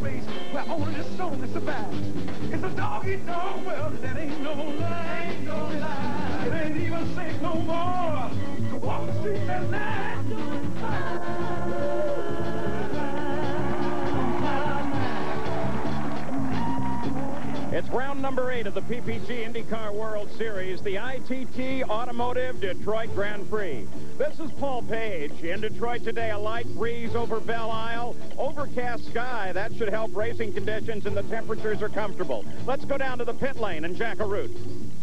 race where only the strongest survive. It's a dog-eat-dog world, that ain't no lie. Ain't no lie. It ain't even safe no more to walk the streets at night. It's round number 8 of the PPG IndyCar World Series, the ITT Automotive Detroit Grand Prix. This is Paul Page. In Detroit today, a light breeze over Belle Isle. Overcast sky. That should help racing conditions, and the temperatures are comfortable. Let's go down to the pit lane and Jack Arute.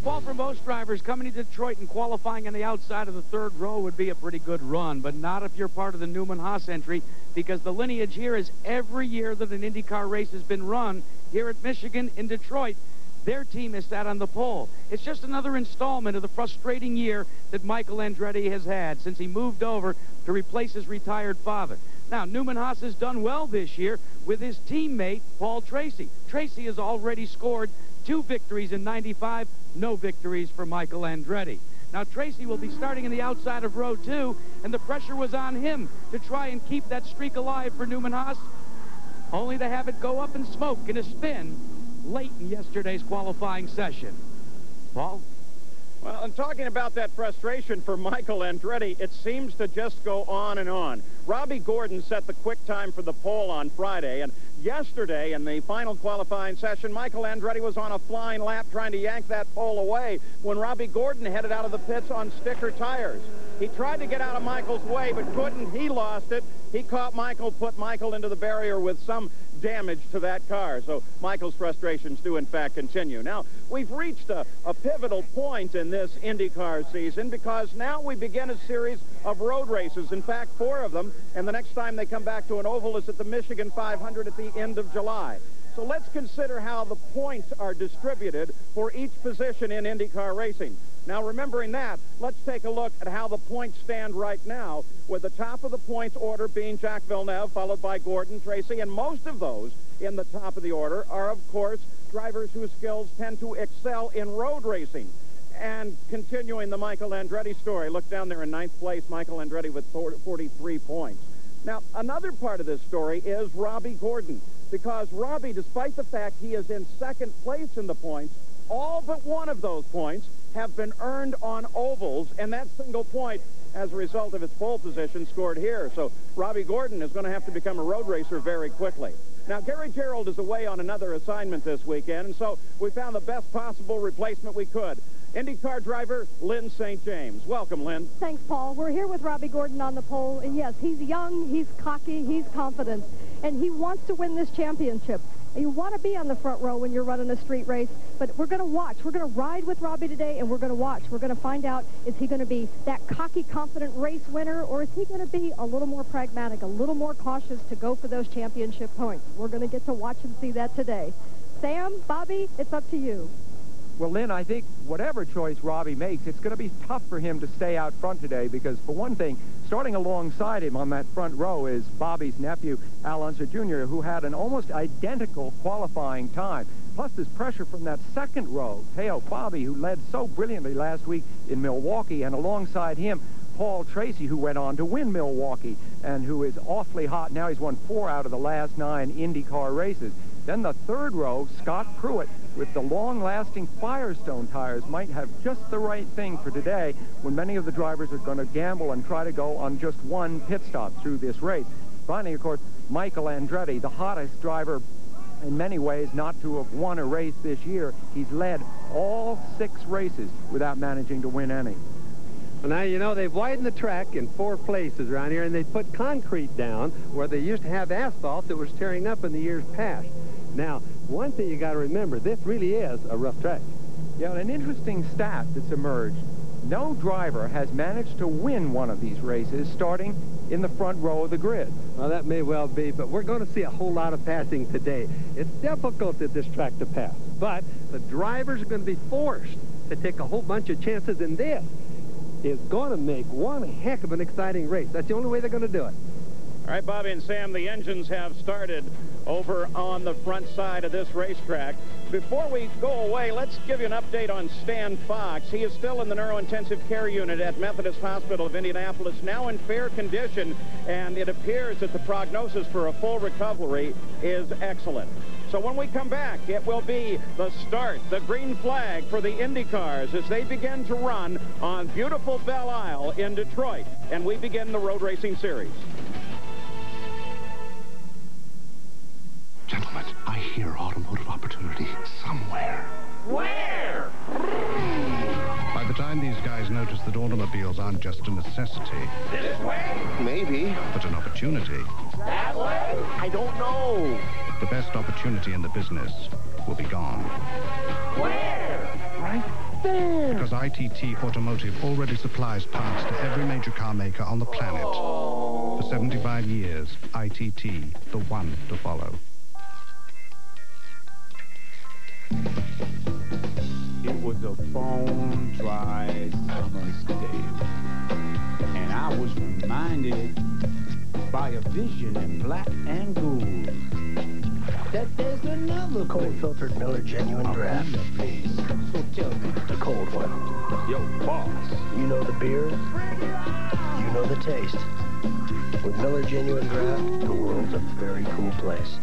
Well, for most drivers, coming to Detroit and qualifying on the outside of the third row would be a pretty good run, but not if you're part of the Newman-Haas entry, because the lineage here is every year that an IndyCar race has been run here at Michigan in Detroit, their team has sat on the pole. It's just another installment of the frustrating year that Michael Andretti has had since he moved over to replace his retired father. Now, Newman-Haas has done well this year with his teammate, Paul Tracy. Tracy has already scored 2 victories in '95, no victories for Michael Andretti. Now, Tracy will be starting in the outside of row 2, and the pressure was on him to try and keep that streak alive for Newman-Haas, only to have it go up in smoke in a spin late in yesterday's qualifying session. Paul? Well, and talking about that frustration for Michael Andretti, it seems to just go on and on. Robbie Gordon set the quick time for the pole on Friday, and yesterday in the final qualifying session, Michael Andretti was on a flying lap trying to yank that pole away when Robbie Gordon headed out of the pits on sticker tires. He tried to get out of Michael's way, but couldn't. He lost it. He caught Michael, put Michael into the barrier with some damage to that car. So Michael's frustrations do, in fact, continue. Now, we've reached a pivotal point in this IndyCar season because now we begin a series of road races. In fact, 4 of them, and the next time they come back to an oval is at the Michigan 500 at the end of July. So let's consider how the points are distributed for each position in IndyCar racing. Now, remembering that, let's take a look at how the points stand right now, with the top of the points order being Jacques Villeneuve, followed by Gordon, Tracy, and most of those in the top of the order are, of course, drivers whose skills tend to excel in road racing. And continuing the Michael Andretti story, look down there in 9th place, Michael Andretti with 43 points. Now, another part of this story is Robbie Gordon, because Robbie, despite the fact he is in 2nd place in the points, all but one of those points have been earned on ovals, and that single point, as a result of its pole position, scored here. So Robbie Gordon is going to have to become a road racer very quickly. Now, Gary Gerould is away on another assignment this weekend, and so we found the best possible replacement we could. IndyCar driver Lyn St. James. Welcome, Lyn. Thanks, Paul. We're here with Robbie Gordon on the pole, and yes, he's young, he's cocky, he's confident, and he wants to win this championship. You want to be on the front row when you're running a street race, but we're going to watch. We're going to ride with Robbie today, and we're going to watch. We're going to find out, is he going to be that cocky, confident race winner, or is he going to be a little more pragmatic, a little more cautious to go for those championship points? We're going to get to watch and see that today. Sam, Bobby, it's up to you. Well, Lyn, I think whatever choice Robbie makes, it's going to be tough for him to stay out front today because, for one thing, starting alongside him on that front row is Bobby's nephew, Al Unser Jr., who had an almost identical qualifying time. Plus, there's pressure from that second row, Teo Fabi, who led so brilliantly last week in Milwaukee, and alongside him, Paul Tracy, who went on to win Milwaukee and who is awfully hot. Now he's won 4 out of the last 9 IndyCar races. Then the third row, Scott Pruitt, with the long-lasting Firestone tires, might have just the right thing for today when many of the drivers are going to gamble and try to go on just one pit stop through this race. Finally, of course, Michael Andretti, the hottest driver in many ways not to have won a race this year. He's led all 6 races without managing to win any. Well, now, you know, they've widened the track in 4 places around here, and they put concrete down where they used to have asphalt that was tearing up in the years past. Now, one thing you got to remember, this really is a rough track. Yeah, an interesting stat that's emerged. No driver has managed to win one of these races starting in the front row of the grid. Well, that may well be, but we're going to see a whole lot of passing today. It's difficult at this track to pass, but the drivers are going to be forced to take a whole bunch of chances, and this is going to make one heck of an exciting race. That's the only way they're going to do it. All right, Bobby and Sam, the engines have started over on the front side of this racetrack. Before we go away, let's give you an update on Stan Fox. He is still in the neurointensive care unit at Methodist Hospital of Indianapolis, now in fair condition, and it appears that the prognosis for a full recovery is excellent. So when we come back, it will be the start, the green flag for the Indy cars as they begin to run on beautiful Belle Isle in Detroit, and we begin the road racing series. Gentlemen, I hear automotive opportunity somewhere. Where? By the time these guys notice that automobiles aren't just a necessity, This way? maybe, but an opportunity, That way? I don't know. the best opportunity in the business will be gone. Where? Right there. Because ITT Automotive already supplies parts to every major car maker on the planet. For 75 years, ITT, the one to follow. It was a bone dry summer's day, and I was reminded by a vision in black and gold that there's another Cold filtered Miller Genuine Draft. So tell me, The cold one. yo, boss, You know the beer, you know the taste. With Miller Genuine Draft, the world's a very cool place.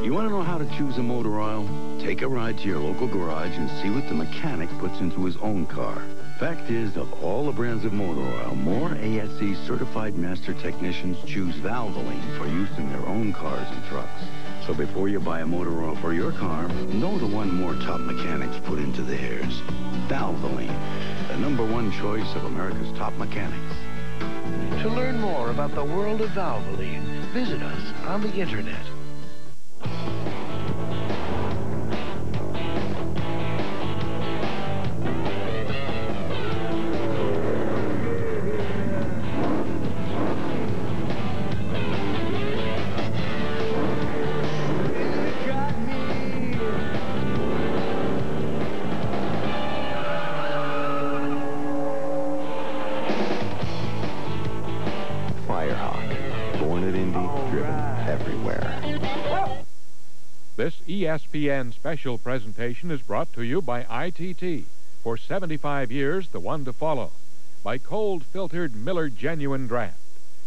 You want to know how to choose a motor oil? Take a ride to your local garage and see what the mechanic puts into his own car. Fact is, of all the brands of motor oil, more ASE certified master technicians choose Valvoline for use in their own cars and trucks. So before you buy a motor oil for your car, know the one more top mechanics put into theirs. Valvoline, the #1 choice of America's top mechanics. To learn more about the world of Valvoline, visit us on the internet. Firehawk, born at Indy, driven everywhere. This ESPN special presentation is brought to you by ITT. For 75 years, the one to follow. By cold-filtered Miller Genuine Draft,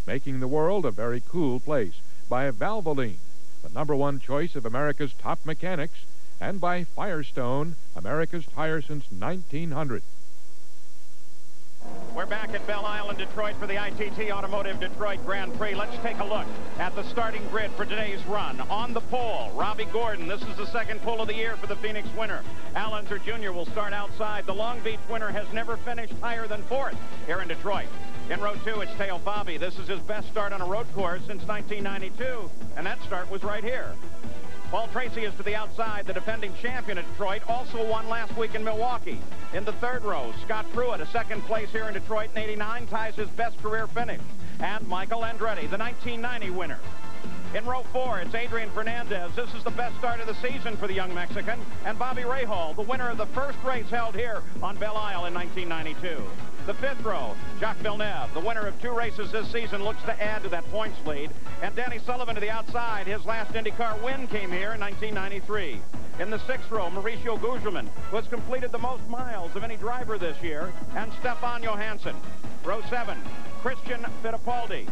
making the world a very cool place. By Valvoline, the #1 choice of America's top mechanics. And by Firestone, America's tire since 1900. We're back at Belle Isle in Detroit for the ITT Automotive Detroit Grand Prix. Let's take a look at the starting grid for today's run. On the pole, Robbie Gordon. This is the second pole of the year for the Phoenix winner. Al Unser Jr. will start outside. The Long Beach winner has never finished higher than 4th here in Detroit. In row 2, it's Teo Fabi. This is his best start on a road course since 1992, and that start was right here. Paul Tracy is to the outside, the defending champion at Detroit, also won last week in Milwaukee. In the 3rd row, Scott Pruitt, a 2nd place here in Detroit in '89, ties his best career finish. And Michael Andretti, the 1990 winner. In row 4, it's Adrian Fernandez. This is the best start of the season for the young Mexican. And Bobby Rahal, the winner of the first race held here on Belle Isle in 1992. The 5th row, Jacques Villeneuve, the winner of 2 races this season, looks to add to that points lead. And Danny Sullivan to the outside. His last IndyCar win came here in 1993. In the 6th row, Mauricio Gugelmin, who has completed the most miles of any driver this year, and Stefan Johansson. Row 7, Christian Fittipaldi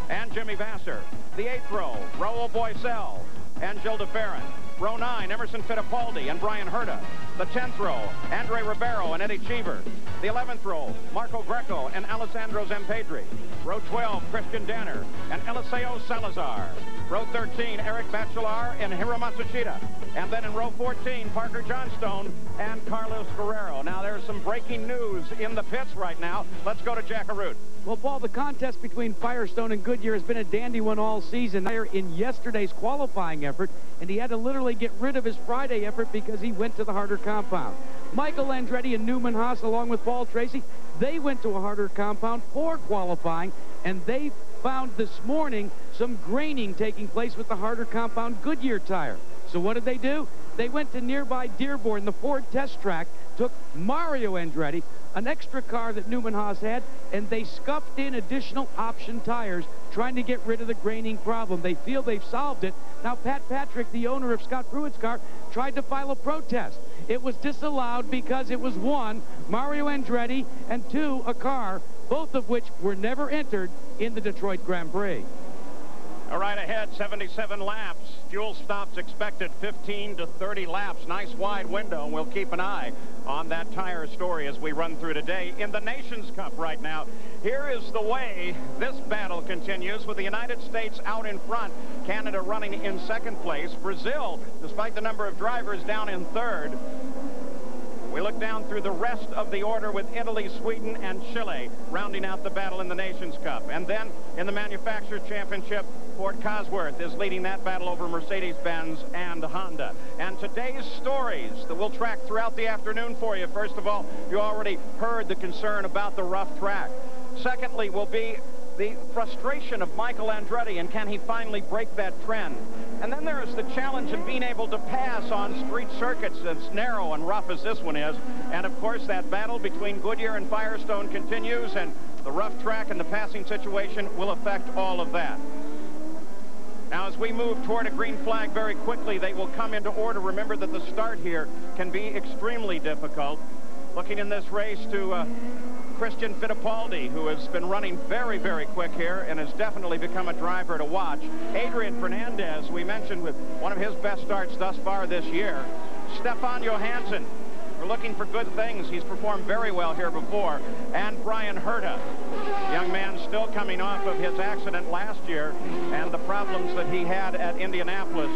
and Jimmy Vasser. The 8th row, Raul Boesel and Gil de Ferran. Row 9, Emerson Fittipaldi and Brian Herta. The 10th row, Andre Ribeiro and Eddie Cheever. The 11th row, Marco Greco and Alessandro Zampedri. Row 12, Christian Danner and Eliseo Salazar. Row 13, Eric Bachelard and Hiro Matsushita. And then in row 14, Parker Johnstone and Carlos Guerrero. Now, there's some breaking news in the pits right now. Let's go to Jack Arute. Well, Paul, the contest between Firestone and Goodyear has been a dandy one all season. In yesterday's qualifying effort, and he had to literally get rid of his Friday effort because he went to the harder compound. Michael Andretti and Newman Haas, along with Paul Tracy, they went to a harder compound for qualifying, and they found this morning some graining taking place with the harder compound Goodyear tire. So what did they do? They went to nearby Dearborn. The Ford test track took Mario Andretti, an extra car that Newman Haas had, and they scuffed in additional option tires, trying to get rid of the graining problem. They feel they've solved it. Now, Pat Patrick, the owner of Scott Pruitt's car, tried to file a protest. It was disallowed because it was, 1, Mario Andretti, and 2, a car, both of which were never entered in the Detroit Grand Prix. All right, ahead, 77 laps. Fuel stops expected 15 to 30 laps. Nice wide window. We'll keep an eye on that tire story as we run through today. In the Nations Cup right now, here is the way this battle continues with the United States out in front. Canada running in second place. Brazil, despite the number of drivers, down in third. We look down through the rest of the order with Italy, Sweden, and Chile rounding out the battle in the Nations Cup. And then in the Manufacturers' Championship, Ford Cosworth is leading that battle over Mercedes-Benz and Honda. And today's stories that we'll track throughout the afternoon for you. First of all, you already heard the concern about the rough track. Secondly, will be the frustration of Michael Andretti, and can he finally break that trend? And then there is the challenge of being able to pass on street circuits that's narrow and rough as this one is. And of course, that battle between Goodyear and Firestone continues, and the rough track and the passing situation will affect all of that. Now, as we move toward a green flag very quickly, they will come into order. Remember that the start here can be extremely difficult. Looking in this race to Christian Fittipaldi, who has been running very, very quick here and has definitely become a driver to watch. Adrian Fernandez, we mentioned, with one of his best starts thus far this year. Stefan Johansson, we're looking for good things. He's performed very well here before. And Brian Herta, young man still coming off of his accident last year and the problems that he had at Indianapolis.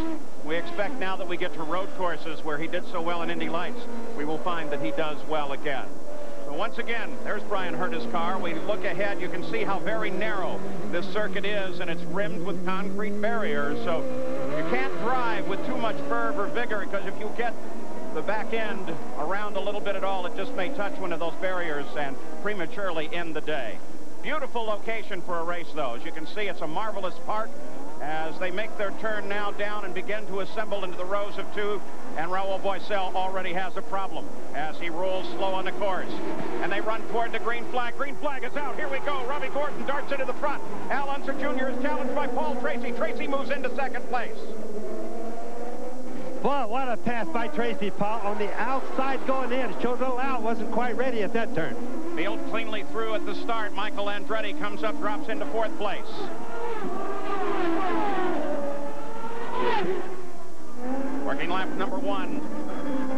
We expect now that we get to road courses where he did so well in Indy Lights, we will find that he does well again. So once again, there's Brian Herta's car. We look ahead, you can see how very narrow this circuit is, and it's rimmed with concrete barriers. So you can't drive with too much verve or vigor, because if you get the back end around a little bit at all, it just may touch one of those barriers and prematurely end the day. Beautiful location for a race, though. As you can see, it's a marvelous park as they make their turn now down and begin to assemble into the rows of two. And Raul Boesel already has a problem as he rolls slow on the course. And they run toward the green flag. Green flag is out. Here we go. Robbie Gordon darts into the front. Al Unser Jr. is challenged by Paul Tracy. Tracy moves into second place. Boy, what a pass by Tracy, Paul. On the outside going in. Showed a little out. Wasn't quite ready at that turn. Field cleanly through at the start. Michael Andretti comes up, drops into fourth place. Working lap number 1.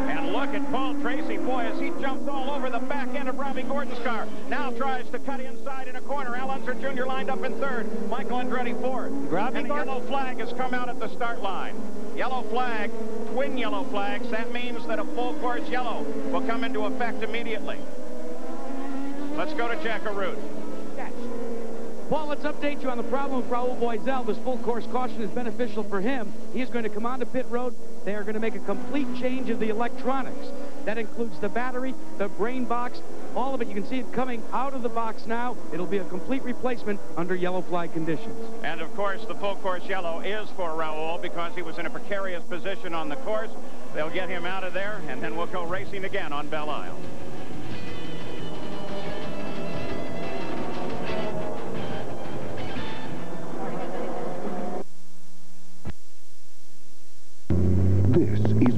And look at Paul Tracy. Boy, as he jumped all over the back end of Robbie Gordon's car. Now tries to cut inside in a corner. Al Unser Jr. lined up in third. Michael Andretti fourth. And a yellow flag has come out at the start line. Yellow flag, twin yellow flags. That means that a full course yellow will come into effect immediately. Let's go to Jack Arute. Paul, let's update you on the problem with Raul Boesel. This full course caution is beneficial for him. He is going to come onto pit road. They are going to make a complete change of the electronics. That includes the battery, the brain box, all of it. You can see it coming out of the box now. It'll be a complete replacement under yellow flag conditions. And of course, the full course yellow is for Raul because he was in a precarious position on the course. They'll get him out of there, and then we'll go racing again on Belle Isle.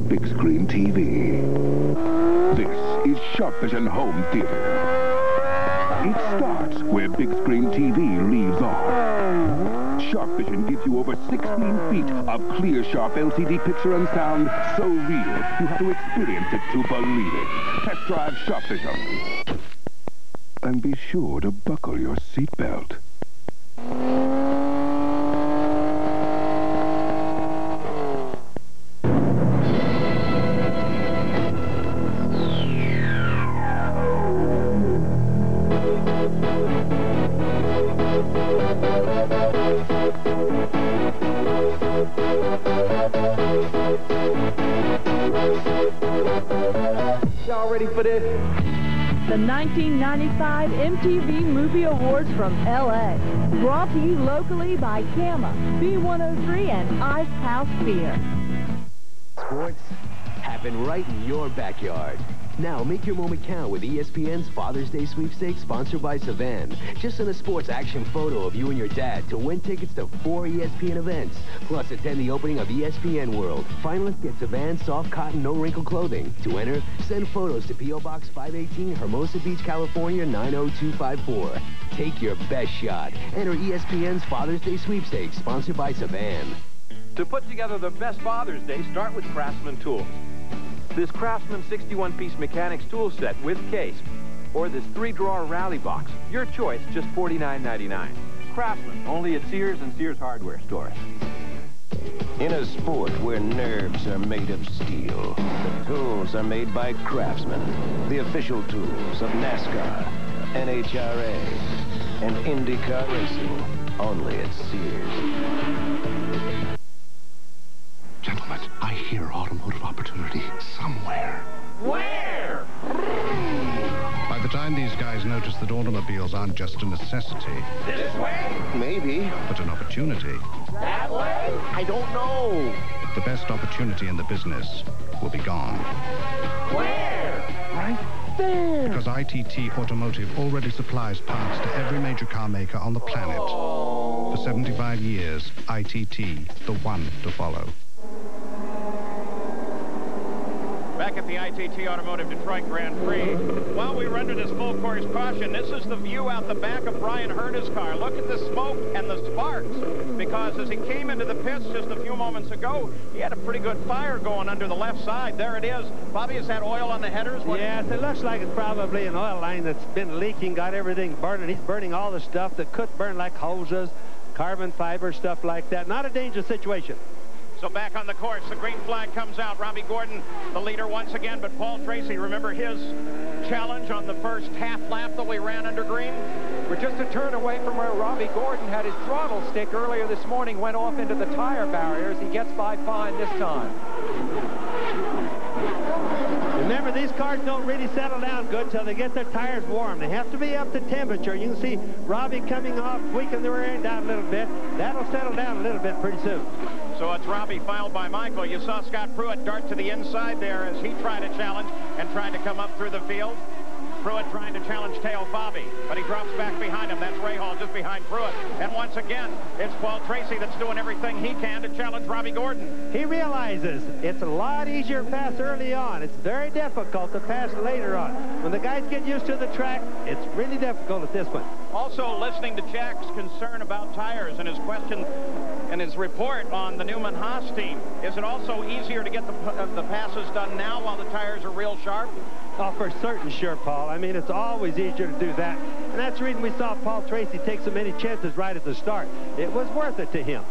Big Screen TV. This is Sharpvision Home Theater. It starts where Big Screen TV leaves off. Sharpvision gives you over 16 feet of clear, sharp LCD picture and sound so real you have to experience it to believe it. Test drive Sharpvision. And be sure to buckle your seatbelt. Y'all ready for this? The 1995 MTV Movie Awards from L.A. Brought to you locally by Cama, B103, and Ice House Beer. Sports happen right in your backyard. Now, make your moment count with ESPN's Father's Day Sweepstakes, sponsored by Savan. Just send a sports action photo of you and your dad to win tickets to 4 ESPN events. Plus, attend the opening of ESPN World. Finalists get Savan soft cotton, no-wrinkle clothing. To enter, send photos to P.O. Box 518, Hermosa Beach, California, 90254. Take your best shot. Enter ESPN's Father's Day Sweepstakes, sponsored by Savan. To put together the best Father's Day, start with Craftsman Tools. This Craftsman 61-piece mechanics tool set with case, or this 3-drawer rally box. Your choice, just $49.99. Craftsman, only at Sears and Sears hardware stores. In a sport where nerves are made of steel, the tools are made by Craftsman, the official tools of NASCAR, NHRA, and IndyCar racing, only at Sears. Gentlemen, I hear automotive opportunity somewhere. Where? By the time these guys notice that automobiles aren't just a necessity. This way? Maybe. But an opportunity. That way? I don't know. The best opportunity in the business will be gone. Where? Right there. Because ITT Automotive already supplies parts to every major car maker on the planet. For 75 years, ITT, the one to follow. Back at the ITT Automotive Detroit Grand Prix. While we run to this full course caution, this is the view out the back of Brian Herta's car. Look at the smoke and the sparks, because as he came into the pits just a few moments ago, he had a pretty good fire going under the left side. There it is. Bobby, is that oil on the headers? Yes, it looks like it's probably an oil line that's been leaking, got everything burning. He's burning all the stuff that could burn, like hoses, carbon fiber, stuff like that. Not a dangerous situation. So back on the course, the green flag comes out. Robbie Gordon, the leader once again, but Paul Tracy, remember his challenge on the first half lap that we ran under green? We're just a turn away from where Robbie Gordon had his throttle stick earlier this morning, went off into the tire barriers. He gets by fine this time. Remember, these cars don't really settle down good till they get their tires warm. They have to be up to temperature. You can see Robbie coming off, tweaking the rear end down a little bit. That'll settle down a little bit pretty soon. So it's Robbie fouled by Michael. You saw Scott Pruitt dart to the inside there as he tried to challenge and tried to come up through the field. Pruitt trying to challenge Teo Fabi, but he drops back behind him. That's Ray Hall just behind Pruitt. And once again, it's Paul Tracy that's doing everything he can to challenge Robbie Gordon. He realizes it's a lot easier to pass early on. It's very difficult to pass later on. When the guys get used to the track, it's really difficult at this one. Also listening to Jack's concern about tires and his question and his report on the Newman Haas team. Is it also easier to get the passes done now while the tires are real sharp? Oh, for certain, sure, Paul. I mean, it's always easier to do that. And that's the reason we saw Paul Tracy take so many chances right at the start. It was worth it to him.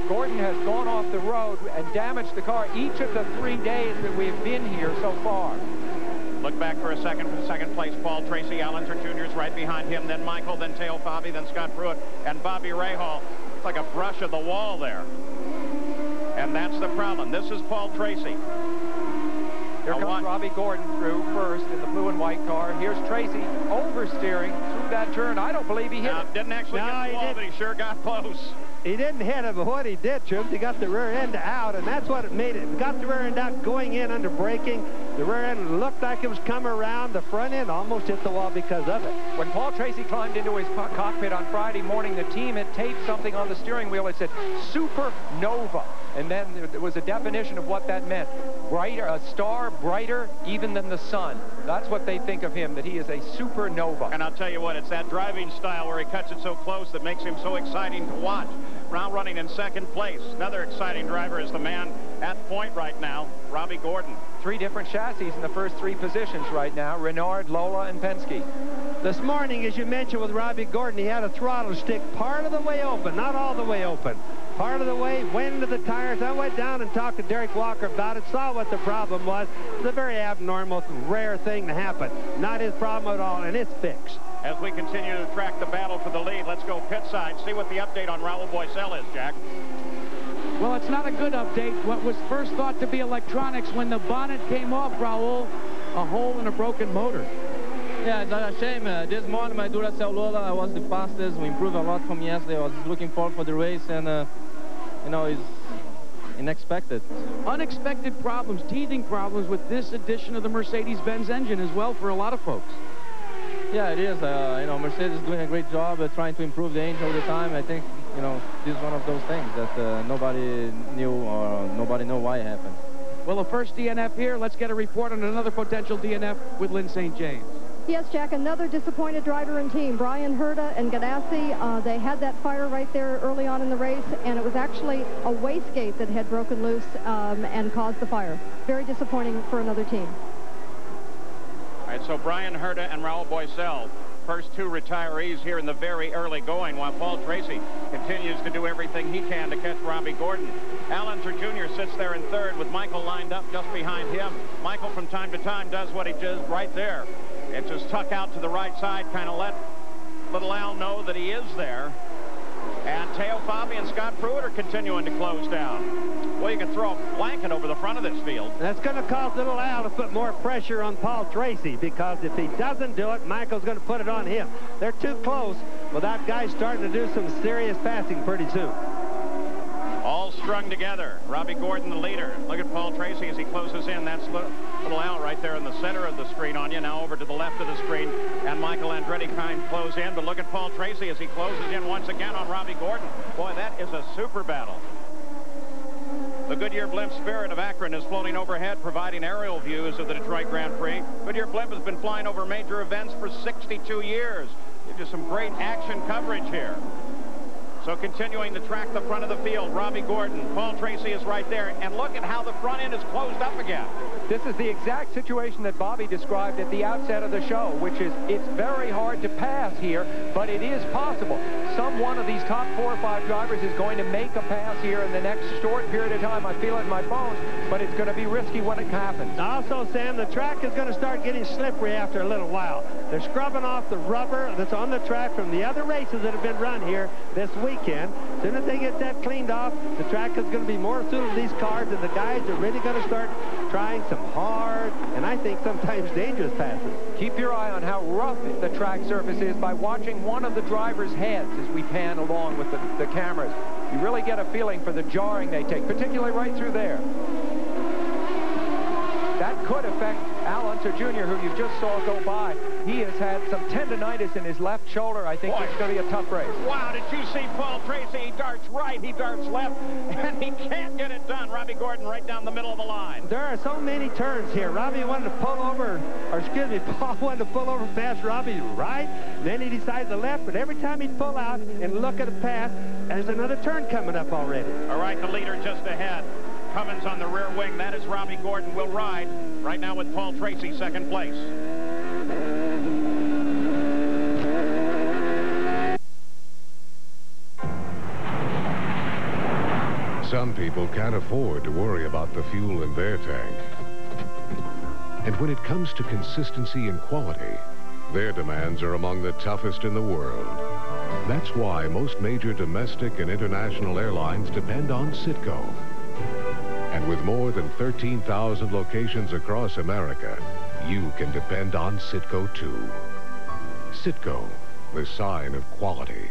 Gordon has gone off the road and damaged the car each of the 3 days that we've been here so far. Look back for a second for second place. Paul Tracy, Allenser Jr. is right behind him, then Michael, then Teo Fabi, then Scott Pruitt, and Bobby Rahal. It's like a brush of the wall there. And that's the problem. This is Paul Tracy. Here comes Robbie Gordon through first in the blue and white car. Here's Tracy oversteering through that turn. I don't believe he hit it. Didn't actually get the wall, but he sure got close. He didn't hit it, but what he did, Troops, he got the rear end out, and that's what it made it. Got the rear end out going in under braking. The rear end looked like it was coming around. The front end almost hit the wall because of it. When Paul Tracy climbed into his cockpit on Friday morning, the team had taped something on the steering wheel. It said Supernova. And then there was a definition of what that meant. Brighter, a star brighter even than the sun. That's what they think of him, that he is a supernova. And I'll tell you what, it's that driving style where he cuts it so close that makes him so exciting to watch. Now running in second place. Another exciting driver is the man at point right now, Robbie Gordon. 3 different chassis in the first 3 positions right now, Renard, Lola, and Penske. This morning, as you mentioned with Robbie Gordon, he had a throttle stick part of the way open, not all the way open. Part of the way, went into the tires. I went down and talked to Derek Walker about it, saw what the problem was. It's a very abnormal, rare thing to happen. Not his problem at all, and it's fixed. As we continue to track the battle for the lead, let's go pit side, see what the update on Raul Boesel is, Jack. Well, it's not a good update. What was first thought to be electronics, when the bonnet came off, Raul, a hole in a broken motor. Yeah, it's a shame. This morning, my Duracell Lola was the fastest. We improved a lot from yesterday. I was looking forward for the race, and you know, unexpected. Unexpected problems, teething problems with this edition of the Mercedes-Benz engine as well for a lot of folks. Yeah, it is. You know, Mercedes is doing a great job at trying to improve the engine all the time. I think, you know, this is one of those things that nobody knew or nobody know why it happened. Well, the first DNF here. Let's get a report on another potential DNF with Lyn St. James. Yes, Jack, another disappointed driver and team. Brian Herta and Ganassi, they had that fire right there early on in the race, and it was actually a wastegate that had broken loose and caused the fire. Very disappointing for another team. All right, so Brian Herta and Raul Boesel, first two retirees here in the very early going, while Paul Tracy continues to do everything he can to catch Robbie Gordon. Al Unser Jr. sits there in third with Michael lined up just behind him. Michael from time to time does what he does right there. It's just tuck out to the right side, kind of let little Al know that he is there. And Teo Fabi and Scott Pruitt are continuing to close down. Well, you can throw a blanket over the front of this field. That's going to cause little Al to put more pressure on Paul Tracy, because if he doesn't do it, Michael's going to put it on him. They're too close without guys starting to do some serious passing pretty soon. All strung together. Robbie Gordon, the leader. Look at Paul Tracy as he closes in. That's little Al right there in the center of the screen on you. Now over to the left of the screen. And Michael Andretti kind of close in. But look at Paul Tracy as he closes in once again on Robbie Gordon. Boy, that is a super battle. The Goodyear Blimp Spirit of Akron is floating overhead, providing aerial views of the Detroit Grand Prix. Goodyear Blimp has been flying over major events for 62 years. Gives you some great action coverage here. So continuing to track the front of the field, Robbie Gordon, Paul Tracy is right there, and look at how the front end is closed up again. This is the exact situation that Bobby described at the outset of the show, which is it's very hard to pass here, but it is possible. Some one of these top 4 or 5 drivers is going to make a pass here in the next short period of time. I feel it in my bones, but it's going to be risky when it happens. Also, Sam, the track is going to start getting slippery after a little while. They're scrubbing off the rubber that's on the track from the other races that have been run here this weekend. As soon as they get that cleaned off, the track is going to be more suited to these cars, and the guys are really going to start trying some hard and I think sometimes dangerous passes. Keep your eye on how rough the track surface is by watching one of the drivers' heads as we pan along with the cameras. You really get a feeling for the jarring they take, particularly right through there. That could affect Al Unser Jr., who you just saw go by. He has had some tendonitis in his left shoulder. I think it's going to be a tough race. Wow, did you see Paul Tracy? He darts right, he darts left, and he can't get it done. Robbie Gordon right down the middle of the line. There are so many turns here. Robbie wanted to pull over, or excuse me, Paul wanted to pull over past Robbie right, then he decided to left, but every time he'd pull out and look at a path, there's another turn coming up already. All right, the leader just ahead. Cummins on the rear wing. That is Robbie Gordon. Will ride right now with Paul Tracy, second place. Some people can't afford to worry about the fuel in their tank. And when it comes to consistency and quality, their demands are among the toughest in the world. That's why most major domestic and international airlines depend on Citgo. And with more than 13,000 locations across America, you can depend on Citgo too. Citgo, the sign of quality.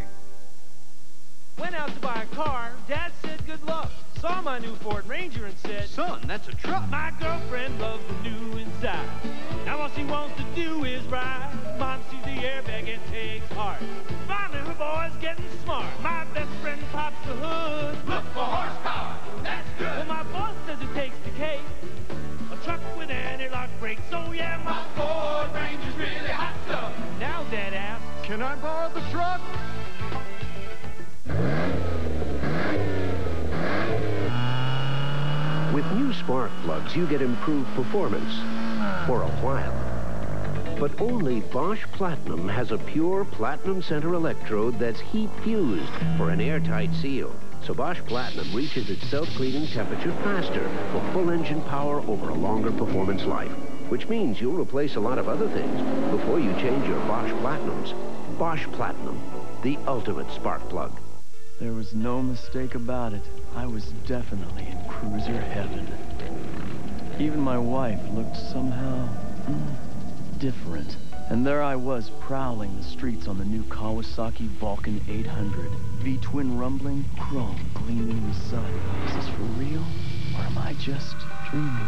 Went out to buy a car. Dad said good luck. Saw my new Ford Ranger and said, son, that's a truck. My girlfriend loves the new inside. Now all she wants to do is ride. Mom sees the airbag and takes heart. Finally her boy's getting smart. My best friend pops the hood. Look for horsepower. That's good. Well, my boss says it takes the cake. A truck with anti-lock brakes. So yeah, my Ford Ranger's really hot stuff. Now Dad asks, can I borrow the truck? With new spark plugs, you get improved performance for a while. But only Bosch Platinum has a pure platinum center electrode that's heat fused for an airtight seal. So Bosch Platinum reaches its self-cleaning temperature faster for full engine power over a longer performance life. Which means you'll replace a lot of other things before you change your Bosch Platinums. Bosch Platinum, the ultimate spark plug. There was no mistake about it. I was definitely in cruiser heaven. Even my wife looked somehow different. And there I was, prowling the streets on the new Kawasaki Vulcan 800. V-twin rumbling, chrome gleaming in the sun. Is this for real, or am I just dreaming?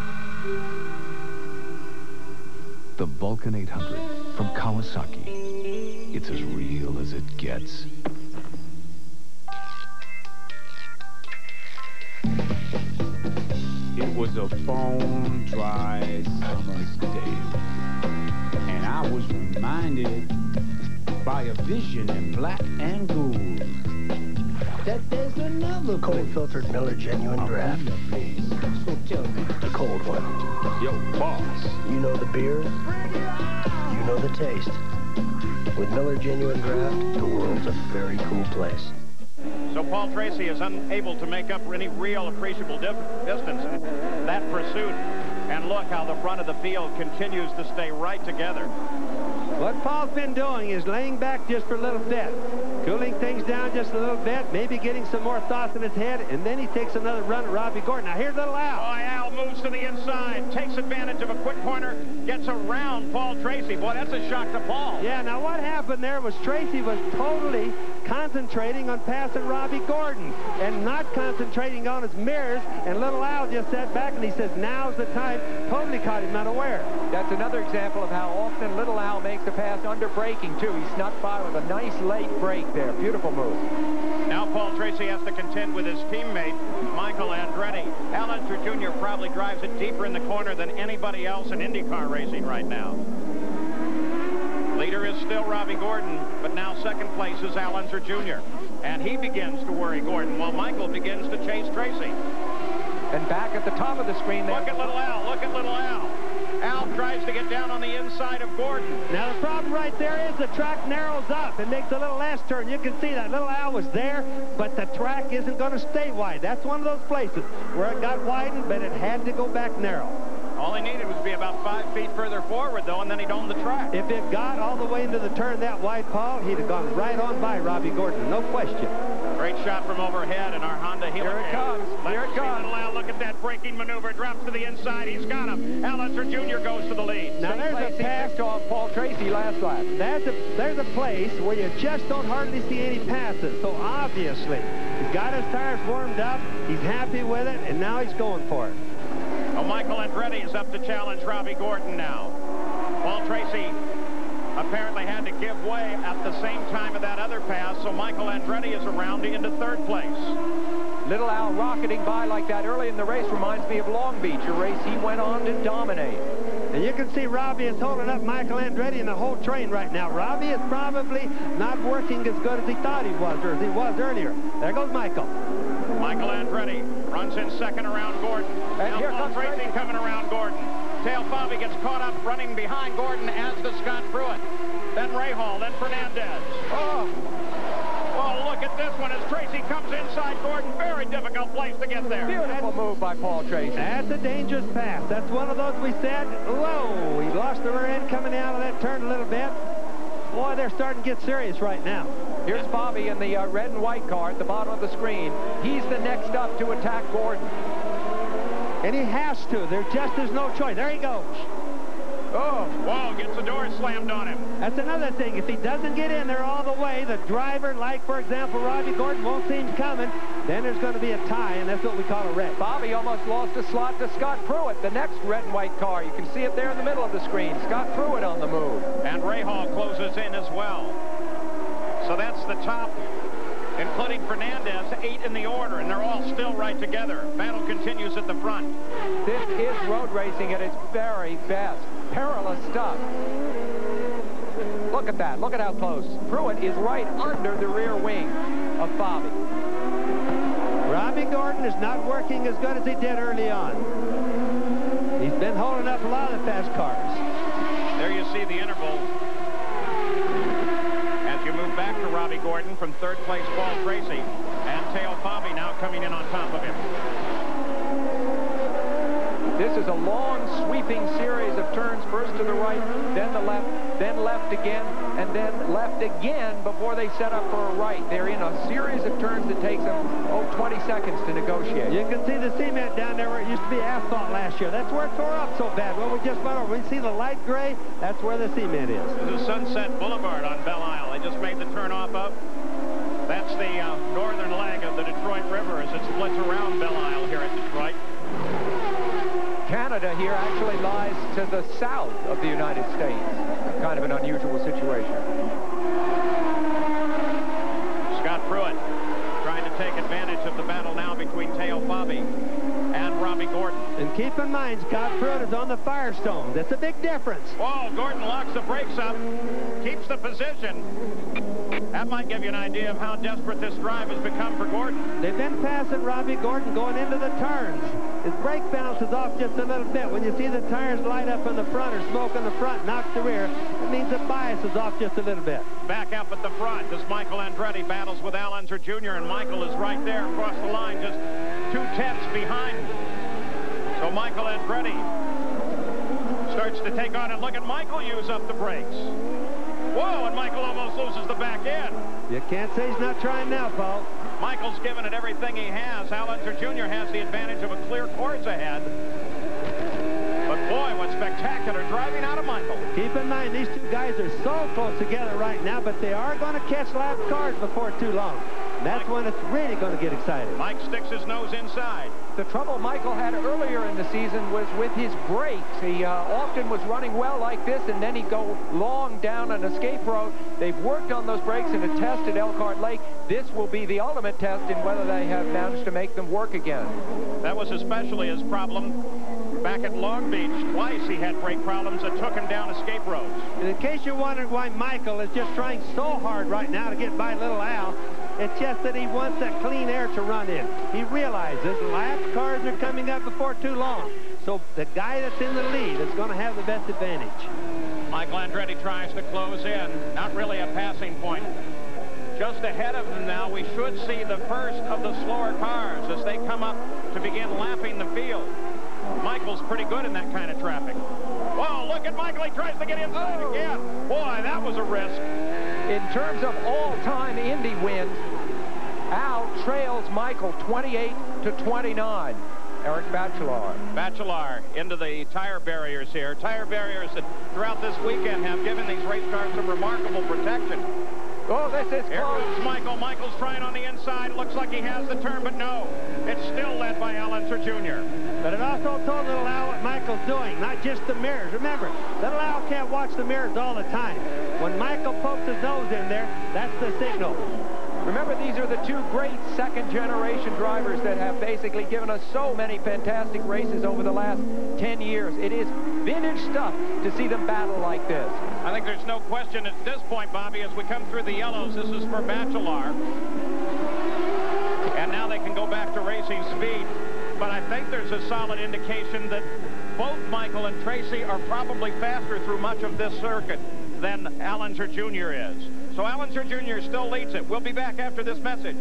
The Vulcan 800 from Kawasaki. It's as real as it gets. It was a bone dry summer's day, and I was reminded by a vision in black and gold that there's another Cold filtered Miller Genuine Draft. So tell me, The cold one. yo, boss. You know the beer, you know the taste. With Miller Genuine Draft, the world's a very cool place. So Paul Tracy is unable to make up any real appreciable distance in that pursuit. And look how the front of the field continues to stay right together. What Paul's been doing is laying back just for a little bit, cooling things down just a little bit, maybe getting some more thoughts in his head, and then he takes another run at Robbie Gordon. Now here's little Al. Oh, Al moves to the inside, takes advantage of a quick corner, gets around Paul Tracy. Boy, that's a shock to Paul. Yeah, now what happened there was Tracy was totally concentrating on passing Robbie Gordon and not concentrating on his mirrors, and little Al just sat back and he says, now's the time. Totally caught him unaware. That's another example of how often little Al makes the pass under braking, too. He snuck by with a nice late break there. Beautiful move. Now Paul Tracy has to contend with his teammate, Michael Andretti. Al Unser Jr. probably drives it deeper in the corner than anybody else in IndyCar racing right now. Leader is still Robbie Gordon, but now second place is Al Unser Jr. And he begins to worry Gordon while Michael begins to chase Tracy. And back at the top of the screen there. Look at little Al. Look at little Al. Al tries to get down on the inside of Gordon. Now the problem right there is the track narrows up and makes a little last turn. You can see that little Al was there, but the track isn't going to stay wide. That's one of those places where it got widened, but it had to go back narrow. All he needed was to be about 5 feet further forward, though, and then he'd own the track. If it got all the way into the turn that wide, Paul, he'd have gone right on by Robbie Gordon, no question. Great shot from overhead in our Honda Helica. Here it comes. Here it comes. Little Al, look at that braking maneuver. Drops to the inside. He's got him. Al Unser Jr. goes to the lead. Now there's a pass off Paul Tracy last lap. There's a place where you just don't hardly see any passes. So obviously, he's got his tires warmed up. He's happy with it, and now he's going for it. Oh, Michael Andretti is up to challenge Robbie Gordon now. Paul Tracy apparently had to give way at the same time of that other pass, so Michael Andretti is around into third place. Little Al rocketing by like that early in the race reminds me of Long Beach, a race he went on to dominate. And you can see Robbie is holding up Michael Andretti and the whole train right now. Robbie is probably not working as good as he thought he was, or as he was earlier. There goes Michael. Michael Andretti runs in second around Gordon. And now here Paul comes Tracy coming around Gordon. Tail Fabi gets caught up running behind Gordon, as does Scott Pruitt. Then Rahal, then Fernandez. Oh, look at this one as Tracy comes inside Gordon. Very difficult place to get there. Beautiful move by Paul Tracy. That's a dangerous pass. That's one of those we said, whoa, he lost the rear end coming out of that turn a little bit. Boy, they're starting to get serious right now. Here's Bobby in the red and white car at the bottom of the screen. He's the next up to attack Gordon. And he has to. There just is no choice. There he goes. Oh, whoa, gets the door slammed on him. That's another thing. If he doesn't get in there all the way, the driver, like, for example, Robbie Gordon, won't see him coming, then there's going to be a tie, and that's what we call a wreck. Bobby almost lost a slot to Scott Pruitt, the next red and white car. You can see it there in the middle of the screen. Scott Pruitt on the move. And Rahal closes in as well. So that's the top, including Fernandez, 8 in the order, and they're all still right together. Battle continues at the front. This is road racing at its very best. Perilous stuff. Look at that. Look at how close. Pruitt is right under the rear wing of Bobby. Robbie Gordon is not working as good as he did early on. He's been holding up a lot of the fast cars. There you see the interval. As you move back to Robbie Gordon from third place, Paul Tracy, and Tail Fabi now coming in on top of him. This is a long, sweeping series of turns, first to the right, then the left, then left again, and then left again before they set up for a right. They're in a series of turns that takes them, 20 seconds to negotiate. You can see the cement down there where it used to be asphalt last year. That's where it tore up so bad. Well, we just went over. We see the light gray. That's where the cement is. This is Sunset Boulevard on Belle Isle. They just made the turn off of. That's the northern leg of the Detroit River as it splits around Belle Isle here at Detroit. Canada here actually lies to the south of the United States. Kind of an unusual situation. Scott Pruitt trying to take advantage of the battle now between Teo Fabi and Robbie Gordon. And keep in mind, Scott Pruitt is on the Firestone. That's a big difference. Whoa, Gordon locks the brakes up, keeps the position. That might give you an idea of how desperate this drive has become for Gordon. They've been passing Robbie Gordon going into the turns. His brake balance is off just a little bit. When you see the tires light up in the front or smoke in the front, knock the rear, it means the bias is off just a little bit. Back up at the front as Michael Andretti battles with Al Unser Jr., and Michael is right there across the line, just 2/10 behind. So Michael Andretti starts to take on, and look at Michael use up the brakes. Whoa, and Michael almost loses the back end. You can't say he's not trying now, Paul. Michael's given it everything he has. Al Unser Jr. has the advantage of a clear course ahead. But boy, what spectacular driving out of Michael. Keep in mind, these two guys are so close together right now, but they are going to catch lap cars before too long. And that's when it's really going to get exciting. Mike sticks his nose inside. The trouble Michael had earlier in the season was with his brakes. He often was running well like this, and then he'd go long down an escape road. They've worked on those brakes in a test at Elkhart Lake. This will be the ultimate test in whether they have managed to make them work again. That was especially his problem back at Long Beach. Twice he had brake problems that took him down escape roads. And in case you're wondering why Michael is just trying so hard right now to get by little Al, it's just that he wants that clean air to run in. He realizes lap cars are coming up before too long. So the guy that's in the lead is going to have the best advantage. Michael Andretti tries to close in. Not really a passing point. Just ahead of them now, we should see the first of the slower cars as they come up to begin lapping the field. Michael's pretty good in that kind of traffic. Whoa, look at Michael. He tries to get inside again. Boy, that was a risk. In terms of all-time Indy wins, Al trails Michael 28-29. Eric Bachelard. Bachelard into the tire barriers here. Tire barriers that throughout this weekend have given these race cars some remarkable protection. Oh, this is Here close. moves Michael. Michael's trying on the inside. Looks like he has the turn, but no. It's still led by Al Unser Jr. But it also told little Al what Michael's doing, not just the mirrors. Remember, little Al can't watch the mirrors all the time. When Michael pokes his nose in there, that's the signal. Remember, these are the two great second-generation drivers that have basically given us so many fantastic races over the last 10 years. It is vintage stuff to see them battle like this. I think there's no question at this point, Bobby, as we come through the yellows, this is for Bachelard. And now they can go back to racing speed. But I think there's a solid indication that both Michael and Tracy are probably faster through much of this circuit than Al Unser Jr. is. So Al Unser Jr. still leads it. We'll be back after this message.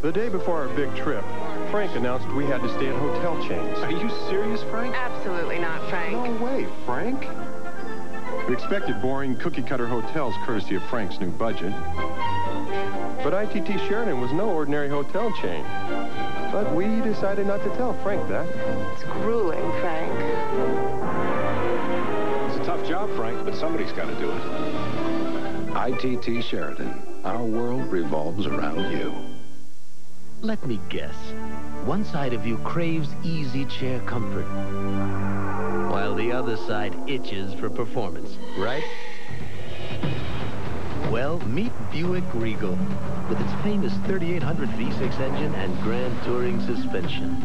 The day before our big trip, Frank announced we had to stay at hotel chains. Are you serious, Frank? Absolutely not, Frank. No way, Frank. We expected boring, cookie-cutter hotels courtesy of Frank's new budget. But ITT Sheridan was no ordinary hotel chain. But we decided not to tell Frank that. It's grueling, Frank. It's a tough job, Frank, but somebody's got to do it. ITT Sheridan. Our world revolves around you. Let me guess. One side of you craves easy chair comfort, while the other side itches for performance, right? Well, meet Buick Regal with its famous 3800 V6 engine and Grand Touring suspension.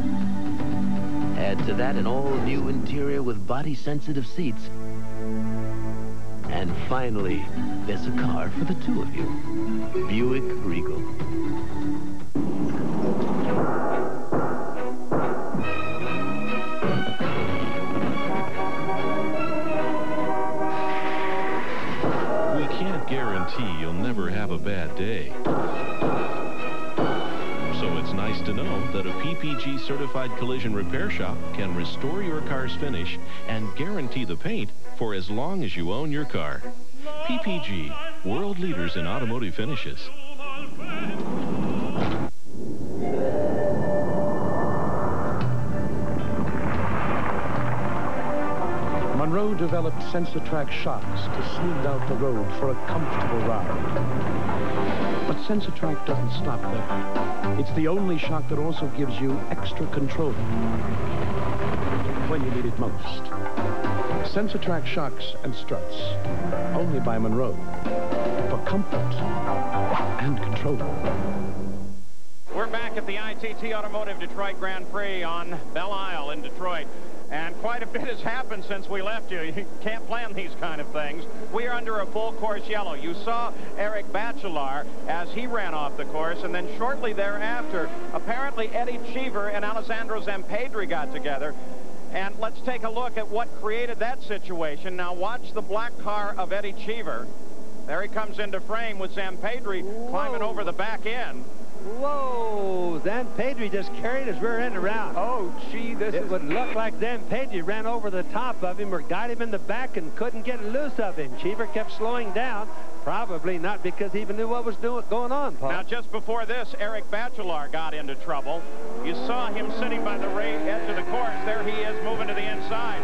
Add to that an all-new interior with body-sensitive seats. And finally, there's a car for the two of you. Buick Regal. We can't guarantee you'll never have a bad day. So it's nice to know that a PPG certified collision repair shop can restore your car's finish and guarantee the paint for as long as you own your car. PPG, world leaders in automotive finishes. Monroe developed SensorTrack shocks to smooth out the road for a comfortable ride. But SensorTrack doesn't stop there. It's the only shock that also gives you extra control when you need it most. SensorTrack shocks and struts, only by Monroe, for comfort and control. We're back at the ITT Automotive Detroit Grand Prix on Belle Isle in Detroit. And quite a bit has happened since we left you. You can't plan these kind of things. We are under a full course yellow. You saw Eric Bachelard as he ran off the course, and then shortly thereafter, apparently Eddie Cheever and Alessandro Zampedri got together. And let's take a look at what created that situation. Now watch the black car of Eddie Cheever. There he comes into frame with Zampedri climbing over the back end. Whoa, Zampedri just carried his rear end around. Oh, gee, It would look like Zampedri ran over the top of him or got him in the back and couldn't get loose of him. Cheever kept slowing down, probably not because he even knew what was going on, Paul. Now, just before this, Eric Bachelard got into trouble. You saw him sitting by the edge of the course. There he is moving to the inside.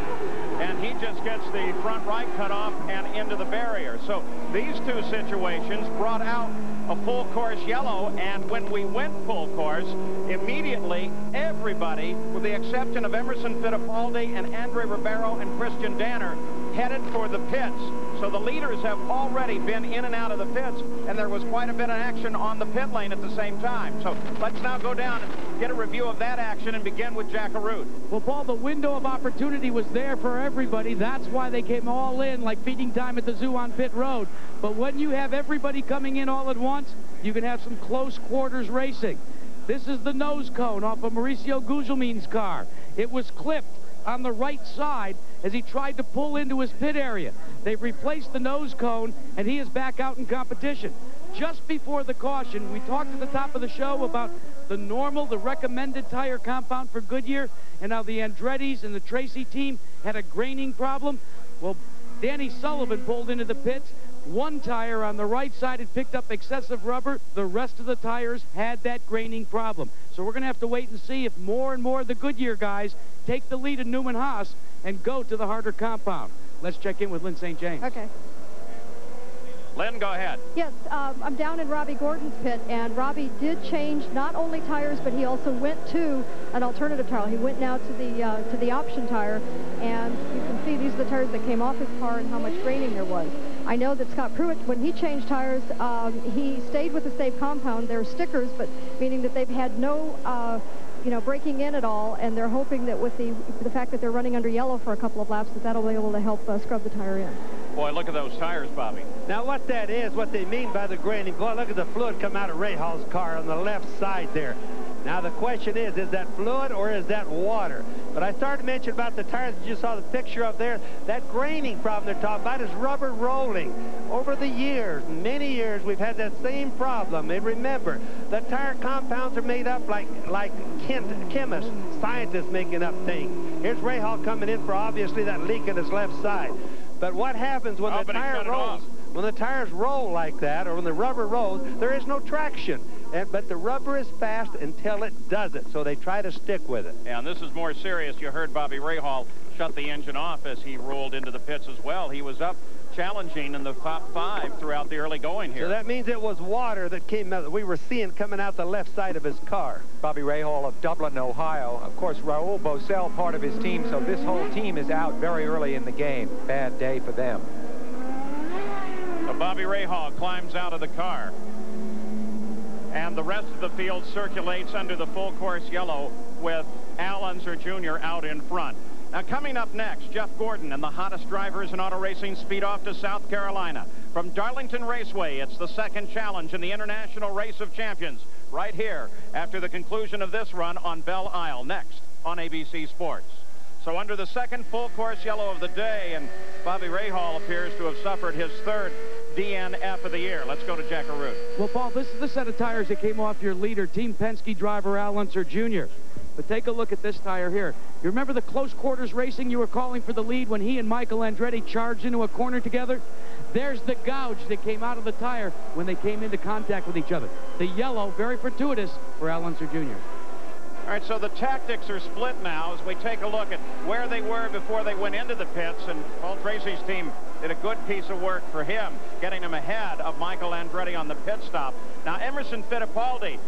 And he just gets the front right cut off and into the barrier. So these two situations brought out a full course yellow, and when we went full course, immediately everybody, with the exception of Emerson Fittipaldi and Andre Ribeiro and Christian Danner, headed for the pits. So the leaders have already been in and out of the pits, and there was quite a bit of action on the pit lane at the same time. So let's now go down and get a review of that action and begin with Jack Arute. Well, Paul, the window of opportunity was there for everybody. That's why they came all in like feeding time at the zoo on pit road. But when you have everybody coming in all at once, you can have some close quarters racing. This is the nose cone off of Mauricio Gugelmin's car. It was clipped on the right side as he tried to pull into his pit area. They've replaced the nose cone, and he is back out in competition. Just before the caution, we talked at the top of the show about the recommended tire compound for Goodyear, and how the Andretti's and the Tracy team had a graining problem. Well, Danny Sullivan pulled into the pits. One tire on the right side had picked up excessive rubber. The rest of the tires had that graining problem. So we're going to have to wait and see if more and more of the Goodyear guys take the lead in Newman Haas and go to the harder compound. Let's check in with Lynn St. James. Okay. Lynn, go ahead. Yes, I'm down in Robbie Gordon's pit, and Robbie did change not only tires, but he also went to an alternative tire. He went now to the option tire, and you can see these are the tires that came off his car and how much graining there was. I know that Scott Pruitt, when he changed tires, he stayed with the safe compound. They're stickers, but meaning that they've had no breaking in at all, and they're hoping that with the fact that they're running under yellow for a couple of laps, that'll be able to help scrub the tire in. Boy, look at those tires, Bobby. Now, what that is, what they mean by the graining, boy, look at the fluid come out of Ray Hall's car on the left side there. Now, the question is that fluid or is that water? But I started to mention about the tires that you saw the picture of there. That graining problem they're talking about is rubber rolling. Over the years, many years, we've had that same problem. And remember, the tire compounds are made up like chemists, scientists making up things. Here's Ray Hall coming in for obviously that leak in his left side. But what happens when the tire rolls? When the tires roll like that, or when the rubber rolls, there is no traction. But the rubber is fast until it doesn't, so they try to stick with it. Yeah, and this is more serious. You heard Bobby Rahal shut the engine off as he rolled into the pits as well. He was up challenging in the top 5 throughout the early going here. So that means it was water that came out, that we were seeing coming out the left side of his car. Bobby Rahal of Dublin, Ohio. Of course, Raul Boesel, part of his team, so this whole team is out very early in the game. Bad day for them. The Bobby Rahal climbs out of the car. And the rest of the field circulates under the full course yellow with Al Unser Jr. out in front. Now, coming up next, Jeff Gordon and the hottest drivers in auto racing speed off to South Carolina. From Darlington Raceway, it's the second challenge in the International Race of Champions, right here after the conclusion of this run on Belle Isle, next on ABC Sports. So under the second full course yellow of the day, and Bobby Rahal appears to have suffered his third DNF of the year. Let's go to Jack Arute. Well, Paul, this is the set of tires that came off your leader, Team Penske driver Al Unser Jr. But take a look at this tire here. You remember the close quarters racing you were calling for the lead when he and Michael Andretti charged into a corner together? There's the gouge that came out of the tire when they came into contact with each other. The yellow, very fortuitous for Al Unser Jr. All right, so the tactics are split now as we take a look at where they were before they went into the pits, and Paul Tracy's team did a good piece of work for him, getting him ahead of Michael Andretti on the pit stop. Now, Emerson Fittipaldi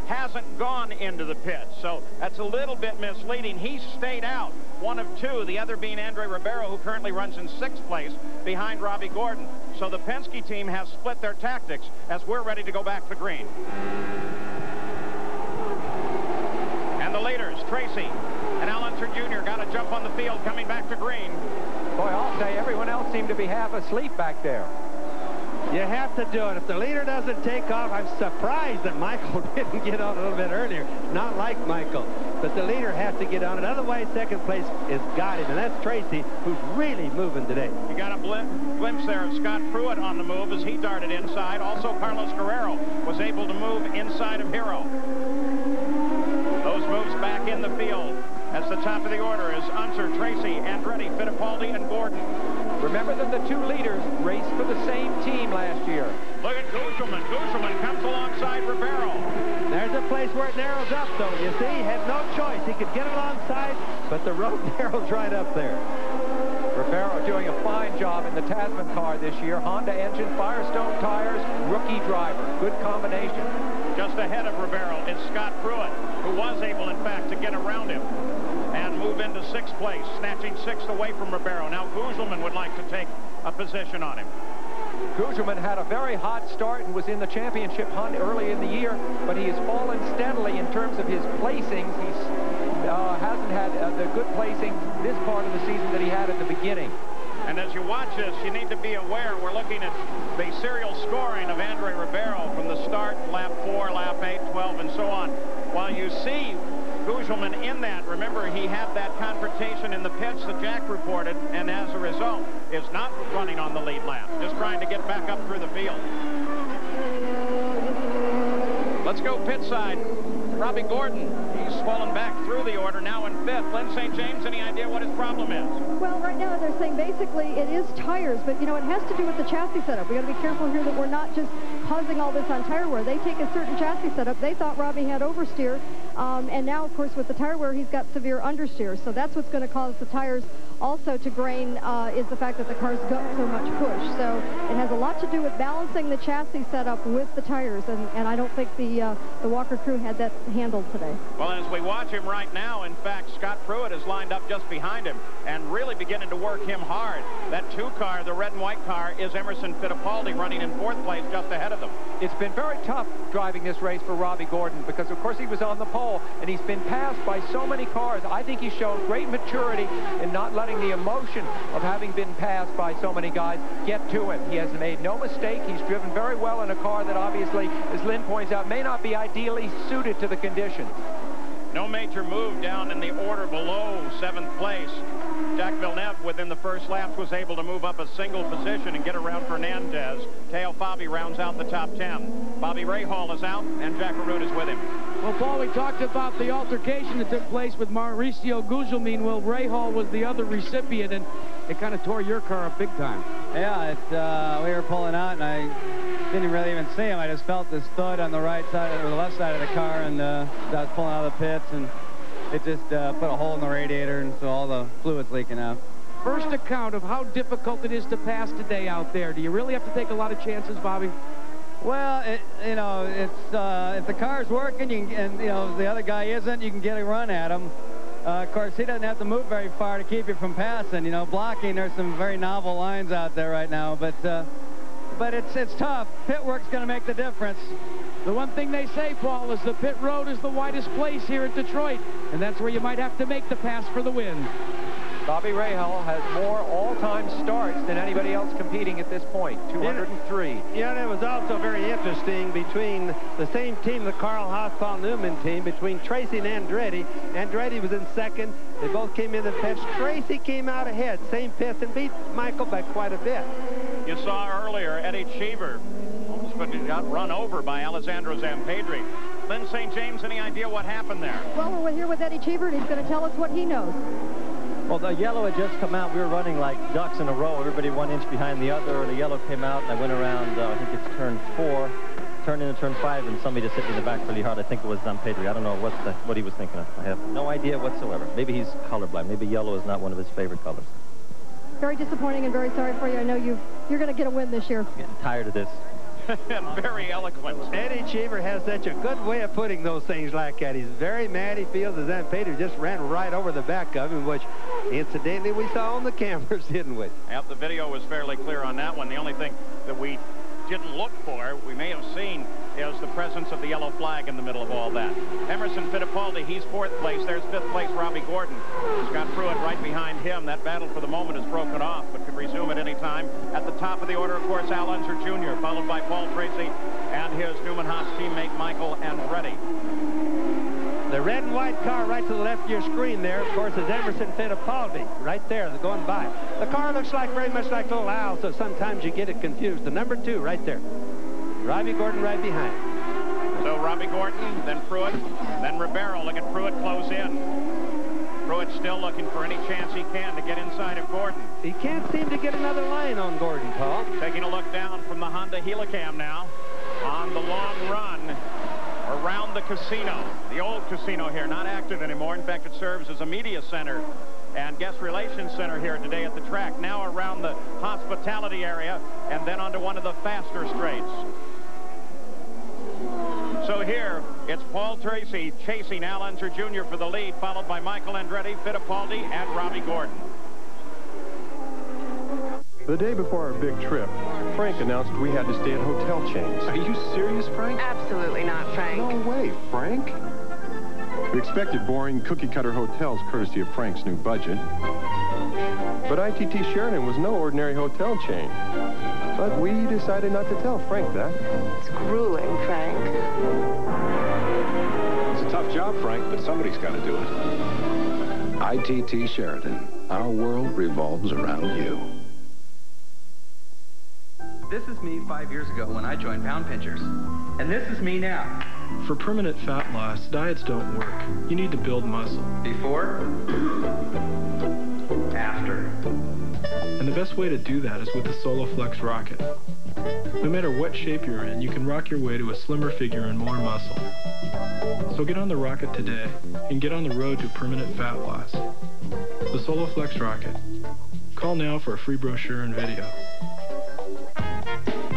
hasn't gone into the pits, so that's a little bit misleading. He stayed out, one of two, the other being Andre Ribeiro, who currently runs in 6th place behind Robbie Gordon. So the Penske team has split their tactics as we're ready to go back to green. And the leaders, Tracy and Al Unser Jr. got a jump on the field coming back to green. Boy, I'll say everyone else seemed to be half asleep back there. You have to do it. If the leader doesn't take off, I'm surprised that Michael didn't get on a little bit earlier. Not like Michael, but the leader has to get on it. Otherwise, second place is got him, and that's Tracy, who's really moving today. You got a glimpse there of Scott Pruitt on the move as he darted inside. Also, Carlos Guerrero was able to move inside of Hero. Those moves back in the field as the top of the order is Unser, Tracy, Andretti, Fittipaldi, and Gordon. Remember that the two leaders raced for the same team last year. Look at Gugelman. Gugelman comes alongside Ribeiro. There's a place where it narrows up, though. You see, he had no choice. He could get it alongside, but the road narrows right up there. Ribeiro doing a fine job in the Tasman car this year. Honda engine, Firestone tires, rookie driver. Good combination. Just ahead of Ribeiro is Scott Pruitt, who was able, in fact, to get around him and move into 6th place, snatching 6th away from Ribeiro. Now Gugelman would like to take a position on him. Gugelman had a very hot start and was in the championship hunt early in the year, but he has fallen steadily in terms of his placings. He hasn't had the good placing this part of the season that he had at the beginning. And as you watch this, you need to be aware, we're looking at the serial scoring of Andre Ribeiro from the start, lap 4, lap 8, 12, and so on. While you see Gugelman in that, remember, he had that confrontation in the pits that Jack reported, and as a result, is not running on the lead lap, just trying to get back up through the field. Let's go pit side. Robbie Gordon, he's fallen back through the order, now in 5th. Lynn St. James, any idea what his problem is? Well, right now they're saying basically it is tires, but, you know, it has to do with the chassis setup. We got to be careful here that we're not just causing all this on tire wear. They take a certain chassis setup. They thought Robbie had oversteer, and now, of course, with the tire wear, he's got severe understeer. So that's what's going to cause the tires also to grain, is the fact that the car's got so much push. So it has a lot to do with balancing the chassis setup with the tires, and I don't think the Walker crew had that handled today. Well, as we watch him right now, in fact, Scott Pruitt is lined up just behind him and really beginning to work him hard. That 2 car, the red and white car, is Emerson Fittipaldi running in 4th place just ahead of them. It's been very tough driving this race for Robbie Gordon because, of course, he was on the pole, and he's been passed by so many cars. I think he's shown great maturity in not letting the emotion of having been passed by so many guys get to him. He has made no mistake. He's driven very well in a car that obviously, as Lynn points out, may not be ideally suited to the conditions. No major move down in the order below 7th place. Jack Villeneuve, within the first laps, was able to move up a single position and get around Fernandez. Teo Fabi rounds out the top 10. Bobby Rahal is out, and Jack Arute is with him. Well, Paul, we talked about the altercation that took place with Mauricio Gugelmin. Well, Rahal was the other recipient, and it kind of tore your car up big time. Yeah, we were pulling out, and I didn't really even see him. I just felt this thud on the right side or the left side of the car, and I was pulling out of the pits, and it just put a hole in the radiator, and so all the fluid's leaking out. First account of how difficult it is to pass today out there. Do you really have to take a lot of chances, Bobby? Well, you know, it's if the car's working, and you know the other guy isn't, you can get a run at him. Of course, he doesn't have to move very far to keep you from passing. You know, blocking. There's some very novel lines out there right now, but but it's tough. Pit work's going to make the difference. The one thing they say, Paul, is the pit road is the widest place here at Detroit, and that's where you might have to make the pass for the win. Bobby Rahal has more all-time starts than anybody else competing at this point, 203. Yeah, that was also very interesting between the same team, the Carl Haas Paul Newman team, between Tracy and Andretti. Andretti was in second. They both came in the pits. Tracy came out ahead, same pits, and beat Michael by quite a bit. You saw earlier Eddie Cheever almost got run over by Alessandro Zampedri. Lynn St. James, any idea what happened there? Well, we're here with Eddie Cheever, and he's going to tell us what he knows. Well, the yellow had just come out. We were running like ducks in a row, everybody 1 inch behind the other. The yellow came out, and I went around, I think it's turn 4, turned into turn 5, and somebody just hit me in the back really hard. I think it was Zampedri. I don't know what he was thinking of. I have no idea whatsoever. Maybe he's colorblind. Maybe yellow is not one of his favorite colors. Very disappointing and very sorry for you. I know you're going to get a win this year. I'm getting tired of this. Very eloquent. Eddie Cheever has such a good way of putting those things like that. He's very mad. He feels that Zampedri just ran right over the back of him, which incidentally we saw on the cameras, didn't we? Yep, the video was fairly clear on that one. The only thing that we didn't look for, we may have seen, is the presence of the yellow flag in the middle of all that. Emerson Fittipaldi, he's 4th place. There's 5th place Robbie Gordon. Scott Pruitt right behind him. That battle for the moment is broken off, but could resume at any time. At the top of the order, of course, Al Unser Jr., followed by Paul Tracy and his Newman Haas teammate Michael Andretti. The red and white car right to the left of your screen there, of course, is Emerson Fittipaldi. Right there, they're going by. The car looks like very much like little Al, so sometimes you get it confused. The number 2 right there. Robbie Gordon right behind. So Robbie Gordon, then Pruitt, then Ribeiro. Look at Pruitt close in. Pruitt still looking for any chance he can to get inside of Gordon. He can't seem to get another line on Gordon, Paul. Taking a look down from the Honda Helicam now on the long run around the casino. The old casino here, not active anymore. In fact, it serves as a media center and guest relations center here today at the track. Now around the hospitality area and then onto one of the faster straights. So here, it's Paul Tracy chasing Al Unser Jr. for the lead, followed by Michael Andretti, Fittipaldi, and Robbie Gordon. The day before our big trip, Frank announced we had to stay at hotel chains. Are you serious, Frank? Absolutely not, Frank. No way, Frank. We expected boring cookie-cutter hotels courtesy of Frank's new budget. But ITT Sheridan was no ordinary hotel chain. But we decided not to tell Frank that. It's grueling, Frank. It's a tough job, Frank, but somebody's got to do it. ITT Sheridan. Our world revolves around you. This is me 5 years ago when I joined Pound Pinchers. And this is me now. For permanent fat loss, diets don't work. You need to build muscle. Before, after. And the best way to do that is with the SoloFlex Rocket. No matter what shape you're in, you can rock your way to a slimmer figure and more muscle. So get on the Rocket today and get on the road to permanent fat loss. The SoloFlex Rocket. Call now for a free brochure and video.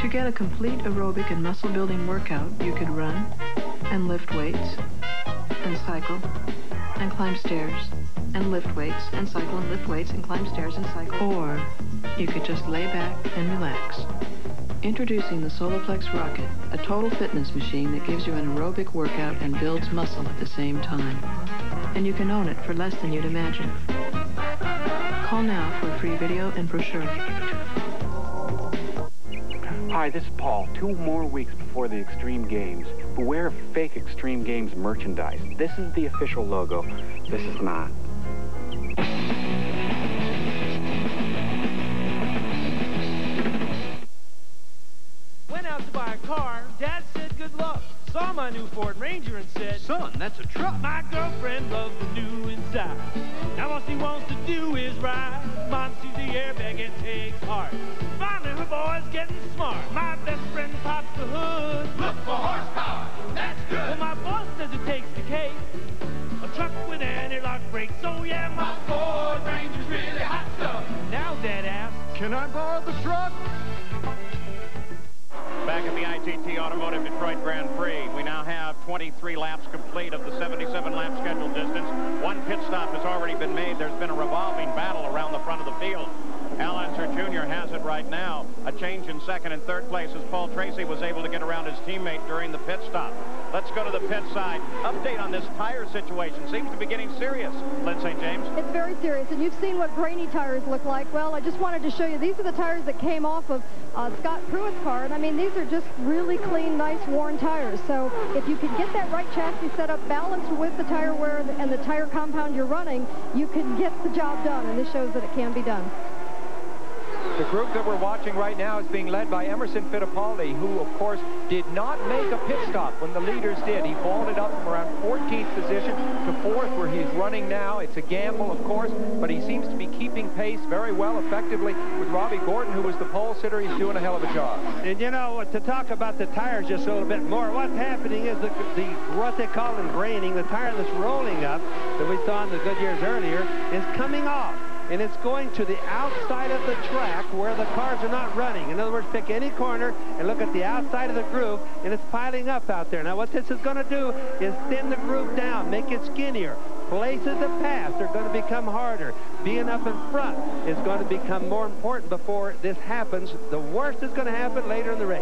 To get a complete aerobic and muscle-building workout, you could run and lift weights and cycle and climb stairs and lift weights and cycle and lift weights and climb stairs and cycle. Or you could just lay back and relax. Introducing the SoloFlex Rocket, a total fitness machine that gives you an aerobic workout and builds muscle at the same time. And you can own it for less than you'd imagine. Call now for a free video and brochure. Hi, this is Paul. 2 more weeks before the Extreme Games. Beware of fake Extreme Games merchandise. This is the official logo. This is not. Went out to buy a car. Dad said good luck. Saw my new Ford Ranger and said, son, that's a truck. My girlfriend loves the new inside. Now all she wants to do is ride. Mom sees the airbag and takes heart. Finally her boy's getting smart. My best friend pops the hood. Look for horsepower, that's good. Well, my boss says it takes the cake. A truck with anti-lock brakes. So yeah, my Ford Ranger's really hot stuff. Now Dad asks, can I borrow the truck? Back at the ITT Automotive Detroit Grand Prix, we now have 23 laps complete of the 77-lap scheduled distance. 1 pit stop has already been made. There's been a revolving battle around the front of the field. Al Unser Jr. has it right now. A change in second and third place as Paul Tracy was able to get around his teammate during the pit stop. Let's go to the pit side. Update on this tire situation. Seems to be getting serious, Lynn St. James. It's very serious, and you've seen what grainy tires look like. Well, I just wanted to show you, these are the tires that came off of Scott Pruitt's car, and I mean, these are just really clean, nice, worn tires. So if you can get that right chassis set up, balanced with the tire wear and the tire compound you're running, you can get the job done, and this shows that it can be done. The group that we're watching right now is being led by Emerson Fittipaldi, who, of course, did not make a pit stop when the leaders did. He vaulted up from around 14th position to 4th, where he's running now. It's a gamble, of course, but he seems to be keeping pace very well, effectively, with Robbie Gordon, who was the pole sitter. He's doing a hell of a job. And, you know, to talk about the tires just a little bit more, what's happening is what they call engraining, the tire that's rolling up that we saw in the Goodyears earlier, is coming off. And it's going to the outside of the track where the cars are not running. In other words, pick any corner and look at the outside of the groove, and it's piling up out there. Now, what this is going to do is thin the groove down, make it skinnier. Places to pass are going to become harder. Being up in front is going to become more important before this happens. The worst is going to happen later in the race.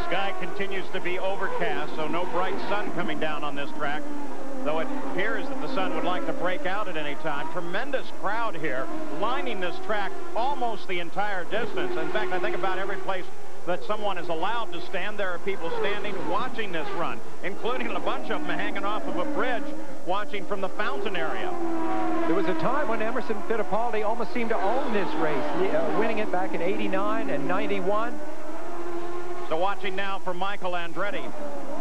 Sky continues to be overcast, so no bright sun coming down on this track, though it appears that the sun would like to break out at any time. Tremendous crowd here lining this track almost the entire distance. In fact, I think about every place that someone is allowed to stand, there are people standing watching this run, including a bunch of them hanging off of a bridge watching from the fountain area. There was a time when Emerson Fittipaldi almost seemed to own this race, winning it back in '89 and '91. So watching now for Michael Andretti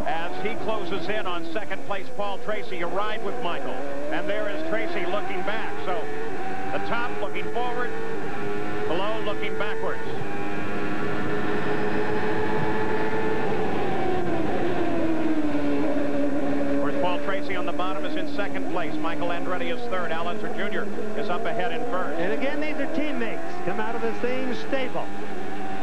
as he closes in on second place Paul Tracy. You ride with Michael. And there is Tracy looking back. So the top looking forward, below looking backwards. Whereas Paul Tracy on the bottom is in second place. Michael Andretti is third. Al Unser Jr. is up ahead in first. And again, these are teammates, come out of the same stable.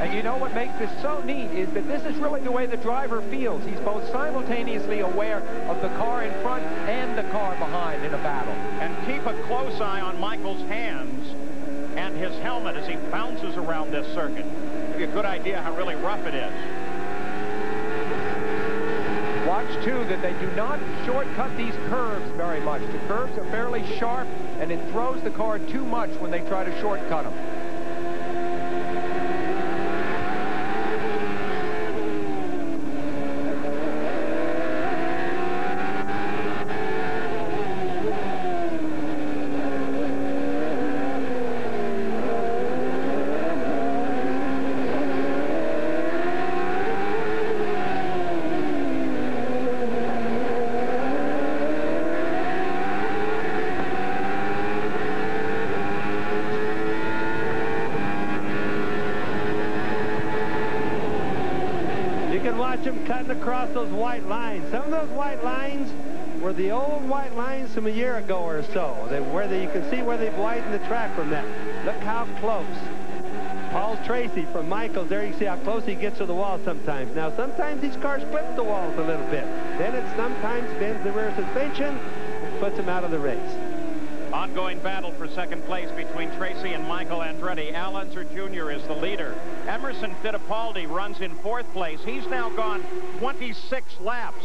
And you know what makes this so neat is that this is really the way the driver feels. He's both simultaneously aware of the car in front and the car behind in a battle. And keep a close eye on Michael's hands and his helmet as he bounces around this circuit. Give you a good idea how really rough it is. Watch, too, that they do not shortcut these curves very much. The curves are fairly sharp, and it throws the car too much when they try to shortcut them. Cutting across those white lines. Some of those white lines were the old white lines from a year ago or so. You can see where they've widened the track from that. Look how close. Paul Tracy from Michaels, there you can see how close he gets to the wall sometimes. Now, sometimes these cars clip the walls a little bit. Then it sometimes bends the rear suspension and puts them out of the race. Ongoing battle for second place between Tracy and Michael Andretti. Al Unser Jr. is the leader. Emerson Fittipaldi runs in fourth place. He's now gone 26 laps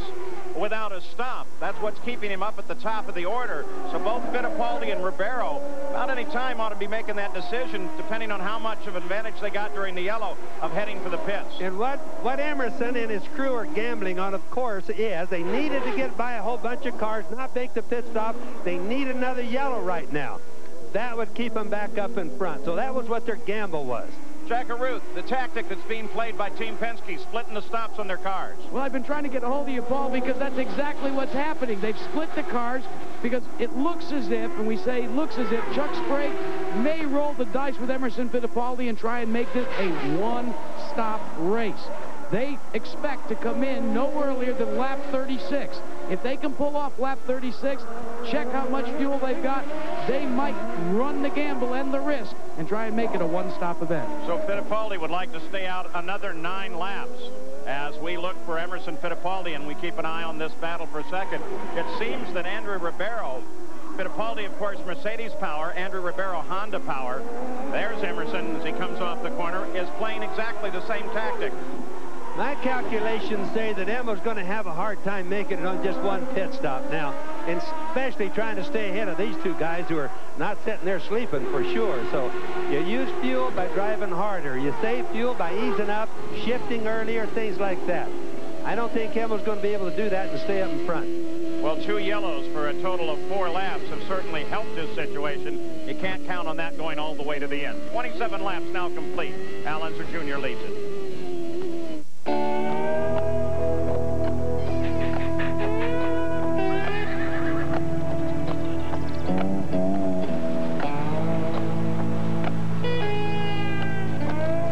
without a stop. That's what's keeping him up at the top of the order. So both Fittipaldi and Ribeiro, about any time, ought to be making that decision, depending on how much of advantage they got during the yellow, of heading for the pits. And what Emerson and his crew are gambling on, of course, is they needed to get by a whole bunch of cars, not make the pit stop. They need another yellow right now. That would keep them back up in front. So that was what their gamble was. Jack Arute, the tactic that's being played by Team Penske, splitting the stops on their cars. Well, I've been trying to get a hold of you, Paul, because that's exactly what's happening. They've split the cars because it looks as if, and we say looks as if, Chuck Sprague may roll the dice with Emerson Fittipaldi and try and make this a one-stop race. They expect to come in no earlier than lap 36. If they can pull off lap 36, check how much fuel they've got, they might run the gamble and the risk and try and make it a one-stop event. So Fittipaldi would like to stay out another 9 laps as we look for Emerson Fittipaldi and we keep an eye on this battle for second. It seems that Andrew Ribeiro Fittipaldi, of course, Mercedes power. Andrew Ribeiro, Honda power. There's Emerson as he comes off the corner, is playing exactly the same tactic. My calculations say that Emma's going to have a hard time making it on just one pit stop now, and especially trying to stay ahead of these two guys who are not sitting there sleeping for sure. So you use fuel by driving harder. You save fuel by easing up, shifting earlier, things like that. I don't think Emma's going to be able to do that and stay up in front. Well, 2 yellows for a total of 4 laps have certainly helped his situation. You can't count on that going all the way to the end. 27 laps now complete. Al Unser Jr. leads it.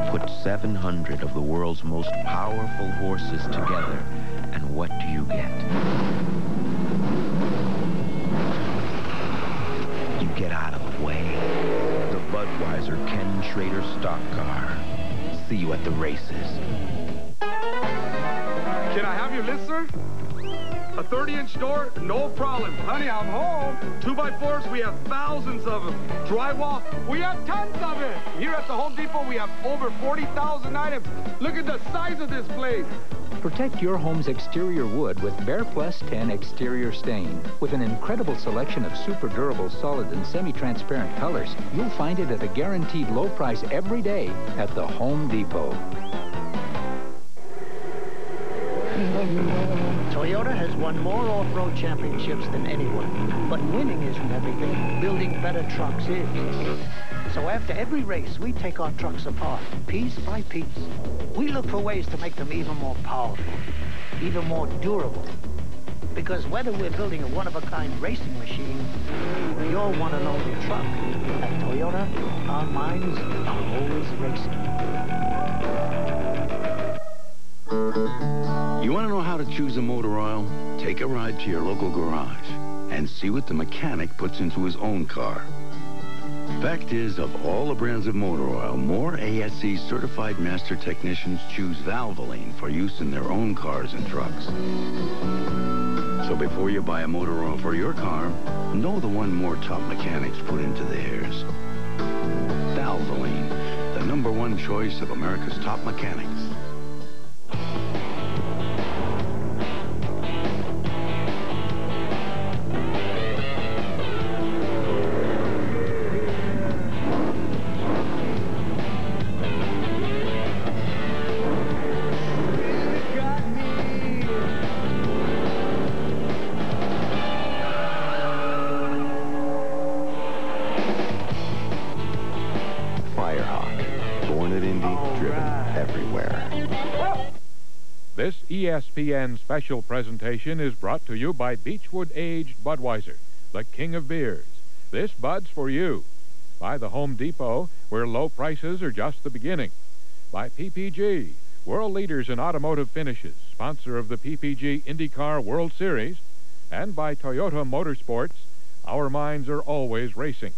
Put 700 of the world's most powerful horses together, and what do you get? You get out of the way. The Budweiser Ken Schrader stock car. See you at the races. Can I have your list, sir? A 30-inch door? No problem. Honey, I'm home. 2x4s, we have thousands of them. Drywall, we have tons of it. Here at the Home Depot, we have over 40,000 items. Look at the size of this place. Protect your home's exterior wood with Bear Plus 10 Exterior Stain. With an incredible selection of super durable, solid, and semi-transparent colors, you'll find it at a guaranteed low price every day at the Home Depot. Toyota has won more off-road championships than anyone. But winning isn't everything. Building better trucks is. So after every race, we take our trucks apart, piece by piece. We look for ways to make them even more powerful, even more durable. Because whether we're building a one-of-a-kind racing machine or your one and only truck, at Toyota, our minds are always racing. You want to know how to choose a motor oil? Take a ride to your local garage and see what the mechanic puts into his own car. Fact is, of all the brands of motor oil, more ASE certified master technicians choose Valvoline for use in their own cars and trucks. So before you buy a motor oil for your car, know the one more top mechanics put into theirs. Valvoline, the #1 choice of America's top mechanics. This ESPN special presentation is brought to you by Beechwood Aged Budweiser, the king of beers. This Bud's for you. By the Home Depot, where low prices are just the beginning. By PPG, world leaders in automotive finishes, sponsor of the PPG IndyCar World Series. And by Toyota Motorsports, our minds are always racing.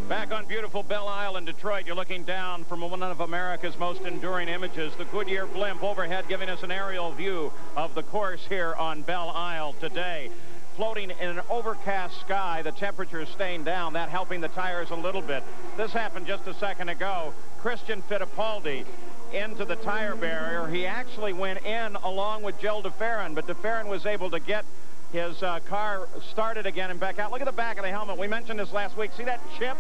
Back on beautiful Belle Isle in Detroit, you're looking down from one of America's most enduring images, the Goodyear blimp overhead giving us an aerial view of the course here on Belle Isle today. Floating in an overcast sky, the temperature is staying down, that helping the tires a little bit. This happened just a second ago. Christian Fittipaldi into the tire barrier. He actually went in along with Joe DeFerrin, but DeFerrin was able to get his car started again and back out. Look at the back of the helmet. We mentioned this last week. See that chip?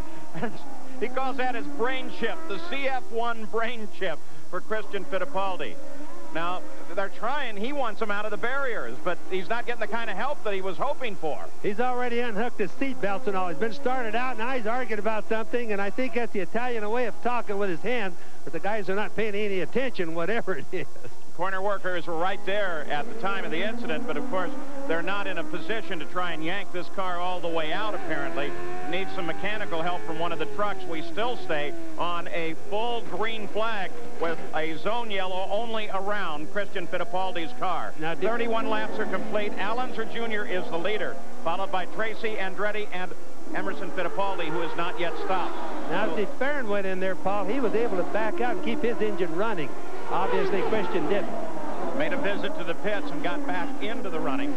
He calls that his brain chip, the CF1 brain chip for Christian Fittipaldi. Now, they're trying. He wants him out of the barriers, but he's not getting the kind of help that he was hoping for. He's already unhooked his seat belts and all. He's been started out, now he's arguing about something, and I think that's the Italian way of talking with his hands, but the guys are not paying any attention, whatever it is. Corner workers were right there at the time of the incident, but of course they're not in a position to try and yank this car all the way out, apparently. Needs some mechanical help from one of the trucks. We still stay on a full green flag with a zone yellow only around Christian Fittipaldi's car. Now, 31 laps are complete. Al Unser Jr. is the leader, followed by Tracy Andretti and Emerson Fittipaldi, who has not yet stopped. Now, if DeFerrin went in there, Paul, he was able to back out and keep his engine running. Obviously, Christian didn't. Made a visit to the pits and got back into the running.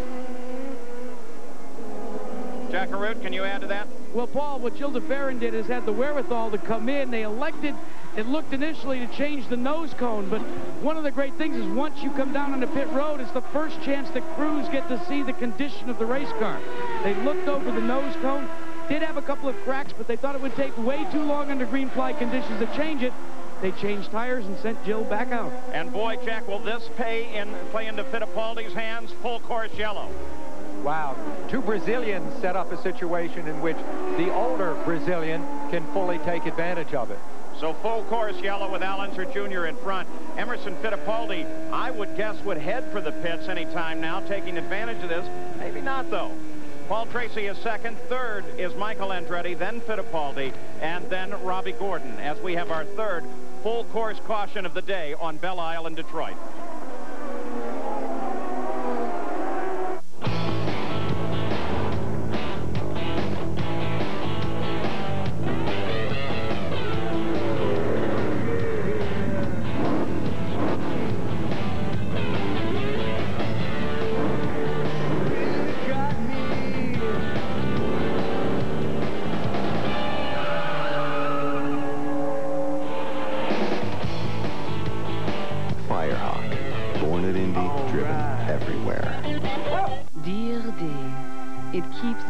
Jack Arute, can you add to that? Well, Paul, what Gilles de Ferran did is had the wherewithal to come in. They elected, it looked initially to change the nose cone, but one of the great things is once you come down onto pit road, it's the first chance that crews get to see the condition of the race car. They looked over the nose cone, did have a couple of cracks, but they thought it would take way too long under green flag conditions to change it. They changed tires and sent Gilles back out. And boy, Jack, will this play into Fittipaldi's hands? Full course yellow. Wow. Two Brazilians set up a situation in which the older Brazilian can fully take advantage of it. So full course yellow with Al Unser Jr. in front. Emerson Fittipaldi, I would guess, would head for the pits anytime now, taking advantage of this. Maybe not, though. Paul Tracy is second. Third is Michael Andretti, then Fittipaldi, and then Robbie Gordon, as we have our third full course caution of the day on Belle Isle in Detroit.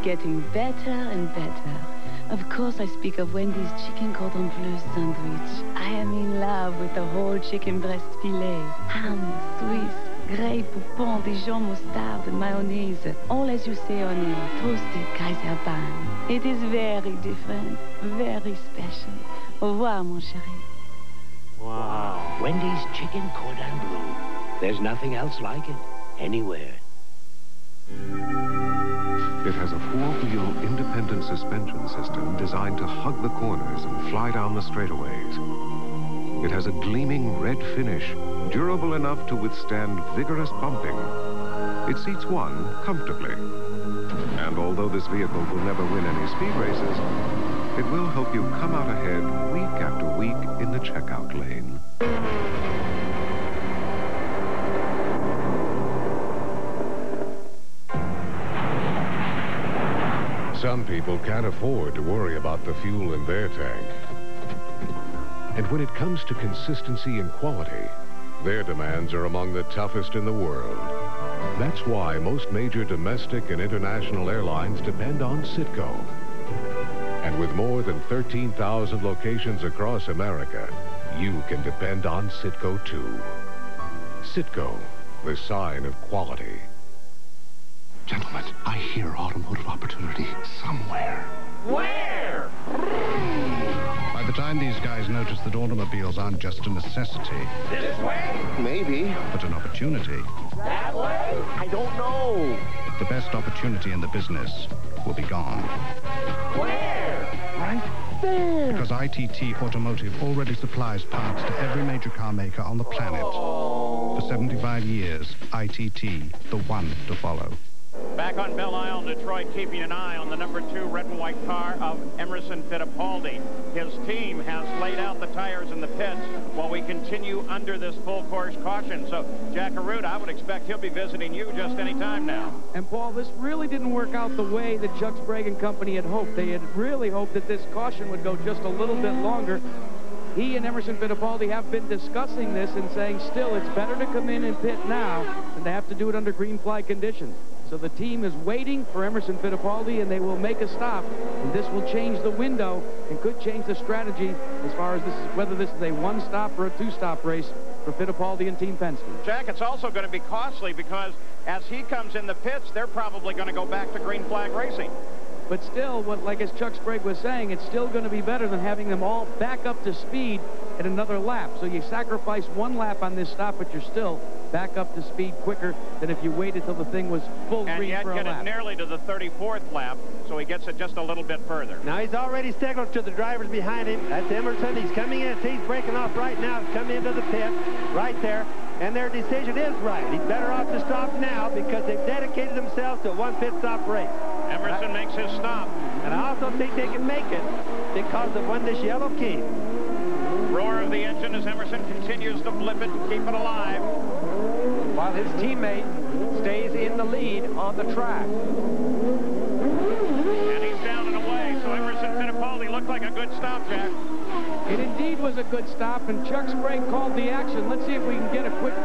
Getting better and better. Of course, I speak of Wendy's chicken cordon bleu sandwich. I am in love with the whole chicken breast filet. Ham, Swiss, grape, poupon, Dijon mustard, mayonnaise. All as you say on it, toasted Kaiser pan. It is very different, very special. Au revoir, mon chéri. Wow. Wendy's chicken cordon bleu. There's nothing else like it anywhere. It has a four-wheel independent suspension system designed to hug the corners and fly down the straightaways. It has a gleaming red finish, durable enough to withstand vigorous bumping. It seats one comfortably. And although this vehicle will never win any speed races, it will help you come out ahead week after week in the checkout lane. Some people can't afford to worry about the fuel in their tank. And when it comes to consistency and quality, their demands are among the toughest in the world. That's why most major domestic and international airlines depend on Citgo. And with more than 13,000 locations across America, you can depend on Citgo too. Citgo, the sign of quality. Gentlemen, I hear automotive opportunity somewhere. Where? By the time these guys notice that automobiles aren't just a necessity. This way? Maybe. But an opportunity. That way? I don't know. The best opportunity in the business will be gone. Where? Right there. Because ITT Automotive already supplies parts to every major car maker on the planet. For 75 years, ITT, the one to follow. Back on Belle Isle, Detroit, keeping an eye on the number 2 red and white car of Emerson Fittipaldi. His team has laid out the tires in the pits while we continue under this full course caution. So, Jack Arute, I would expect he'll be visiting you just any time now. And, Paul, this really didn't work out the way that Chuck Sprague and company had hoped. They had really hoped that this caution would go just a little bit longer. He and Emerson Fittipaldi have been discussing this and saying still it's better to come in and pit now than to have to do it under green flag conditions. So the team is waiting for Emerson Fittipaldi, and they will make a stop. And this will change the window and could change the strategy as far as whether this is a one-stop or a two-stop race for Fittipaldi and Team Penske. Jack, it's also going to be costly because as he comes in the pits, they're probably going to go back to green flag racing. But still, like as Chuck Sprague was saying, it's still going to be better than having them all back up to speed at another lap. So you sacrifice one lap on this stop, but you're still back up to speed quicker than if you waited till the thing was full green for a lap. And yet get it nearly to the 34th lap, so he gets it just a little bit further. Now he's already signaled to the drivers behind him. That's Emerson. He's coming in. He's breaking off right now. He's coming into the pit right there. And their decision is right. He's better off to stop now because they've dedicated themselves to a one pit stop race. Emerson makes his stop. And I also think they can make it because of when this yellow came. Roar of the engine as Emerson continues to flip it and keep it alive. While his teammate stays in the lead on the track. good stop, Jack. It indeed was a good stop, and Chuck Sprague called the action. Let's see if we can get a quick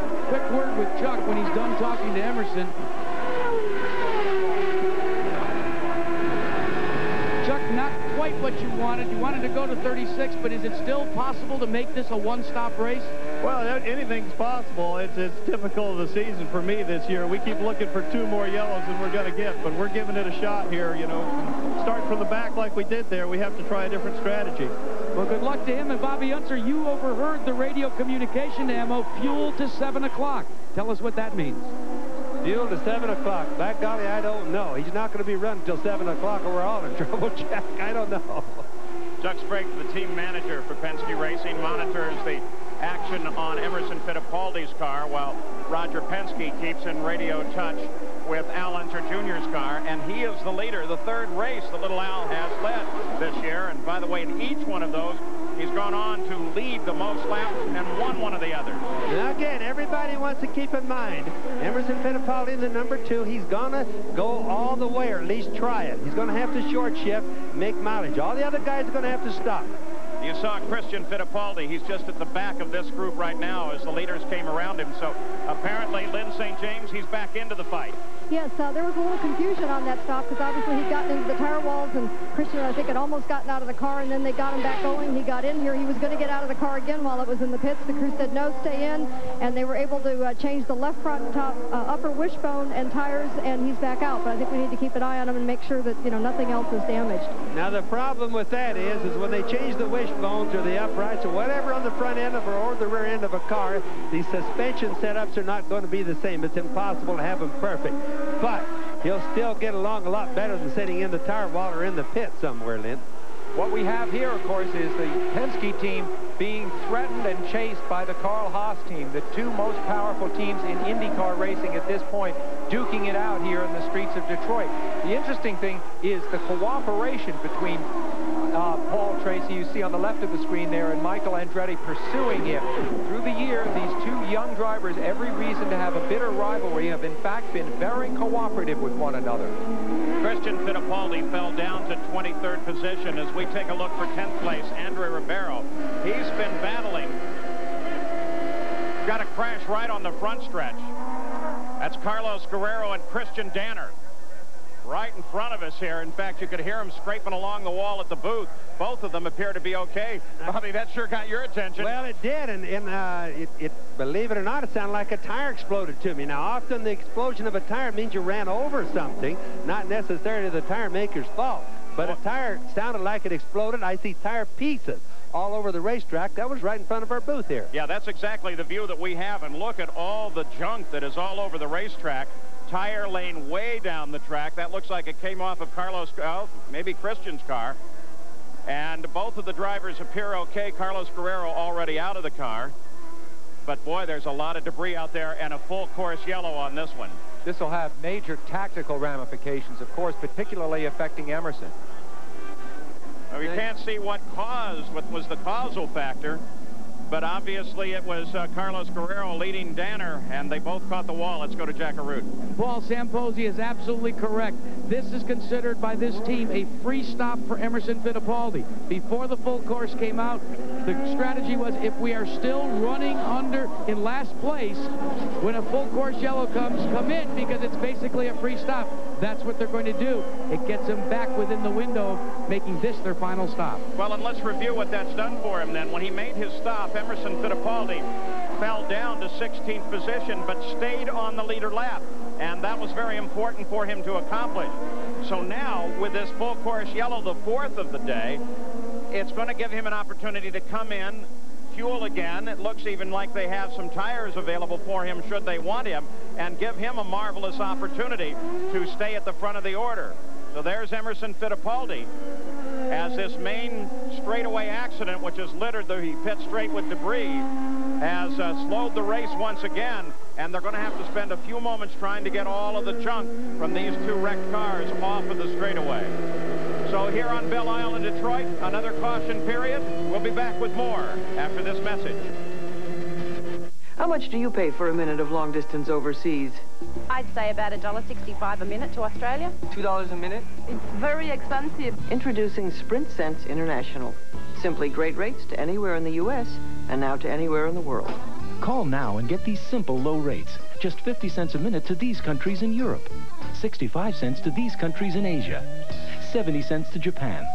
word with Chuck when he's done talking to Emerson. Chuck, not quite what you wanted. You wanted to go to 36, but is it still possible to make this a one-stop race? Well, anything's possible. It's typical of the season for me this year. We keep looking for 2 more yellows than we're going to get, but we're giving it a shot here, you know. Starting from the back like we did there, we have to try a different strategy. Well, good luck to him. And Bobby Unser, you overheard the radio communication to Ammo, fuel to 7 o'clock. Tell us what that means. Fuel to 7 o'clock. By golly, I don't know. He's not going to be running until 7 o'clock or we're all in trouble, Jack. I don't know. Chuck Sprague, the team manager for Penske Racing, monitors the action on Emerson Fittipaldi's car while Roger Penske keeps in radio touch with Al Unser Jr.'s car, and he is the leader. The third race that little Al has led this year, and by the way, in each one of those, he's gone on to lead the most laps and won one of the others. Now again, everybody wants to keep in mind, Emerson Fittipaldi, the number 2, he's going to go all the way, or at least try it. He's going to have to short shift, make mileage. All the other guys are going to have to stop. You saw Christian Fittipaldi. He's just at the back of this group right now as the leaders came around him. So apparently, Lynn St. James, he's back into the fight. Yes, there was a little confusion on that stop because obviously he'd gotten into the tire walls, and Christian, I think, had almost gotten out of the car, and then they got him back going. He got in here. He was going to get out of the car again while it was in the pits. The crew said, no, stay in, and they were able to change the left front top upper wishbone and tires, and he's back out. But I think we need to keep an eye on him and make sure that, you know, nothing else is damaged. Now, the problem with that is when they change the wishbones or the uprights or whatever on the front end of or the rear end of a car, the suspension setups are not going to be the same. It's impossible to have them perfect. But he'll still get along a lot better than sitting in the tire wall or in the pit somewhere, Lynn. What we have here, of course, is the Penske team being threatened and chased by the Carl Haas team, the 2 most powerful teams in IndyCar racing at this point, duking it out here in the streets of Detroit. The interesting thing is the cooperation between Paul Tracy, you see on the left of the screen there, and Michael Andretti pursuing him. Through the year, these 2 young drivers, every reason to have a bitter rivalry, have in fact been very cooperative with one another. Christian Fittipaldi fell down to 23rd position as we take a look for 10th place, Andre Ribeiro. He's been battling. Got a crash right on the front stretch. That's Carlos Guerrero and Christian Danner right in front of us here. In fact, you could hear him scraping along the wall at the booth. Both of them appear to be okay. Bobby, that sure got your attention. Well, it did, and believe it or not, it sounded like a tire exploded to me. Now, often the explosion of a tire means you ran over something, not necessarily the tire maker's fault. But a tire sounded like it exploded. I see tire pieces all over the racetrack. That was right in front of our booth here. Yeah, that's exactly the view that we have, and look at all the junk that is all over the racetrack. Tire lane way down the track. That looks like it came off of maybe Christian's car. And both of the drivers appear okay. Carlos Guerrero already out of the car. But boy, there's a lot of debris out there and a full course yellow on this one. This will have major tactical ramifications, of course, particularly affecting Emerson. Well, we can't see what was the causal factor. But obviously it was Carlos Guerrero leading Danner, and they both caught the wall. Let's go to Jack Arute. Paul Samposi is absolutely correct. This is considered by this team a free stop for Emerson Fittipaldi. Before the full course came out, the strategy was if we are still running in last place, when a full course yellow comes, come in, because it's basically a free stop. That's what they're going to do. It gets them back within the window of making this their final stop. Well, and let's review what that's done for him then. When he made his stop, Emerson Fittipaldi fell down to 16th position, but stayed on the leader lap. And that was very important for him to accomplish. So now, with this full course yellow, the 4th of the day, it's going to give him an opportunity to come in, fuel again. It looks even like they have some tires available for him should they want him, and give him a marvelous opportunity to stay at the front of the order. So there's Emerson Fittipaldi as this main straightaway accident, which has littered the pit straight with debris, has slowed the race once again, and they're going to have to spend a few moments trying to get all of the junk from these 2 wrecked cars off of the straightaway. So here on Belle Isle in Detroit, another caution period. We'll be back with more after this message. How much do you pay for a minute of long distance overseas? I'd say about $1.65 a minute to Australia. $2 a minute? It's very expensive. Introducing Sprint Sense International. Simply great rates to anywhere in the U.S. and now to anywhere in the world. Call now and get these simple low rates. Just 50 cents a minute to these countries in Europe. 65 cents to these countries in Asia. 70 cents to Japan.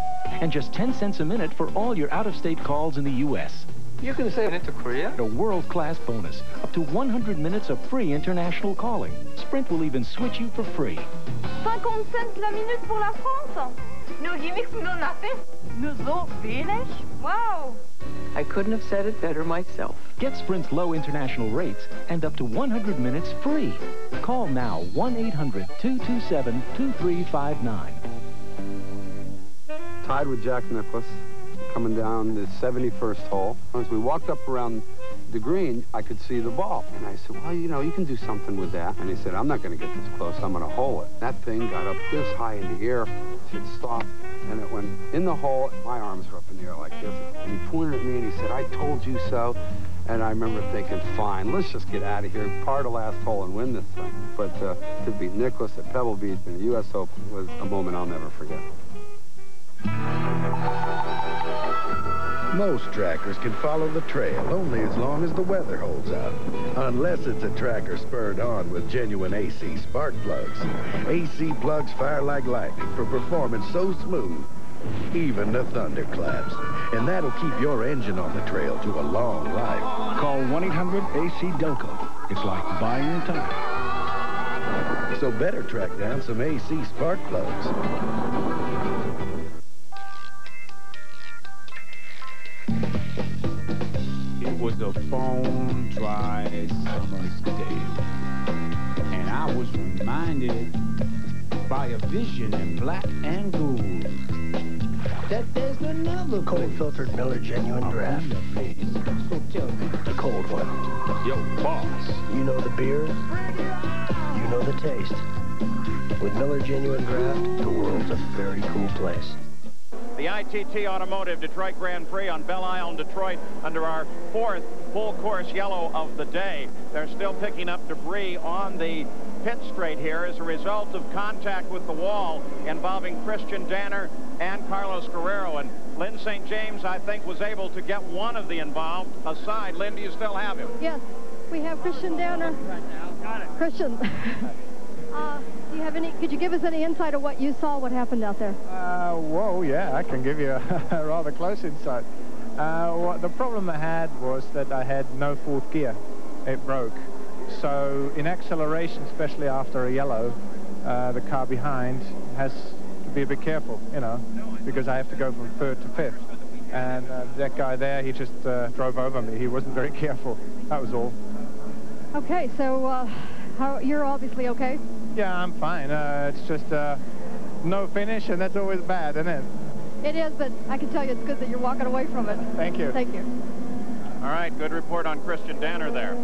And just 10 cents a minute for all your out-of-state calls in the U.S. You can save it to Korea. A world-class bonus. Up to 100 minutes of free international calling. Sprint will even switch you for free. 50 cents la minute pour la France. No gimmicks, no nothing. No so finish. Wow. I couldn't have said it better myself. Get Sprint's low international rates and up to 100 minutes free. Call now 1-800-227-2359. Tied with Jack Nicklaus, coming down the 71st hole. As we walked up around the green, I could see the ball. And I said, well, you know, you can do something with that. And he said, I'm not going to get this close. I'm going to hole it. That thing got up this high in the air. It stopped, and it went in the hole. My arms were up in the air like this. And he pointed at me, and he said, I told you so. And I remember thinking, fine, let's just get out of here, par the last hole, and win this thing. But to beat Nicklaus at Pebble Beach in the U.S. Open was a moment I'll never forget. Most trackers can follow the trail only as long as the weather holds out. Unless it's a tracker spurred on with genuine AC spark plugs. AC plugs fire like lightning for performance so smooth, even the thunderclaps. And that'll keep your engine on the trail to a long life. Call 1-800-AC-DELCO. It's like buying time. So better track down some AC spark plugs. It was a bone dry summer's day, and I was reminded by a vision in black and gold that there's another cold filtered Miller Genuine Draft. So tell me, The cold one. Yo, boss. You know the beer, you know the taste. With Miller Genuine Draft, the world's a very cool place. The ITT Automotive Detroit Grand Prix on Belle Isle in Detroit under our fourth full course yellow of the day. They're still picking up debris on the pit straight here as a result of contact with the wall involving Christian Danner and Carlos Guerrero. And Lynn St. James, I think, was able to get one of the involved aside. Lynn, do you still have him? Yes, we have Christian Danner. Got it. Christian. Do you have any, could you give us any insight of what you saw, what happened out there? Whoa, yeah, I can give you a rather close insight. What the problem I had was that I had no fourth gear. It broke. So in acceleration, especially after a yellow, the car behind has to be a bit careful, you know, because I have to go from third to fifth. And that guy there, he just drove over me. He wasn't very careful. That was all. Okay, so you're obviously okay? Yeah, I'm fine. It's just no finish, and that's always bad, isn't it? It is, but I can tell you it's good that you're walking away from it. Thank you. Thank you. All right, good report on Christian Danner there.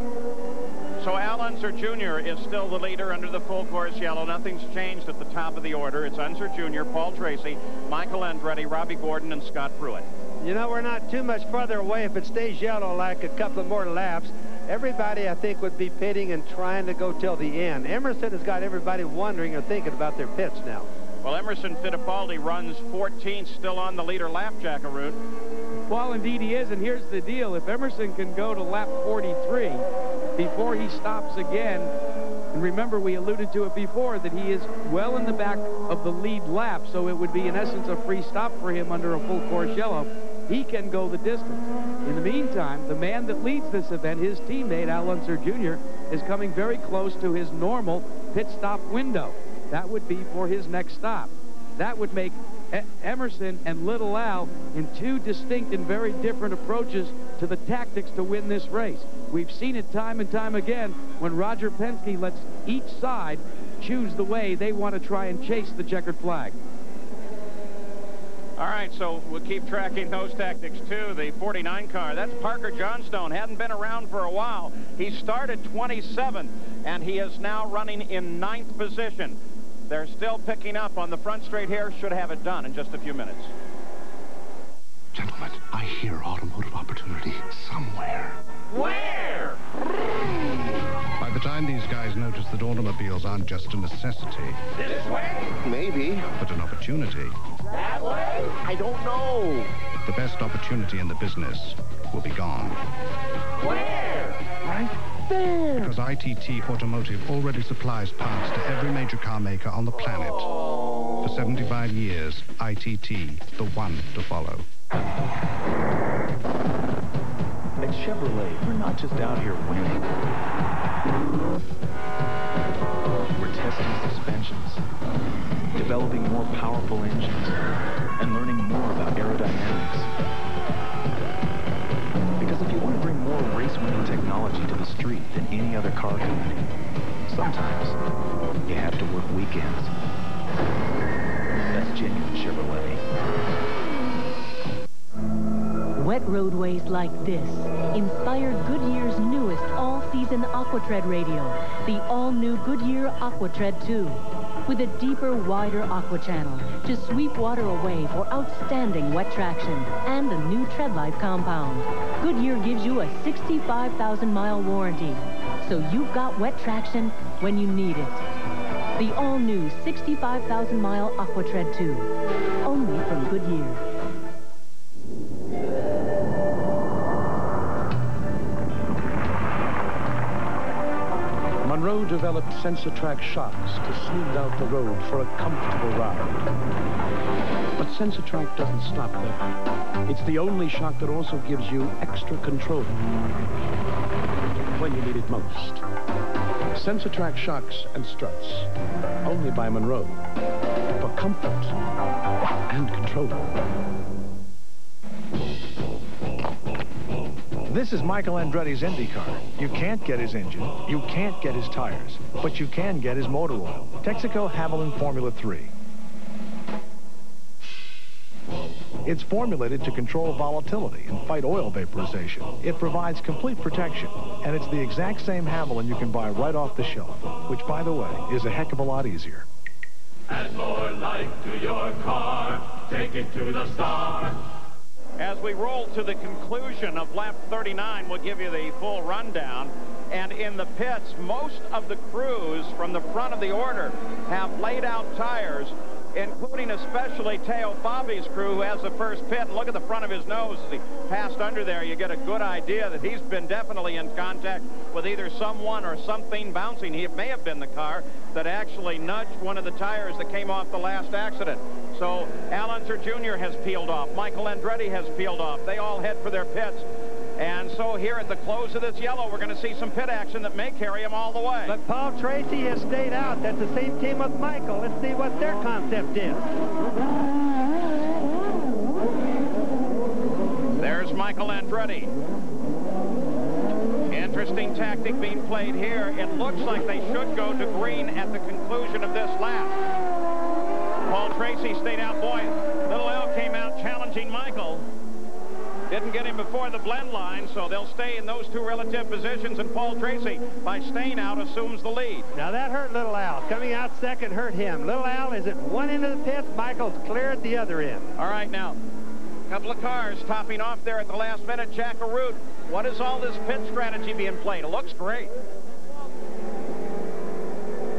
So Al Unser Jr. is still the leader under the full course yellow. Nothing's changed at the top of the order. It's Unser Jr., Paul Tracy, Michael Andretti, Robbie Gordon, and Scott Pruitt. You know, we're not too much further away if it stays yellow like a couple of more laps. Everybody, I think, would be pitting and trying to go till the end. Emerson has got everybody wondering or thinking about their pits now. Well, Emerson Fittipaldi runs 14th, still on the leader lap, Jackaroo. Well, indeed he is, and here's the deal. If Emerson can go to lap 43 before he stops again, and remember we alluded to it before that he is well in the back of the lead lap, so it would be in essence a free stop for him under a full course yellow. He can go the distance. In the meantime, the man that leads this event, his teammate Al Unser Jr., is coming very close to his normal pit stop window. That would be for his next stop. That would make Emerson and Little Al in two distinct and very different approaches to the tactics to win this race. We've seen it time and time again when Roger Penske lets each side choose the way they want to try and chase the checkered flag. All right, so we'll keep tracking those tactics, too. The 49 car, that's Parker Johnstone. Hadn't been around for a while. He started 27th, and he is now running in 9th position. They're still picking up on the front straight here. Should have it done in just a few minutes. Gentlemen, I hear automotive opportunity somewhere. Where? By the time these guys notice that automobiles aren't just a necessity, This way? maybe, but an opportunity, That way? I don't know, the best opportunity in the business will be gone. Where? Right there. Because ITT Automotive already supplies parts to every major car maker on the planet. For 75 years, ITT, the one to follow. At Chevrolet, we're not just out here winning. We're testing suspensions, developing more powerful engines, and learning more about aerodynamics. Because if you want to bring more race-winning technology to the street than any other car company, sometimes you have to work weekends. That's genuine Chevrolet. Wet roadways like this inspired Goodyear's newest all-season AquaTread radio, the all-new Goodyear AquaTread 2, with a deeper, wider aqua channel to sweep water away for outstanding wet traction and a new TreadLife compound. Goodyear gives you a 65,000-mile warranty, so you've got wet traction when you need it. The all-new 65,000-mile AquaTread 2, only from Goodyear. Monroe developed Sensatrack shocks to smooth out the road for a comfortable ride. But Sensatrack doesn't stop there. It's the only shock that also gives you extra control when you need it most. Sensatrack shocks and struts, only by Monroe, for comfort and control. This is Michael Andretti's IndyCar. You can't get his engine, you can't get his tires, but you can get his motor oil. Texaco Havoline Formula 3. It's formulated to control volatility and fight oil vaporization. It provides complete protection, and it's the exact same Havoline you can buy right off the shelf, which, by the way, is a heck of a lot easier. Add more life to your car. Take it to the star. As we roll to the conclusion of lap 39, we'll give you the full rundown. And in the pits, most of the crews from the front of the order have laid out tires, including especially Teo Fabi's crew, who has the first pit. And look at the front of his nose as he passed under there. You get a good idea that he's been definitely in contact with either someone or something bouncing. He may have been the car that actually nudged one of the tires that came off the last accident. So Al Unser Jr. has peeled off. Michael Andretti has peeled off. They all head for their pits. And so here at the close of this yellow, we're going to see some pit action that may carry him all the way. But Paul Tracy has stayed out. That's the same team with Michael. Let's see what their concept is. There's Michael Andretti. Interesting tactic being played here. It looks like they should go to green at the conclusion of this lap. Paul Tracy stayed out. Boy, Little L came out challenging Michael. Didn't get him before the blend line, so they'll stay in those two relative positions, and Paul Tracy, by staying out, assumes the lead. Now that hurt Little Al. Coming out second hurt him. Little Al is at one end of the pits. Michael's clear at the other end. All right, now, a couple of cars topping off there at the last minute. Jack Arute, what is all this pit strategy being played? It looks great.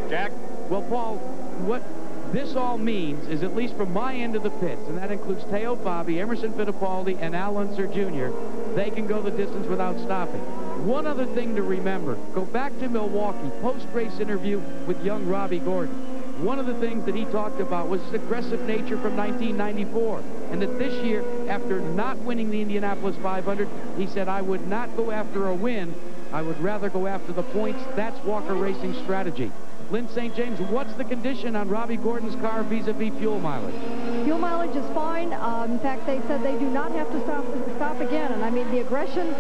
Jack? Well, Paul, what this all means is, at least from my end of the pits, and that includes Teo Fabi, Emerson Fittipaldi, and Al Unser Jr., they can go the distance without stopping. One other thing to remember, go back to Milwaukee, post-race interview with young Robbie Gordon. One of the things that he talked about was his aggressive nature from 1994, and that this year, after not winning the Indianapolis 500, he said, I would not go after a win, I would rather go after the points. That's Walker Racing strategy. Lynn St. James, what's the condition on Robbie Gordon's car vis-a-vis fuel mileage? Fuel mileage is fine. In fact, they said they do not have to stop again. And I mean, the aggression,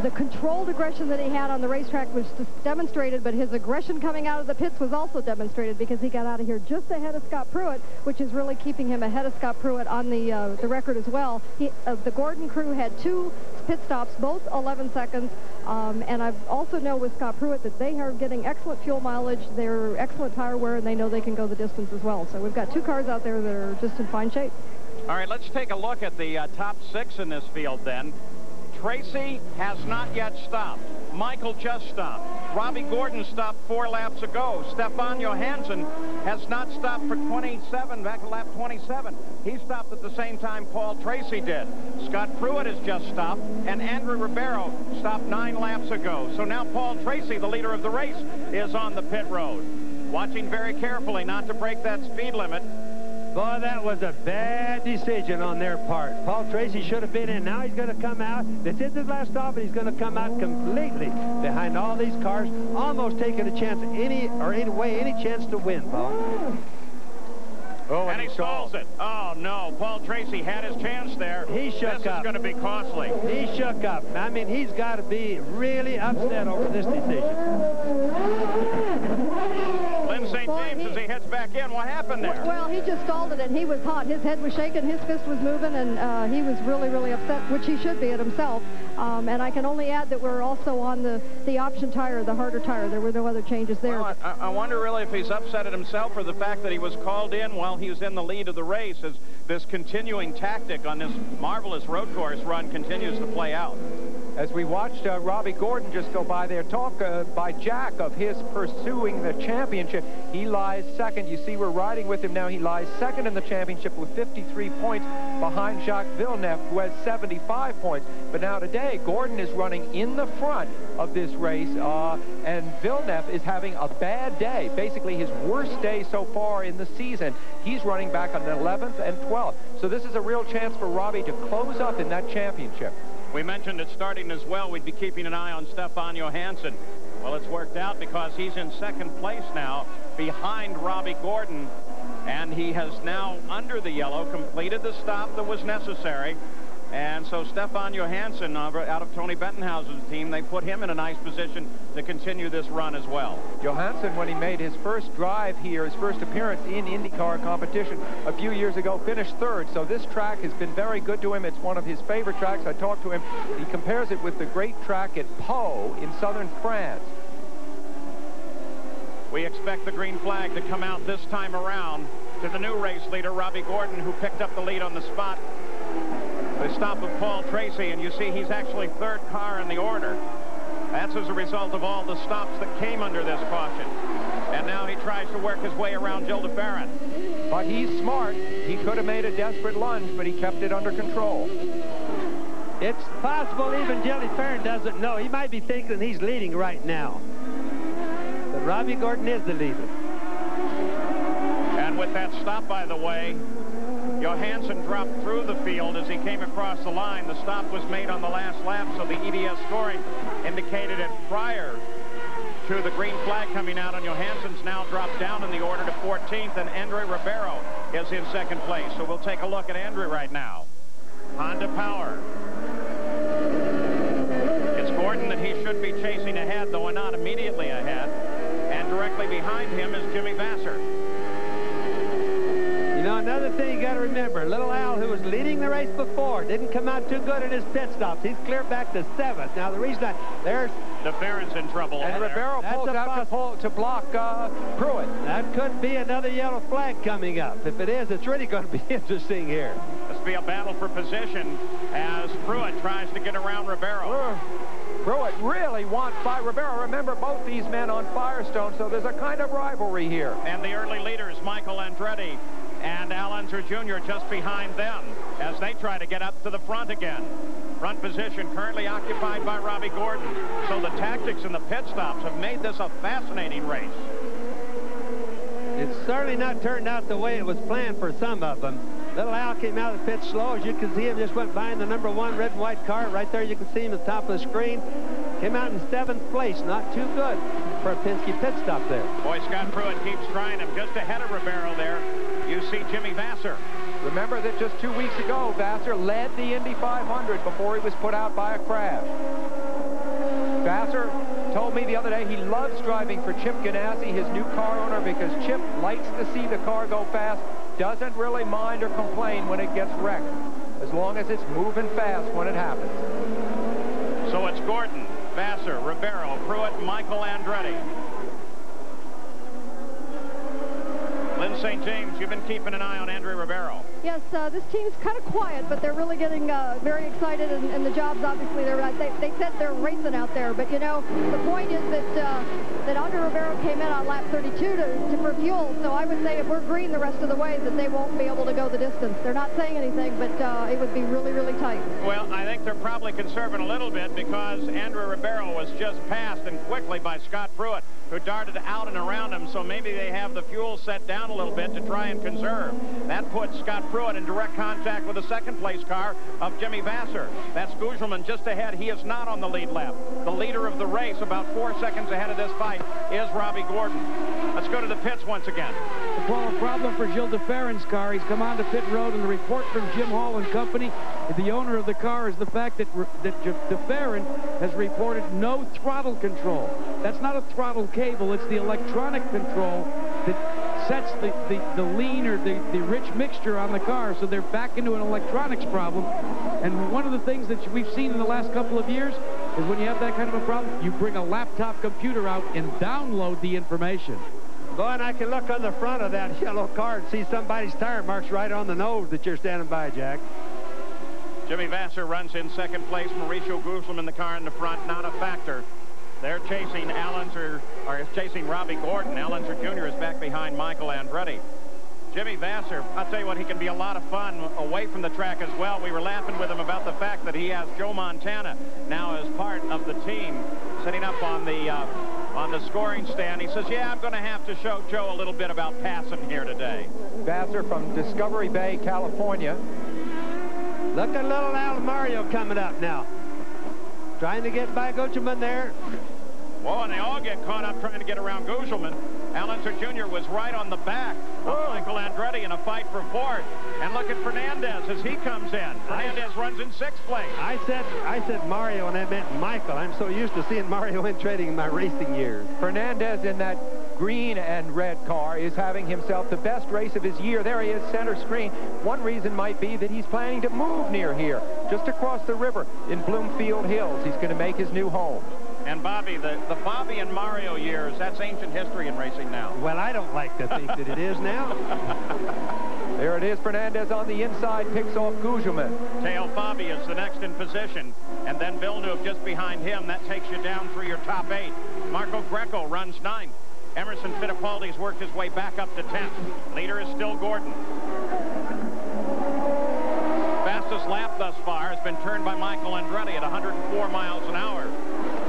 the controlled aggression that he had on the racetrack was just demonstrated, but his aggression coming out of the pits was also demonstrated because he got out of here just ahead of Scott Pruitt, which is really keeping him ahead of Scott Pruitt on the record as well. The Gordon crew had 2 pit stops, both 11 seconds. And I also know with Scott Pruitt that they are getting excellent fuel mileage, they're excellent tire wear, and they know they can go the distance as well. So we've got 2 cars out there that are just in fine shape. All right, let's take a look at the top 6 in this field then. Tracy has not yet stopped. Michael just stopped. Robbie Gordon stopped 4 laps ago. Stefan Johansson has not stopped for 27, back at lap 27. He stopped at the same time Paul Tracy did. Scott Pruitt has just stopped, and Andrew Ribeiro stopped 9 laps ago. So now Paul Tracy, the leader of the race, is on the pit road. Watching very carefully not to break that speed limit. Boy, that was a bad decision on their part. Paul Tracy should have been in. Now he's going to come out. This is his last stop, and he's going to come out completely behind all these cars, almost taking a chance any chance to win, Paul. Oh, and he stalls it. Oh, no. Paul Tracy had his chance there. He shook up. This is going to be costly. He shook up. I mean, he's got to be really upset over this decision. Lynn St. James, as he heads back in, what happened there? Well, he just stalled it, and he was hot. His head was shaking, his fist was moving, and he was really, really upset, which he should be at himself. And I can only add that we're also on the option tire, the harder tire. There were no other changes there. Well, I wonder really if he's upset at himself or the fact that he was called in while he was in the lead of the race, as this continuing tactic on this marvelous road course run continues to play out. As we watched Robbie Gordon just go by there, talk by Jack of his pursuing the championship. He lies second. You see, we're riding with him now. He lies second in the championship with 53 points behind Jacques Villeneuve, who has 75 points. But now today, Gordon is running in the front of this race, and Villeneuve is having a bad day, basically his worst day so far in the season. He's running back on 11th and 12th. So this is a real chance for Robbie to close up in that championship. We mentioned it starting as well. We'd be keeping an eye on Stefan Johansson. Well, it's worked out because he's in second place now behind Robbie Gordon. And he has now, under the yellow, completed the stop that was necessary. And so Stefan Johansson, out of Tony Bettenhausen's team, they put him in a nice position to continue this run as well. Johansson, when he made his first drive here, his first appearance in IndyCar competition a few years ago, finished third. So this track has been very good to him. It's one of his favorite tracks. I talked to him. He compares it with the great track at Pau in southern France. We expect the green flag to come out this time around to the new race leader, Robbie Gordon, who picked up the lead on the spot. The stop of Paul Tracy, and you see he's actually third car in the order. That's as a result of all the stops that came under this caution. And now he tries to work his way around Gilles de Ferran. But he's smart. He could have made a desperate lunge, but he kept it under control. It's possible even Gilles de Ferran doesn't know. He might be thinking he's leading right now. But Robbie Gordon is the leader. And with that stop, by the way, Johansson dropped through the field as he came across the line. The stop was made on the last lap, so the EDS scoring indicated it prior to the green flag coming out, and Johansson's now dropped down in the order to 14th, and Andre Ribeiro is in second place. So we'll take a look at Andre right now. Honda Power. It's Gordon that he should be chasing ahead, though not immediately ahead. And directly behind him is Jimmy Vasser. You know, another thing you got to remember, little Al, who was leading the race before, didn't come out too good at his pit stops. He's clear back to 7th. Now, the reason there's... De Ferran's in trouble. And Ribeiro pulls out to block Pruitt. That could be another yellow flag coming up. If it is, it's really going to be interesting here. This will be a battle for position as Pruitt tries to get around Ribeiro. Pruitt really wants by Ribeiro. Remember, both these men on Firestone, so there's a kind of rivalry here. And the early leaders, Michael Andretti and Al Unser Jr. just behind them as they try to get up to the front again. Front position currently occupied by Robbie Gordon. So the tactics and the pit stops have made this a fascinating race. It's certainly not turned out the way it was planned for some of them. Little Al came out of the pit slow. As you can see him, just went by in the #1 red and white car. Right there you can see him at the top of the screen. Came out in 7th place. Not too good for a Penske pit stop there. Boy, Scott Pruitt keeps trying him just ahead of Ribeiro there. You see Jimmy Vasser. Remember that just 2 weeks ago, Vasser led the Indy 500 before he was put out by a crash. Vasser told me the other day he loves driving for Chip Ganassi, his new car owner, because Chip likes to see the car go fast, doesn't really mind or complain when it gets wrecked, as long as it's moving fast when it happens. So it's Gordon, Vasser, Ribeiro, Pruitt, Michael Andretti. Lynn St. James, you've been keeping an eye on Andre Ribeiro. Yes, this team's kind of quiet, but they're really getting very excited, and the job's obviously there. They said they're racing out there, but, you know, the point is that Andre Rivero came in on lap 32 for fuel, so I would say if we're green the rest of the way that they won't be able to go the distance. They're not saying anything, but it would be really, really tight. Well, I think they're probably conserving a little bit because Andre Rivero was just passed and quickly by Scott Pruitt, who darted out and around him, so maybe they have the fuel set down a little bit to try and conserve. That puts Scott Pruitt in direct contact with the second-place car of Jimmy Vasser. That's Gugelmin just ahead. He is not on the lead lap. The leader of the race, about 4 seconds ahead of this fight, is Robbie Gordon. Let's go to the pits once again. Well, a problem for Gilles de Ferran's car. He's come onto pit road, and the report from Jim Hall and company, the owner of the car, is the fact that de Ferran has reported no throttle control. That's not a throttle cable. It's the electronic control that sets the lean or the rich mixture on the car, so they're back into an electronics problem. And one of the things that we've seen in the last couple of years is when you have that kind of a problem, you bring a laptop computer out and download the information. Boy, and I can look on the front of that yellow car and see somebody's tire marks right on the nose that you're standing by, Jack. Jimmy Vasser runs in second place. Mauricio Gugelmin in the car in the front, not a factor. They're chasing chasing Robbie Gordon. Allenser Jr. is back behind Michael Andretti. Jimmy Vasser, I'll tell you what, he can be a lot of fun away from the track as well. We were laughing with him about the fact that he has Joe Montana now as part of the team, sitting up on the scoring stand. He says, yeah, I'm going to have to show Joe a little bit about passing here today. Vasser from Discovery Bay, California. Look at little Al Mario coming up now. Trying to get by Gugelmin there. Whoa, and they all get caught up trying to get around Gugelmin. Allenser Jr. was right on the back of Michael Andretti in a fight for fourth. And look at Fernandez as he comes in. Fernandez runs in sixth place. I said Mario, and I meant Michael. I'm so used to seeing Mario in trading in my racing years. Fernandez in that green and red car is having himself the best race of his year. There he is, center screen. One reason might be that he's planning to move near here, just across the river in Bloomfield Hills. He's going to make his new home. And Bobby, the Bobby and Mario years, that's ancient history in racing now. Well, I don't like to think that it is now. There it is. Fernandez on the inside, picks off Gugelmin. Teo Fabi is the next in position. And then Villeneuve just behind him. That takes you down through your top 8. Marco Greco runs 9th. Emerson Fittipaldi's worked his way back up to 10th. Leader is still Gordon. Fastest lap thus far has been turned by Michael Andretti at 104 miles an hour.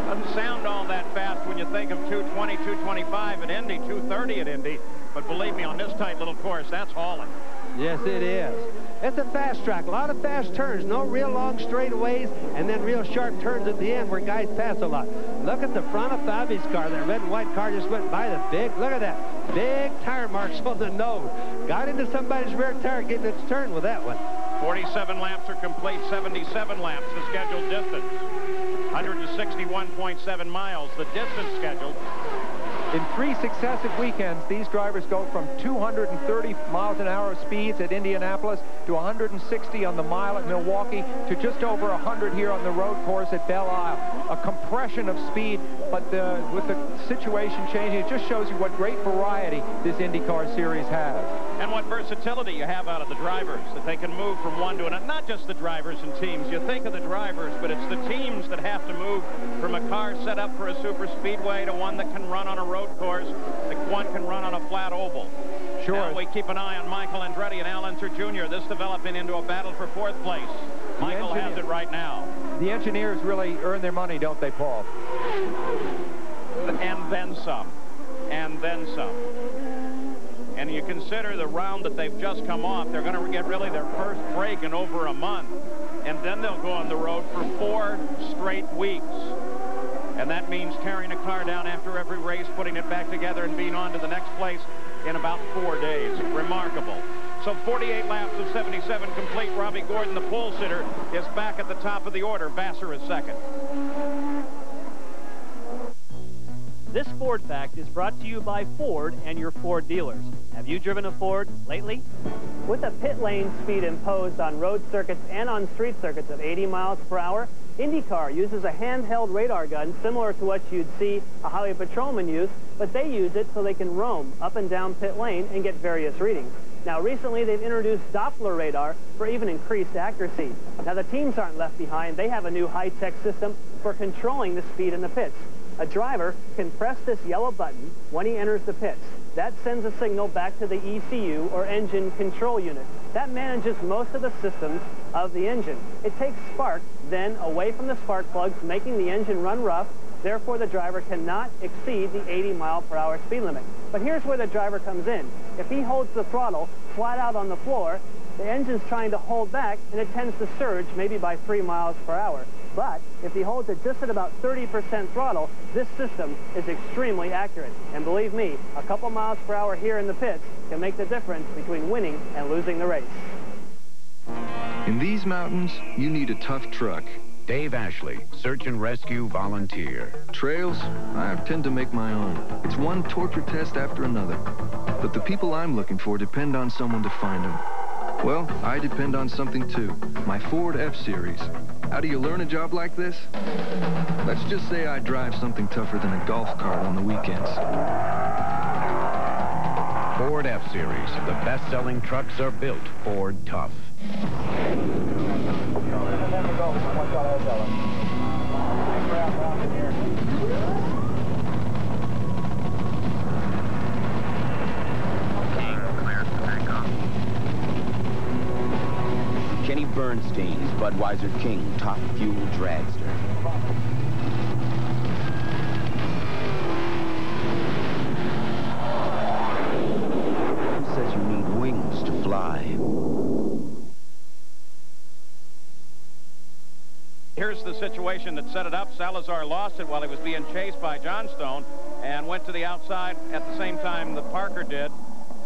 Doesn't sound all that fast when you think of 220, 225 at Indy, 230 at Indy. But believe me, on this tight little course, that's hauling. Yes, it is. It's a fast track. A lot of fast turns. No real long straightaways, and then real sharp turns at the end where guys pass a lot. Look at the front of Fabi's car. That red and white car just went by the look at that. Big tire marks on the nose. Got into somebody's rear tire getting its turn with that one. 47 laps are complete. 77 laps the scheduled distance. 161.7 miles, the distance scheduled. In 3 successive weekends, these drivers go from 230 miles an hour of speeds at Indianapolis to 160 on the mile at Milwaukee to just over 100 here on the road course at Belle Isle. A compression of speed, but with the situation changing, it just shows you what great variety this IndyCar series has. And what versatility you have out of the drivers, that they can move from one to another. Not just the drivers and teams. You think of the drivers, but it's the teams that have to move from a car set up for a super speedway to one that can run on a road course, that one can run on a flat oval. Sure. Now we keep an eye on Michael Andretti and Allenser Jr. This developing into a battle for 4th place. Michael has it right now. The engineers really earn their money, don't they, Paul? And then some. And then some. And you consider the round that they've just come off, they're going to get really their first break in over a month. And then they'll go on the road for 4 straight weeks. And that means tearing a car down after every race, putting it back together, and being on to the next place in about 4 days. Remarkable. So 48 laps of 77 complete. Robbie Gordon, the pole sitter, is back at the top of the order. Vasser is second. This Ford Fact is brought to you by Ford and your Ford dealers. Have you driven a Ford lately? With a pit lane speed imposed on road circuits and on street circuits of 80 miles per hour, IndyCar uses a handheld radar gun similar to what you'd see a highway patrolman use, but they use it so they can roam up and down pit lane and get various readings. Now, recently, they've introduced Doppler radar for even increased accuracy. Now, the teams aren't left behind. They have a new high-tech system for controlling the speed in the pits. A driver can press this yellow button when he enters the pits. That sends a signal back to the ECU, or engine control unit. That manages most of the systems of the engine. It takes spark, then, away from the spark plugs, making the engine run rough. Therefore, the driver cannot exceed the 80-mile-per-hour speed limit. But here's where the driver comes in. If he holds the throttle flat out on the floor, the engine's trying to hold back, and it tends to surge maybe by 3 miles per hour. But if he holds it just at about 30% throttle, this system is extremely accurate. And believe me, a couple miles per hour here in the pits can make the difference between winning and losing the race. In these mountains, you need a tough truck. Dave Ashley, search and rescue volunteer. Trails, I tend to make my own. It's one torture test after another. But the people I'm looking for depend on someone to find them. Well, I depend on something too. My Ford F-Series. How do you learn a job like this? Let's just say I drive something tougher than a golf cart on the weekends. Ford F-Series. The best-selling trucks are built Ford Tough. Kenny Bernstein's Budweiser King Top Fuel Dragster. Who says you need wings to fly? Here's the situation that set it up. Salazar lost it while he was being chased by Johnstone and went to the outside at the same time that Parker did.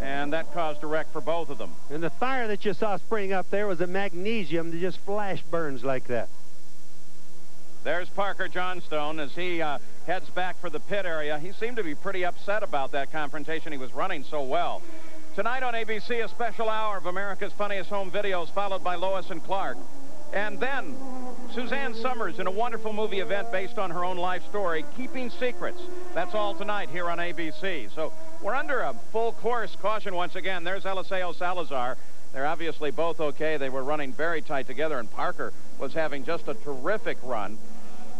And that caused a wreck for both of them. And the fire that you saw spring up there was a magnesium that just flash burns like that. There's Parker Johnstone as he heads back for the pit area. He seemed to be pretty upset about that confrontation. He was running so well. Tonight on ABC, a special hour of America's Funniest Home Videos, followed by Lois and Clark. And then Suzanne Summers in a wonderful movie event based on her own life story, Keeping Secrets. That's all tonight here on ABC. So we're under a full course caution once again. There's Eliseo Salazar. They're obviously both okay. They were running very tight together, and Parker was having just a terrific run.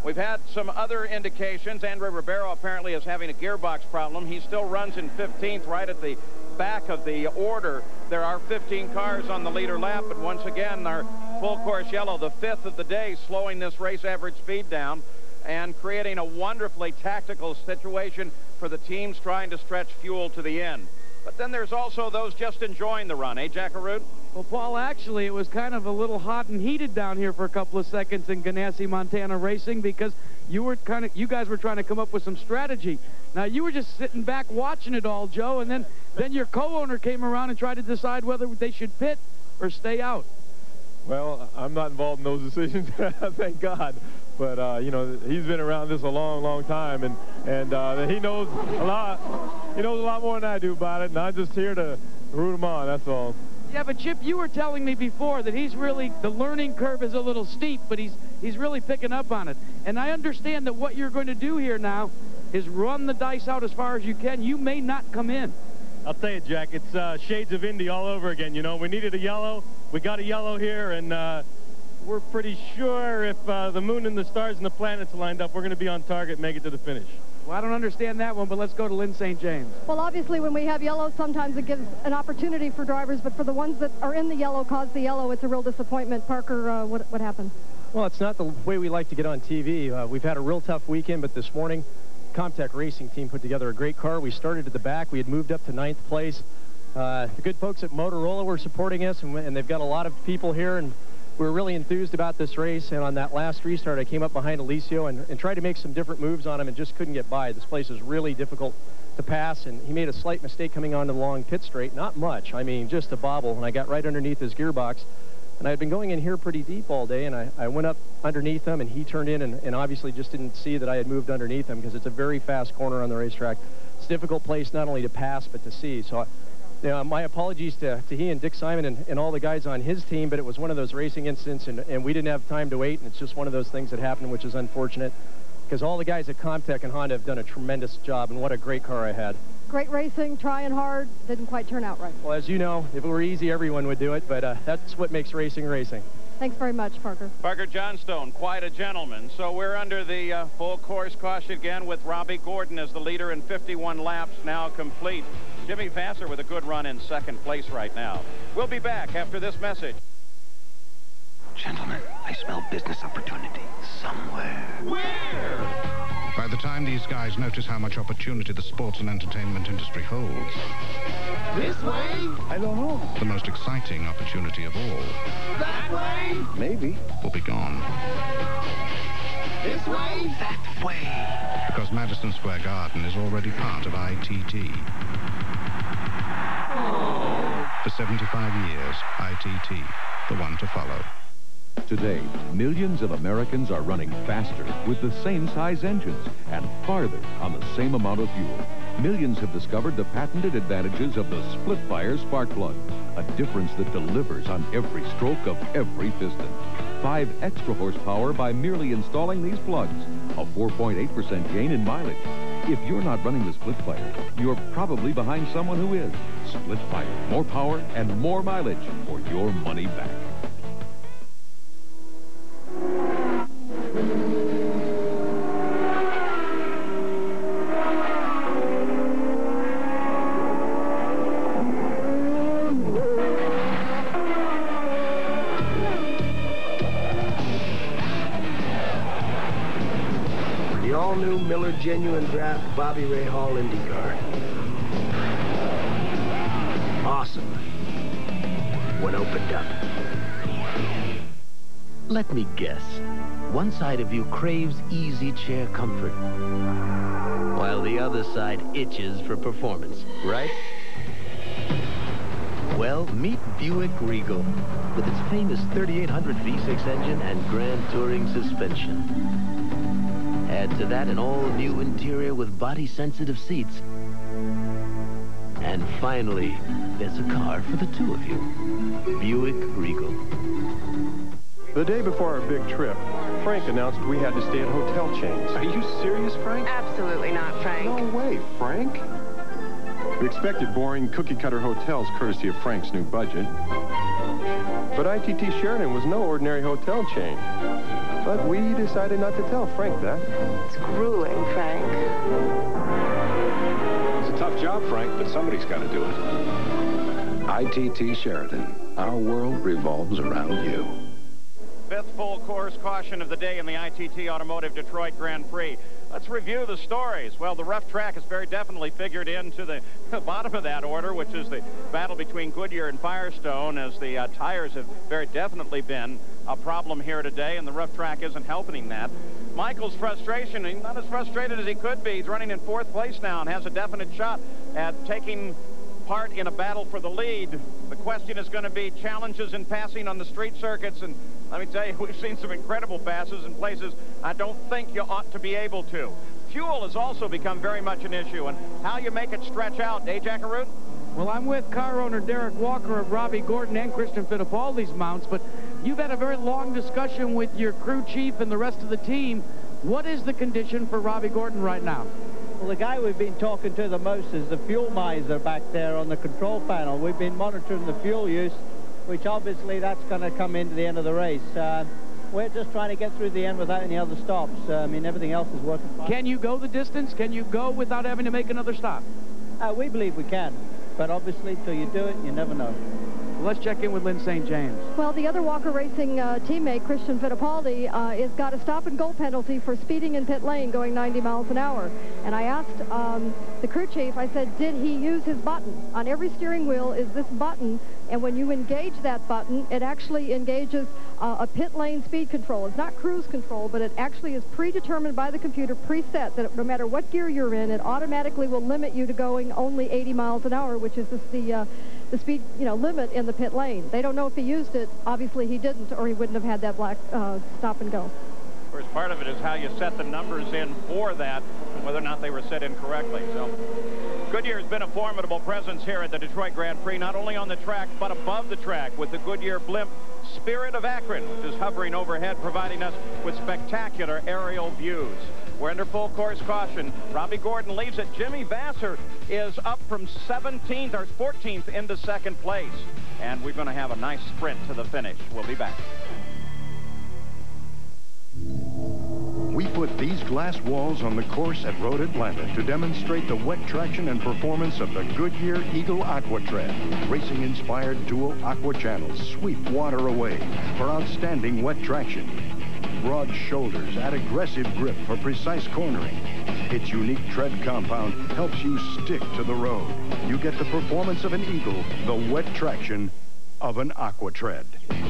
We've had some other indications. Andre Ribeiro apparently is having a gearbox problem. He still runs in 15th, right at the back of the order. There are 15 cars on the leader lap, but once again, our full course yellow, the 5th of the day, slowing this race average speed down and creating a wonderfully tactical situation for the teams trying to stretch fuel to the end. But then there's also those just enjoying the run, eh, Jack Arute? Well, Paul, actually, it was kind of a little hot and heated down here for a couple of seconds in Ganassi, Montana racing, because you guys were trying to come up with some strategy. Now, you were just sitting back watching it all, Joe, and then your co-owner came around and tried to decide whether they should pit or stay out. Well, I'm not involved in those decisions, thank God. But, you know, he's been around this a long, long time, and he knows a lot. He knows a lot more than I do about it, and I'm just here to root him on, that's all. Yeah, but Chip, you were telling me before that the learning curve is a little steep, but he's really picking up on it. And I understand that what you're going to do here now is run the dice out as far as you can. You may not come in. I'll tell you, Jack, it's shades of Indy all over again. You know, we needed a yellow. We got a yellow here, and we're pretty sure if the moon and the stars and the planets lined up, we're going to be on target and make it to the finish. Well, I don't understand that one, but let's go to Lynn St. James. Well, obviously, when we have yellow, sometimes it gives an opportunity for drivers, but for the ones that are in the yellow, cause the yellow, it's a real disappointment. Parker, what happened? Well, it's not the way we like to get on TV. We've had a real tough weekend, but this morning, Comtech Racing Team put together a great car. We started at the back. We had moved up to 9th place. The good folks at Motorola were supporting us, and they've got a lot of people here, and we were really enthused about this race. And on that last restart, I came up behind Eliseo and tried to make some different moves on him and just couldn't get by. This place is really difficult to pass, and he made a slight mistake coming onto the long pit straight. Not much. I mean, just a bobble, and I got right underneath his gearbox. And I had been going in here pretty deep all day, and I went up underneath him, and he turned in and obviously just didn't see that I had moved underneath him because it's a very fast corner on the racetrack. It's a difficult place not only to pass but to see. So my apologies to he and Dick Simon and all the guys on his team, but it was one of those racing incidents, and we didn't have time to wait, and it's just one of those things that happened, which is unfortunate, because all the guys at Comtech and Honda have done a tremendous job, and what a great car I had. great racing, trying hard, didn't quite turn out right. Well, as you know, if it were easy, everyone would do it, but that's what makes racing racing. Thanks very much, Parker. Parker Johnstone, quite a gentleman. So we're under the full course caution again with Robbie Gordon as the leader in 51 laps now complete. Jimmy Vasser with a good run in second place right now. We'll be back after this message. Gentlemen, I smell business opportunity somewhere. Where? By the time these guys notice how much opportunity the sports and entertainment industry holds, This way? I don't know. The most exciting opportunity of all. That way? Maybe. Will be gone. This way? That way. Because Madison Square Garden is already part of ITT. Oh. For 75 years, ITT, the one to follow. Today, millions of Americans are running faster with the same size engines and farther on the same amount of fuel. Millions have discovered the patented advantages of the split-fire spark plug, a difference that delivers on every stroke of every piston. 5 extra horsepower by merely installing these plugs, a 4.8% gain in mileage. If you're not running the split-fire, you're probably behind someone who is. Split-fire, more power and more mileage for your money back. The all-new Miller Genuine Draft Bobby Ray Hall IndyCar. Awesome. When opened up. Let me guess. One side of you craves easy chair comfort, while the other side itches for performance, right? Well, meet Buick Regal with its famous 3800 V6 engine and Grand Touring suspension. Add to that an all-new interior with body-sensitive seats. And finally, there's a car for the two of you. Buick Regal. The day before our big trip, Frank announced we had to stay at hotel chains. Are you serious, Frank? Absolutely not, Frank. No way, Frank. We expected boring cookie-cutter hotels courtesy of Frank's new budget. But ITT Sheridan was no ordinary hotel chain. But we decided not to tell Frank that. It's grueling, Frank. It's a tough job, Frank, but somebody's got to do it. ITT Sheridan. Our world revolves around you. Fifth full course caution of the day in the ITT Automotive Detroit Grand Prix. Let's review the stories. Well, the rough track has very definitely figured into the bottom of that order, which is the battle between Goodyear and Firestone, as the tires have very definitely been a problem here today, and the rough track isn't helping that. Michael's frustration, he's not as frustrated as he could be. He's running in 4th place now and has a definite shot at taking part in a battle for the lead. The question is going to be challenges in passing on the street circuits, and let me tell you, we've seen some incredible passes in places I don't think you ought to be able to. Fuel has also become very much an issue, and how you make it stretch out. Dave Jackaroo? Well, I'm with car owner Derek Walker of Robbie Gordon and Christian Fittipaldi's mounts, but you've had a very long discussion with your crew chief and the rest of the team. What is the condition for Robbie Gordon right now? Well, the guy we've been talking to the most is the fuel miser back there on the control panel. We've been monitoring the fuel use, which obviously that's going to come into the end of the race. We're just trying to get through the end without any other stops. I mean, everything else is working fine. Can you go the distance? Can you go without having to make another stop? We believe we can, but obviously, till you do it, you never know. Let's check in with Lynn St. James. Well, the other Walker Racing teammate, Christian Fittipaldi, has got a stop-and-go penalty for speeding in pit lane going 90 miles an hour. And I asked the crew chief, I said, did he use his button? On every steering wheel is this button, and when you engage that button, it actually engages a pit lane speed control. It's not cruise control, but it actually is predetermined by the computer, preset, that no matter what gear you're in, it automatically will limit you to going only 80 miles an hour, which is the speed, limit in the pit lane. They don't know if he used it. Obviously, he didn't, or he wouldn't have had that black stop and go. Of course, part of it is how you set the numbers in for that and whether or not they were set in correctly. So Goodyear has been a formidable presence here at the Detroit Grand Prix, not only on the track, but above the track with the Goodyear blimp Spirit of Akron, which is hovering overhead, providing us with spectacular aerial views. We're under full course caution. Robbie Gordon leaves it. Jimmy Vasser is up from 17th or 14th into second place. And we're going to have a nice sprint to the finish. We'll be back. We put these glass walls on the course at Road Atlanta to demonstrate the wet traction and performance of the Goodyear Eagle AquaTread. Racing-inspired dual aqua channels sweep water away for outstanding wet traction. Broad shoulders add aggressive grip for precise cornering. Its unique tread compound helps you stick to the road. You get the performance of an Eagle, the wet traction of an AquaTread.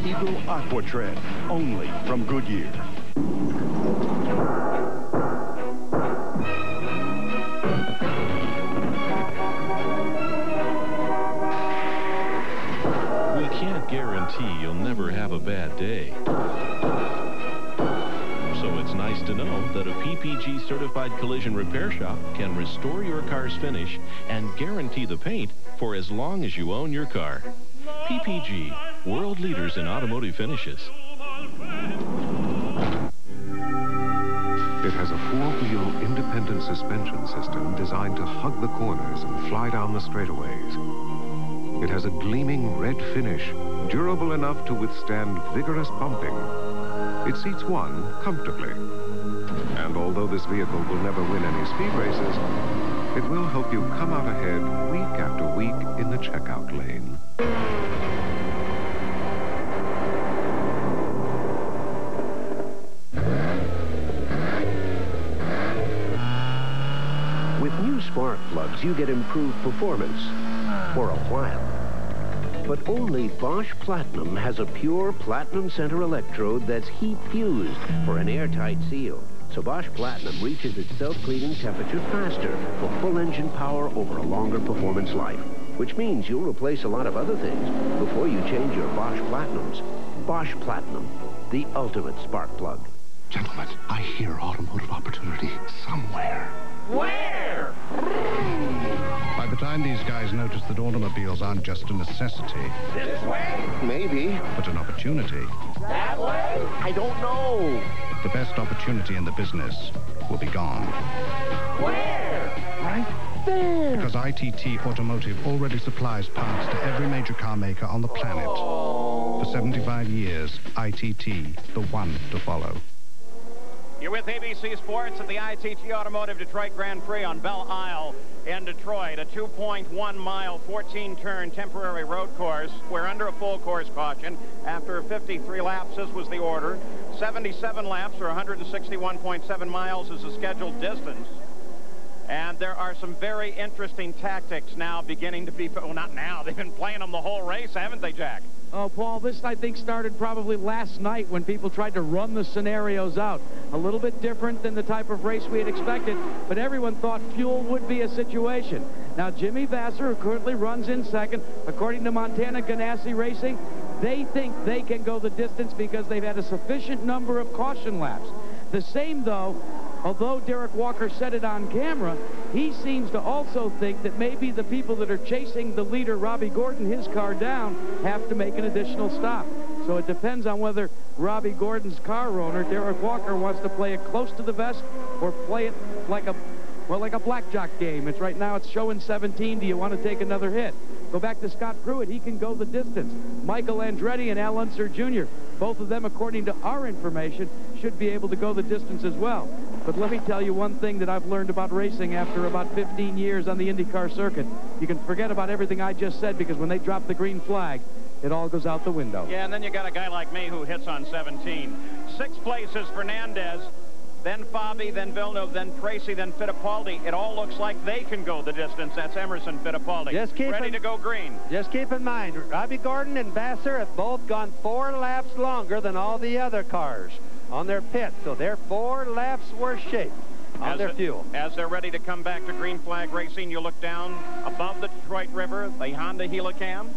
Eagle AquaTread, only from Goodyear. We can't guarantee you'll never have a bad day. So it's nice to know that a PPG certified collision repair shop can restore your car's finish and guarantee the paint for as long as you own your car. PPG, world leaders in automotive finishes. It has a four-wheel independent suspension system designed to hug the corners and fly down the straightaways. It has a gleaming red finish, durable enough to withstand vigorous bumping. It seats one comfortably. And although this vehicle will never win any speed races, it will help you come out ahead week after week in the checkout lane. With new spark plugs, you get improved performance for a while. But only Bosch Platinum has a pure platinum center electrode that's heat-fused for an airtight seal. So Bosch Platinum reaches its self-cleaning temperature faster for full engine power over a longer performance life, which means you'll replace a lot of other things before you change your Bosch Platinums. Bosch Platinum, the ultimate spark plug. Gentlemen, I hear automotive opportunity somewhere. Where? By the time these guys notice that automobiles aren't just a necessity. This way? Maybe. But an opportunity. That way? I don't know. The best opportunity in the business will be gone. Where? Right there. Because ITT Automotive already supplies parts to every major car maker on the planet. For 75 years, ITT, the one to follow. You're with ABC Sports at the ITT Automotive Detroit Grand Prix on Belle Isle in Detroit, a 2.1-mile, 14-turn temporary road course. We're under a full course caution. After 53 laps, this was the order. 77 laps, or 161.7 miles, is the scheduled distance. And there are some very interesting tactics now beginning to be, well, not now, they've been playing them the whole race, haven't they, Jack? Oh, Paul, this, I think, started probably last night when people tried to run the scenarios out. A little bit different than the type of race we had expected, but everyone thought fuel would be a situation. Now, Jimmy Vasser, who currently runs in second, according to Montana Ganassi Racing, they think they can go the distance because they've had a sufficient number of caution laps. The same, though, although Derek Walker said it on camera, he seems to also think that maybe the people that are chasing the leader, Robbie Gordon, his car down, have to make an additional stop. So it depends on whether Robbie Gordon's car owner, Derek Walker, wants to play it close to the vest or play it like a blackjack game. It's right now it's showing 17. Do you want to take another hit? Go back to Scott Pruitt. He can go the distance. Michael Andretti and Al Unser Jr., both of them, according to our information, should be able to go the distance as well. But let me tell you one thing that I've learned about racing after about 15 years on the IndyCar circuit. You can forget about everything I just said because when they drop the green flag, it all goes out the window. Yeah, and then you got a guy like me who hits on 17. 6 places, Fernandez, then Fabi, then Villeneuve, then Tracy, then Fittipaldi. It all looks like they can go the distance. That's Emerson Fittipaldi. Ready to go green. Just keep in mind, Robbie Gordon and Vasser have both gone 4 laps longer than all the other cars on their pit, so they're 4 laps worse shape on their fuel. As they're ready to come back to green flag racing, you look down above the Detroit River, the Honda Helicam,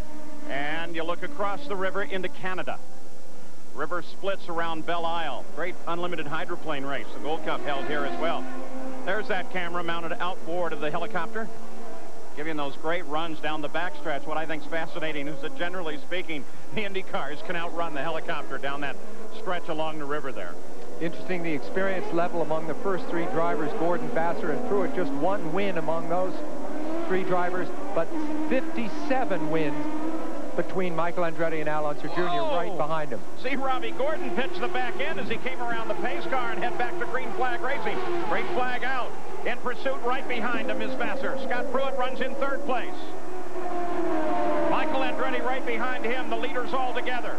and you look across the river into Canada. River splits around Belle Isle. Great unlimited hydroplane race. The Gold Cup held here as well. There's that camera mounted outboard of the helicopter, giving those great runs down the backstretch. What I think is fascinating is that, generally speaking, the Indy cars can outrun the helicopter down that stretch along the river there. Interesting, the experience level among the first three drivers, Gordon, Vassar, and Pruitt, just one win among those three drivers, but 57 wins between Michael Andretti and Al Unser Jr. right behind him. See Robbie Gordon pitch the back end as he came around the pace car and head back to green flag racing. Green flag out. In pursuit right behind him is Vassar. Scott Pruitt runs in third place. Michael Andretti right behind him, the leaders all together.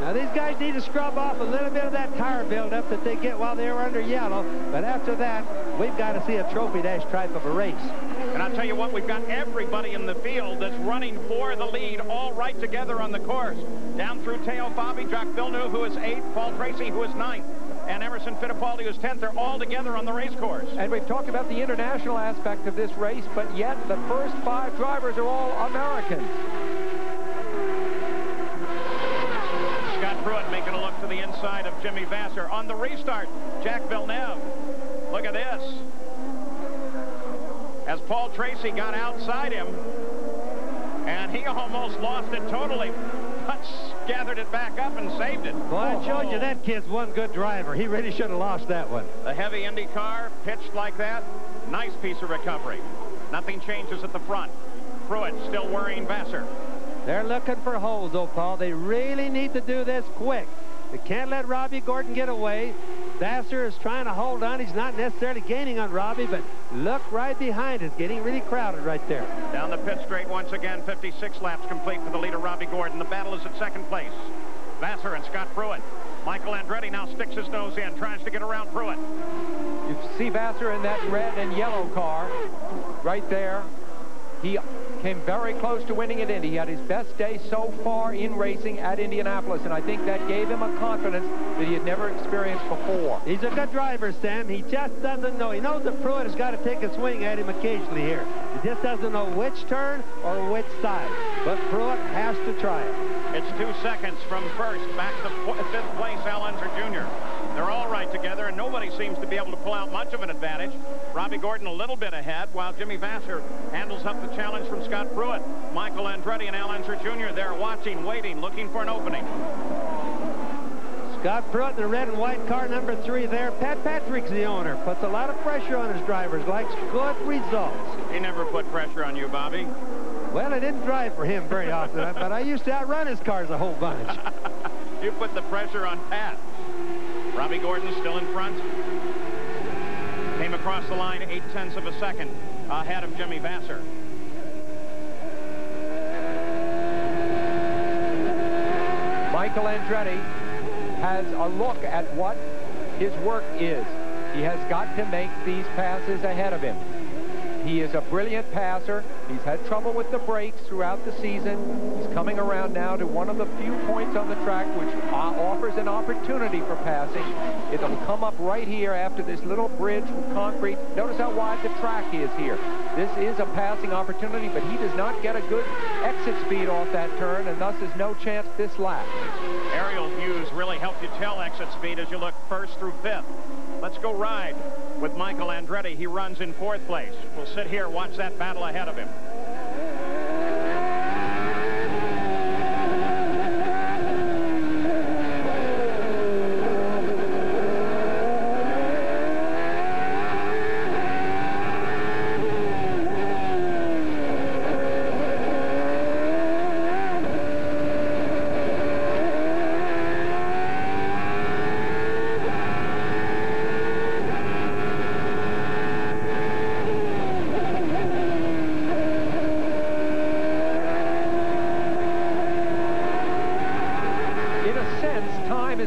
Now, these guys need to scrub off a little bit of that tire buildup that they get while they were under yellow. But after that, we've got to see a trophy dash type of a race. And I'll tell you what, we've got everybody in the field that's running for the lead, all right together on the course. Down through Teo Fabi, Jacques Villeneuve, who is 8th, Paul Tracy, who is 9th, and Emerson Fittipaldi, who's 10th. They're all together on the race course. And we've talked about the international aspect of this race, but yet the first 5 drivers are all Americans. Scott Pruitt making a look to the inside of Jimmy Vassar. On the restart, Jacques Villeneuve. Look at this. As Paul Tracy got outside him, and he almost lost it totally, but gathered it back up and saved it. Well, I showed you that kid's one good driver. He really should have lost that one. The heavy Indy car pitched like that. Nice piece of recovery. Nothing changes at the front. Pruitt still worrying Vassar. They're looking for holes, though, Paul. They really need to do this quick. They can't let Robbie Gordon get away. Vassar is trying to hold on. He's not necessarily gaining on Robbie, but look right behind. It's getting really crowded right there. Down the pit straight once again. 56 laps complete for the leader, Robbie Gordon. The battle is at second place. Vassar and Scott Pruitt. Michael Andretti now sticks his nose in, tries to get around Pruitt. You see Vassar in that red and yellow car right there. He came very close to winning at Indy. He had his best day so far in racing at Indianapolis, and I think that gave him a confidence that he had never experienced before. He's a good driver, Sam. He just doesn't know. He knows that Pruitt has got to take a swing at him occasionally here. He just doesn't know which turn or which side. But Pruitt has to try it. It's 2 seconds from first back to 5th place, Al Unser Jr. They're all right together, and nobody seems to be able to pull out much of an advantage. Robbie Gordon a little bit ahead, while Jimmy Vassar handles up the challenge from Scott Pruitt. Michael Andretti and Al Unser Jr. there watching, waiting, looking for an opening. Scott Pruitt in the red and white car, number 3 there. Pat Patrick's the owner. Puts a lot of pressure on his drivers. Likes good results. He never put pressure on you, Bobby. Well, I didn't drive for him very often, but I used to outrun his cars a whole bunch. You put the pressure on Pat. Robbie Gordon still in front. Came across the line 0.8 of a second ahead of Jimmy Vassar. Michael Andretti has a look at what his work is. He has got to make these passes ahead of him. He is a brilliant passer. He's had trouble with the brakes throughout the season. He's coming around now to one of the few points on the track which offers an opportunity for passing. It'll come up right here after this little bridge with concrete. Notice how wide the track is here. This is a passing opportunity, but he does not get a good exit speed off that turn, and thus has no chance this lap. Aerial views really help you tell exit speed as you look 1st through 5th. Let's go ride with Michael Andretti. He runs in 4th place. We'll sit here, watch that battle ahead of him.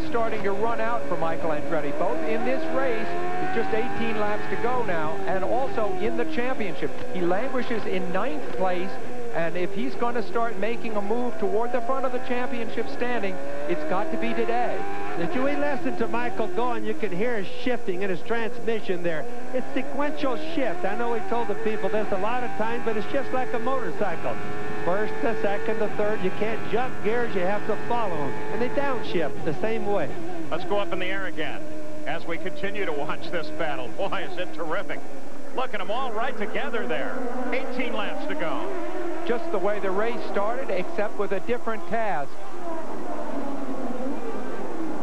Starting to run out for Michael Andretti, both in this race, with just 18 laps to go now, and also in the championship. He languishes in 9th place, and if he's going to start making a move toward the front of the championship standing, it's got to be today. If you listen to Michael going, you can hear his shifting in his transmission there. It's sequential shift. I know we told the people this a lot of times, but it's just like a motorcycle. 1st to 2nd to 3rd, you can't jump gears, you have to follow them. And they downshift the same way. Let's go up in the air again as we continue to watch this battle. Boy, is it terrific. Look at them all right together there. 18 laps to go. Just the way the race started, except with a different task.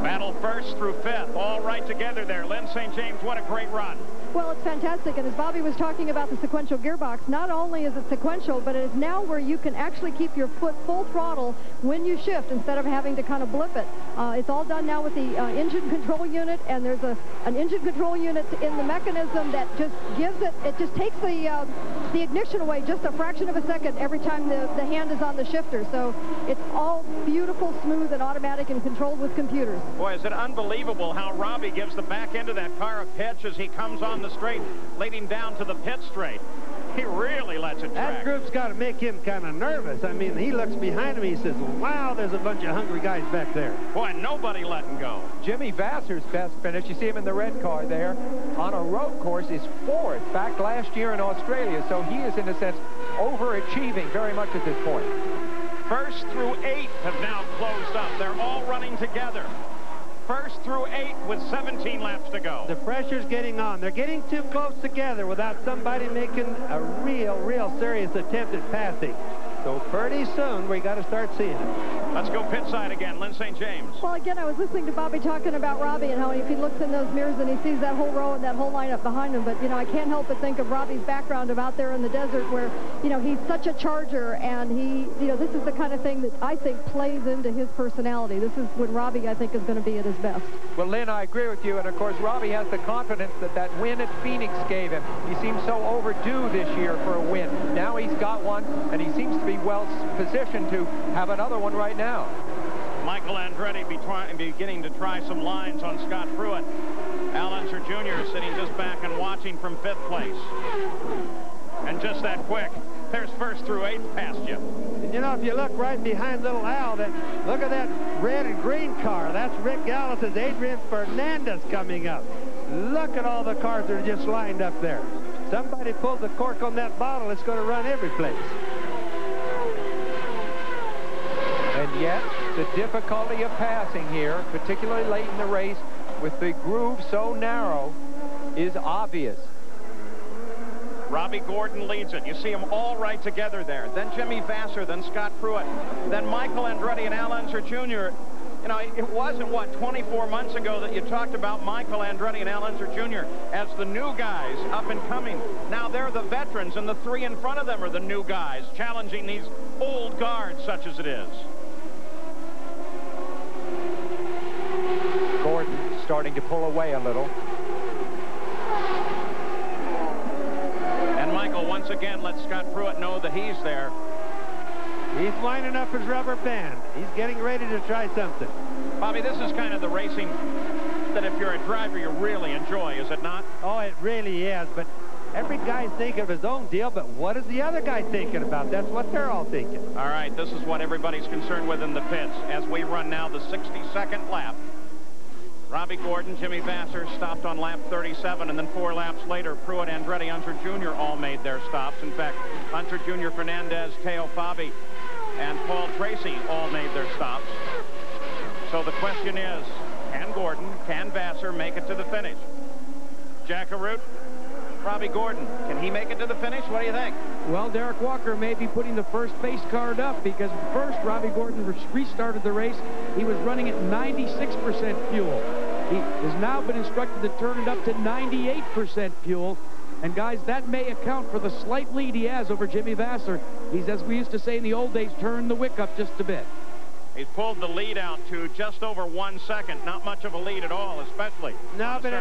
Battle first through fifth, all right together there. Lyn St. James, what a great run. Well, it's fantastic, and as Bobby was talking about the sequential gearbox, not only is it sequential, but it is now where you can actually keep your foot full throttle when you shift instead of having to kind of blip it. It's all done now with the engine control unit, and there's an engine control unit in the mechanism that just gives it just takes the ignition away just a fraction of a second every time the hand is on the shifter. So it's all beautiful, smooth, and automatic and controlled with computers. Boy, is it unbelievable how Robbie gives the back end of that car a pitch as he comes on the straight, leading down to the pit straight. He really lets it track. That group's got to make him kind of nervous. I mean, he looks behind him, he says, wow, there's a bunch of hungry guys back there. Boy, nobody letting go. Jimmy Vasser's best finish, you see him in the red car there, on a road course is fourth back last year in Australia. So he is, in a sense, overachieving very much at this point. First through 8 have now closed up. They're all running together. First through 8 with 17 laps to go. The pressure's getting on. They're getting too close together without somebody making a real serious attempt at passing. So pretty soon we got to start seeing it. Let's go pit side again. Lyn St. James. Well, again, I was listening to Bobby talking about Robbie and how if he looks in those mirrors and he sees that whole row and that whole lineup behind him. But, you know, I can't help but think of Robbie's background of out there in the desert where, you know, he's such a charger, and he, you know, this is the kind of thing that I think plays into his personality. This is when Robbie, I think, is going to be at his best. Well, Lynn, I agree with you. And, of course, Robbie has the confidence that that win at Phoenix gave him. He seems so overdue this year for a win. Now he's got one, and he seems to be well positioned to have another one right now. Michael Andretti beginning to try some lines on Scott Pruitt. Al Unser Jr. sitting just back and watching from 5th place. And just that quick, there's first through 8th past you. And you know, if you look right behind little Al, look at that red and green car. That's Rick Gallus's Adrian Fernandez coming up. Look at all the cars that are just lined up there. Somebody pulled the cork on that bottle, it's going to run every place. And yet, the difficulty of passing here, particularly late in the race, with the groove so narrow, is obvious. Robbie Gordon leads it. You see them all right together there. Then Jimmy Vasser, then Scott Pruitt, then Michael Andretti and Al Unser Jr. You know, it wasn't, what, 24 months ago that you talked about Michael Andretti and Al Unser Jr. as the new guys up and coming. Now they're the veterans, and the 3 in front of them are the new guys challenging these old guards such as it is. Gordon starting to pull away a little. And Michael once again lets Scott Pruitt know that he's there. He's winding up his rubber band. He's getting ready to try something. Bobby, this is kind of the racing that if you're a driver you really enjoy, is it not? Oh, it really is, but every guy's thinking of his own deal, but what is the other guy thinking about? That's what they're all thinking. All right, this is what everybody's concerned with in the pits as we run now the 62nd lap. Robbie Gordon, Jimmy Vasser stopped on lap 37, and then 4 laps later, Pruitt, Andretti, Unser Jr. all made their stops. In fact, Unser Jr., Fernandez, Teo Fabi, and Paul Tracy all made their stops. So the question is, can Gordon, can Vasser make it to the finish? Jack Arute, Robbie Gordon, can he make it to the finish? What do you think? Well, Derek Walker may be putting the first base card up because first Robbie Gordon restarted the race. He was running at 96% fuel. He has now been instructed to turn it up to 98% fuel. And guys, that may account for the slight lead he has over Jimmy Vasser. He's, as we used to say in the old days, turned the wick up just a bit. He's pulled the lead out to just over 1 second. Not much of a lead at all, especially no, but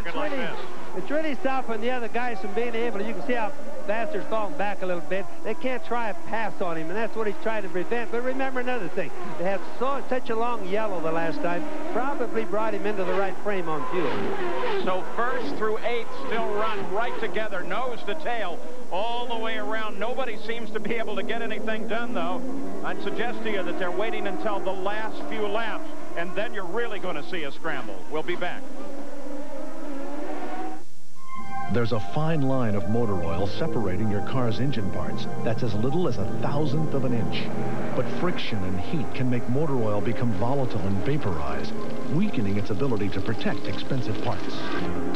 it's really stopping the other guys from being able to. You can see how Vasser's falling back a little bit. They can't try a pass on him, and that's what he's trying to prevent. But remember another thing. They had such a long yellow the last time. Probably brought him into the right frame on fuel. So first through 8th still run right together, nose to tail, all the way around. Nobody seems to be able to get anything done, though. I'd suggest to you that they're waiting until the last few laps, and then you're really going to see a scramble. We'll be back. There's a fine line of motor oil separating your car's engine parts that's as little as 1/1000th of an inch. But friction and heat can make motor oil become volatile and vaporize, weakening its ability to protect expensive parts.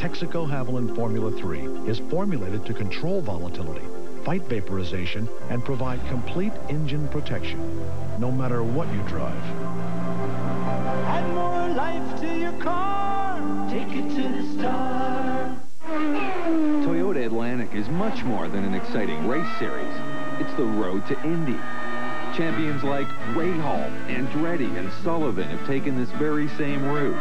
Texaco Havoline Formula 3 is formulated to control volatility, fight vaporization, and provide complete engine protection, no matter what you drive. And more life to your car. Take it to the star. Toyota Atlantic is much more than an exciting race series. It's the road to Indy. Champions like Rahal, Andretti, and Sullivan have taken this very same route.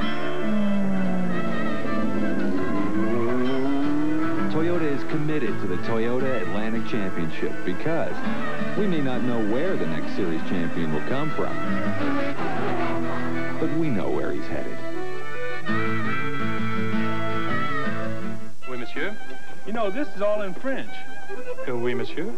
Toyota is committed to the Toyota Atlantic Championship because we may not know where the next series champion will come from, but we know where he's headed. Oui, monsieur. You know, this is all in French. Oui, monsieur.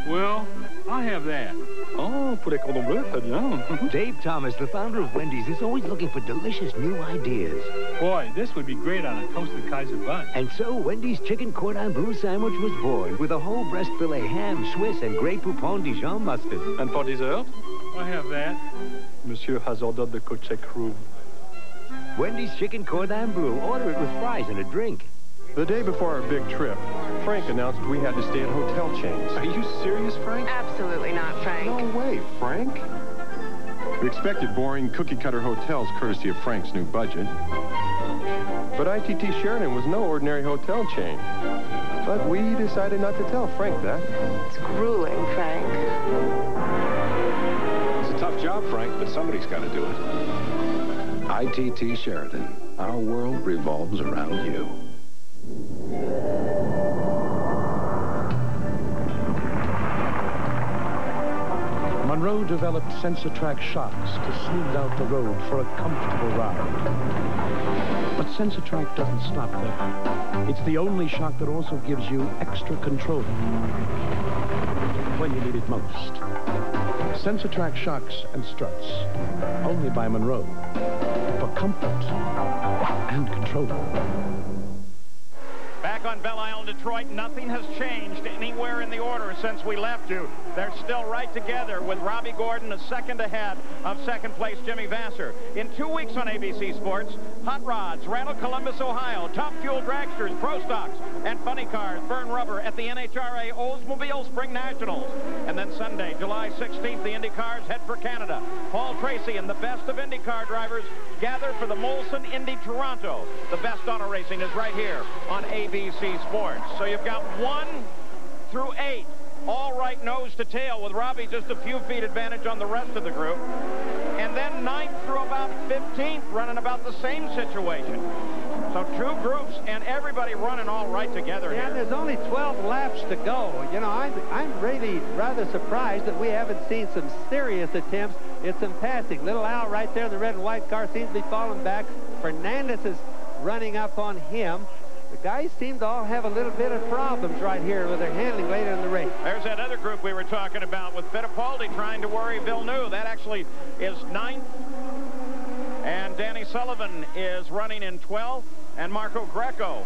Well, I'll have that. Oh, pour les cordons bleus, très bien. Dave Thomas, the founder of Wendy's, is always looking for delicious new ideas. Boy, this would be great on a toasted Kaiser bun. And so, Wendy's Chicken Cordon Bleu sandwich was born with a whole breast filet ham, Swiss, and Grey Poupon Dijon mustard. And for dessert? I'll have that. Monsieur has ordered the Kocek roux. Wendy's Chicken Cordon Bleu. Order it with fries and a drink. The day before our big trip, Frank announced we had to stay at hotel chains. Are you serious, Frank? Absolutely not, Frank. No way, Frank. We expected boring cookie-cutter hotels courtesy of Frank's new budget. But ITT Sheridan was no ordinary hotel chain. But we decided not to tell Frank that. It's grueling, Frank. It's a tough job, Frank, but somebody's got to do it. ITT Sheridan. Our world revolves around you. Monroe developed Sensatrack shocks to smooth out the road for a comfortable ride. But Sensatrack doesn't stop there. It's the only shock that also gives you extra control when you need it most. Sensatrack shocks and struts, only by Monroe, for comfort and control. Back on Belle Isle, Detroit, nothing has changed anywhere in the order since we left you. They're still right together with Robbie Gordon a second ahead of second place Jimmy Vasser. In 2 weeks on ABC Sports, Hot Rods, Randall Columbus, Ohio, Top Fuel Dragsters, Pro Stocks, and Funny Cars burn rubber at the NHRA Oldsmobile Spring Nationals. And then Sunday, July 16th, the Indy cars head for Canada. Paul Tracy and the best of IndyCar drivers gather for the Molson Indy Toronto. The best auto racing is right here on ABC Sports. So you've got 1 through 8, all right nose to tail, with Robbie just a few feet advantage on the rest of the group. And then 9th through about 15th running about the same situation. So 2 groups and everybody running all right together here. Yeah, there's only 12 laps to go. You know, I'm really rather surprised that we haven't seen some serious attempts at some passing. Little Al right there in the red and white car seems to be falling back. Fernandez is running up on him. The guys seem to all have a little bit of problems right here with their handling later in the race. There's that other group we were talking about with Fittipaldi trying to worry Villeneuve. That actually is 9th. And Danny Sullivan is running in 12th. And Marco Greco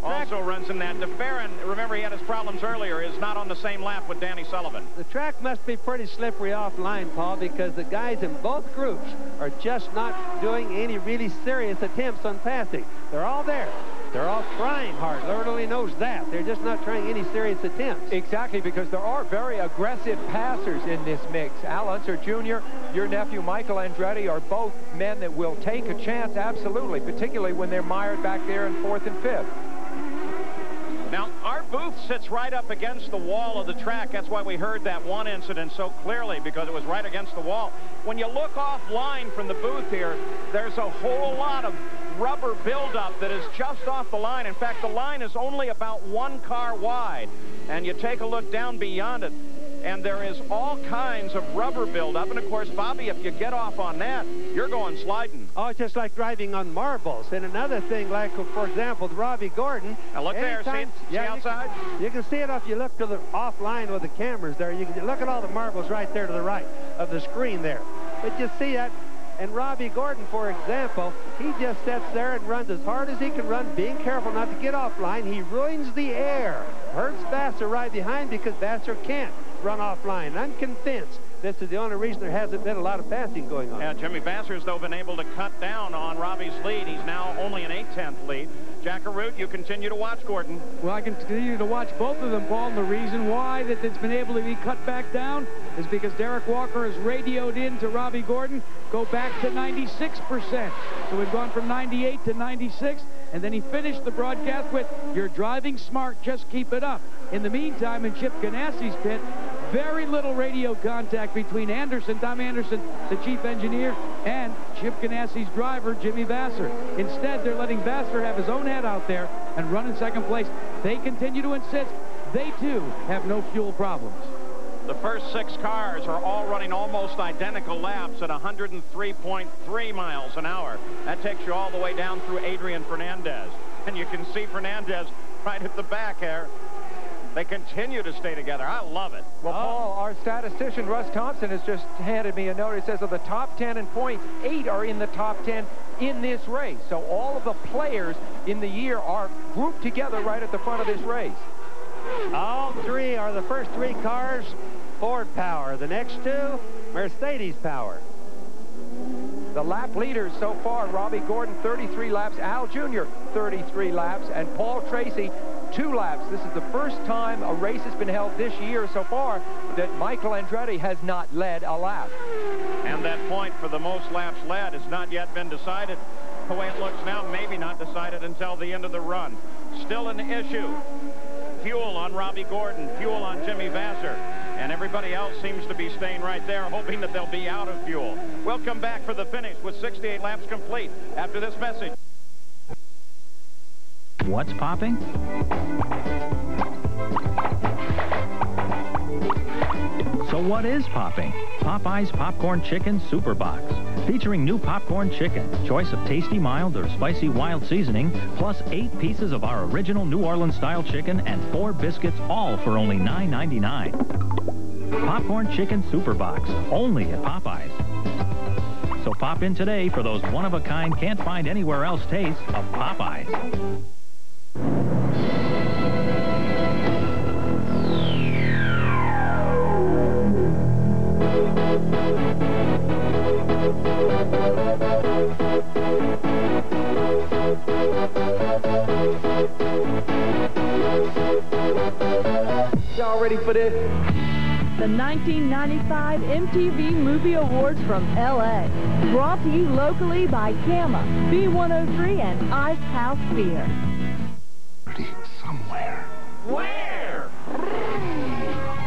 also runs in that. DeFerrin, remember he had his problems earlier, is not on the same lap with Danny Sullivan. The track must be pretty slippery offline, Paul, because the guys in both groups are just not doing any really serious attempts on passing. They're all there. They're all trying hard. Lord only knows that. They're just not trying any serious attempts. Exactly, because there are very aggressive passers in this mix. Al Unser Jr., your nephew Michael Andretti are both men that will take a chance, absolutely, particularly when they're mired back there in 4th and 5th. Now, our booth sits right up against the wall of the track. That's why we heard that one incident so clearly, because it was right against the wall. When you look offline from the booth here, there's a whole lot of rubber buildup that is just off the line. In fact, the line is only about 1 car wide. And you take a look down beyond it, and there is all kinds of rubber buildup. And, of course, Bobby, if you get off on that, you're going sliding. Oh, it's just like driving on marbles. And another thing, like, for example, with Robbie Gordon. Now, look there. See outside? You can see it if you look to the offline with the cameras there. You can look at all the marbles right there to the right of the screen there. But you see that. And Robbie Gordon, for example, he just sits there and runs as hard as he can run, being careful not to get offline. He ruins the air. Hurts Vasser right behind because Vasser can't run offline. And I'm convinced this is the only reason there hasn't been a lot of passing going on. Yeah, Jimmy Vasser's, though, been able to cut down on Robbie's lead. He's now only an 8/10 lead. Jack Arute, you continue to watch Gordon. Well, I can continue to watch both of them, Paul, and the reason why that it's been able to be cut back down is because Derek Walker has radioed in to Robbie Gordon, go back to 96%. So we've gone from 98 to 96, and then he finished the broadcast with, "You're driving smart, just keep it up." In the meantime, in Chip Ganassi's pit, very little radio contact between Anderson, Tom Anderson, the chief engineer, and Chip Ganassi's driver, Jimmy Vasser. Instead, they're letting Vasser have his own head out there and run in second place. They continue to insist they, too, have no fuel problems. The first 6 cars are all running almost identical laps at 103.3 miles an hour. That takes you all the way down through Adrian Fernandez. And you can see Fernandez right at the back there. They continue to stay together. I love it. Well, Paul, our statistician, Russ Thompson, has just handed me a note. It says of the top 10 in points, 8 are in the top 10 in this race. So all of the players in the year are grouped together right at the front of this race. All 3 are the first 3 cars Ford power. The next 2, Mercedes power. The lap leaders so far, Robbie Gordon, 33 laps. Al Jr., 33 laps. And Paul Tracy, 2 laps. This is the first time a race has been held this year so far that Michael Andretti has not led a lap. And that point for the most laps led has not yet been decided. The way it looks now, maybe not decided until the end of the run. Still an issue. Fuel on Robbie Gordon, fuel on Jimmy Vasser. And everybody else seems to be staying right there, hoping that they'll be out of fuel. We'll come back for the finish with 68 laps complete after this message. What's popping? So what is popping? Popeye's Popcorn Chicken Super Box. Featuring new popcorn chicken, choice of tasty mild or spicy wild seasoning, plus 8 pieces of our original New Orleans-style chicken and 4 biscuits, all for only $9.99. Popcorn Chicken Super Box, only at Popeyes. So pop in today for those one-of-a-kind, can't-find-anywhere-else tastes of Popeyes. Y'all ready for this? The 1995 MTV Movie Awards from L.A. Brought to you locally by Gamma, B103, and Ice House Beer. Somewhere. Where?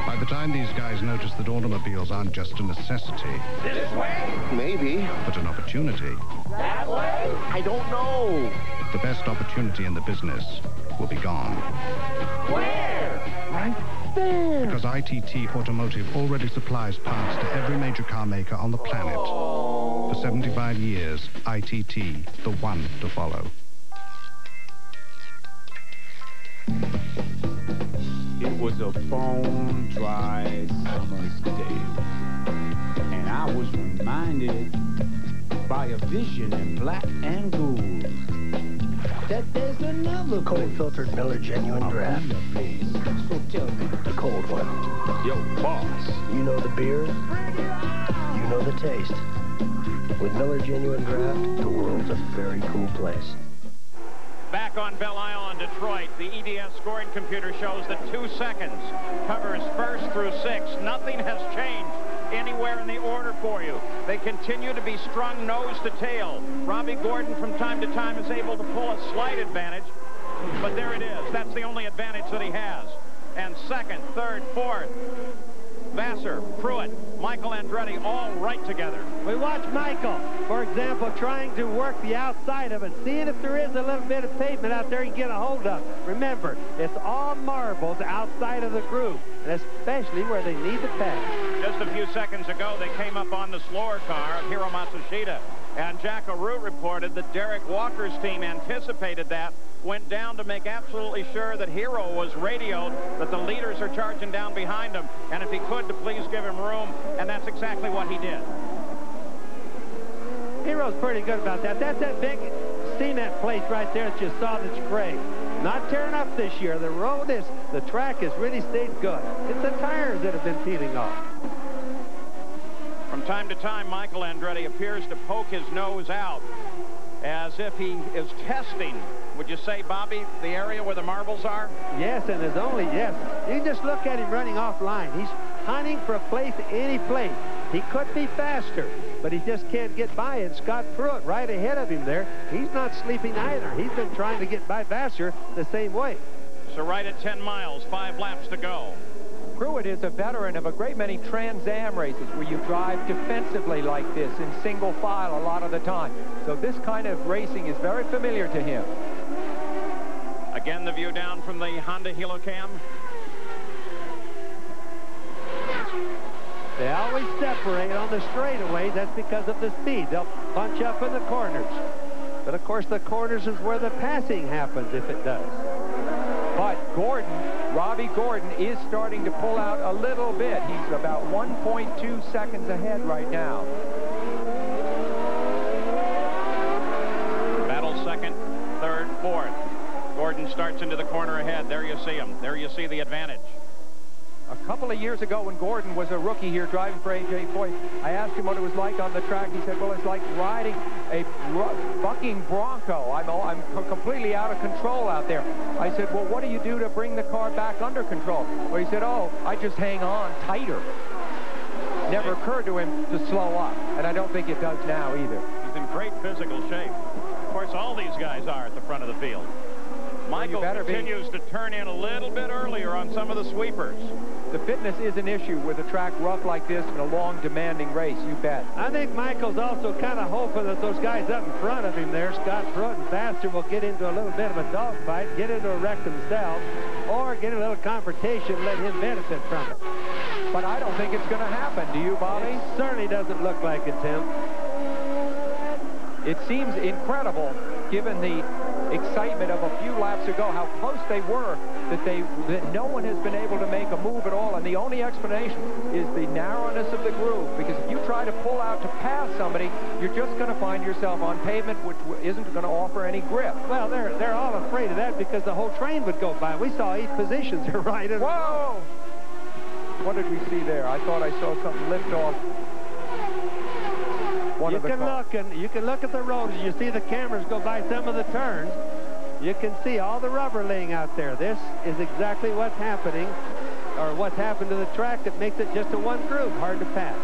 By the time these guys notice that automobiles aren't just a necessity. This way? Maybe. But an opportunity. That way? I don't know. The best opportunity in the business will be gone. Where? Right there. Because ITT Automotive already supplies parts to every major car maker on the planet. For 75 years, ITT, the one to follow. It was a bone dry summer's day, and I was reminded by a vision in black and gold that there's another cold filtered Miller Genuine Draft. So tell me, the cold one. Yo, boss. You know the beer, you know the taste. With Miller Genuine Draft, the world's a very cool place. Back on Belle Isle in Detroit, the EDS scoring computer shows that 2 seconds covers 1st through 6th. Nothing has changed anywhere in the order for you. They continue to be strung nose to tail. Robbie Gordon from time to time is able to pull a slight advantage, but there it is. That's the only advantage that he has. And 2nd, 3rd, 4th, Vasser, Pruitt, Michael Andretti, all right together. We watch Michael, for example, trying to work the outside of it, seeing if there is a little bit of pavement out there he can get a hold of. Remember, it's all marbles outside of the groove, and especially where they need the pass. Just a few seconds ago, they came up on the slower car of Hiro Matsushita, and Jack Arute reported that Derek Walker's team anticipated that, went down to make absolutely sure that Hiro was radioed, that the leaders are charging down behind him, and if he could, to please give him room, and that's exactly what he did. Hiro's pretty good about that. That's that big cement place right there that you saw that's great. Not tearing up this year. The track has really stayed good. It's the tires that have been peeling off. From time to time, Michael Andretti appears to poke his nose out as if he is testing, would you say, Bobby, the area where the marbles are? Yes, and yes. You just look at him running offline. He's hunting for a place, any place. He could be faster, but he just can't get by. And Scott Pruitt right ahead of him there. He's not sleeping either. He's been trying to get by Vassar the same way. So right at 10 miles, 5 laps to go. Pruitt is a veteran of a great many Trans Am races where you drive defensively like this in single file a lot of the time. So this kind of racing is very familiar to him. Again, the view down from the Honda Helocam. They always separate on the straightaways. That's because of the speed. They'll bunch up in the corners. But, of course, the corners is where the passing happens if it does. But Robbie Gordon is starting to pull out a little bit. He's about 1.2 seconds ahead right now. Battle second, third, fourth. Gordon starts into the corner ahead. There you see him. There you see the advantage. A couple of years ago when Gordon was a rookie here driving for A.J. Foyt, I asked him what it was like on the track. He said, well, it's like riding a bucking bronco. I'm completely out of control out there. I said, well, what do you do to bring the car back under control? Well, he said, oh, I just hang on tighter. Never occurred to him to slow up, and I don't think it does now either. He's in great physical shape. Of course, all these guys are at the front of the field. Michael continues to turn in a little bit earlier on some of the sweepers. The fitness is an issue with a track rough like this in a long, demanding race, you bet. I think Michael's also kind of hoping that those guys up in front of him there, Scott Pruitt and Vassar, will get into a little bit of a dogfight, get into a wreck themselves, or get a little confrontation, let him benefit from it. But I don't think it's going to happen. Do you, Bobby? It certainly doesn't look like it, Tim. It seems incredible, given the excitement of a few laps ago, how close they were, that no one has been able to make a move at all. And the only explanation is the narrowness of the groove, because if you try to pull out to pass somebody, you're just going to find yourself on pavement, which isn't going to offer any grip. Well, they're all afraid of that because the whole train would go by. We saw 8 positions here right in. Whoa! What did we see there? I thought I saw something lift off. You can look at the road. You see the cameras go by some of the turns. You can see all the rubber laying out there. This is exactly what's happening, or what's happened to the track that makes it just a one groove, hard to pass.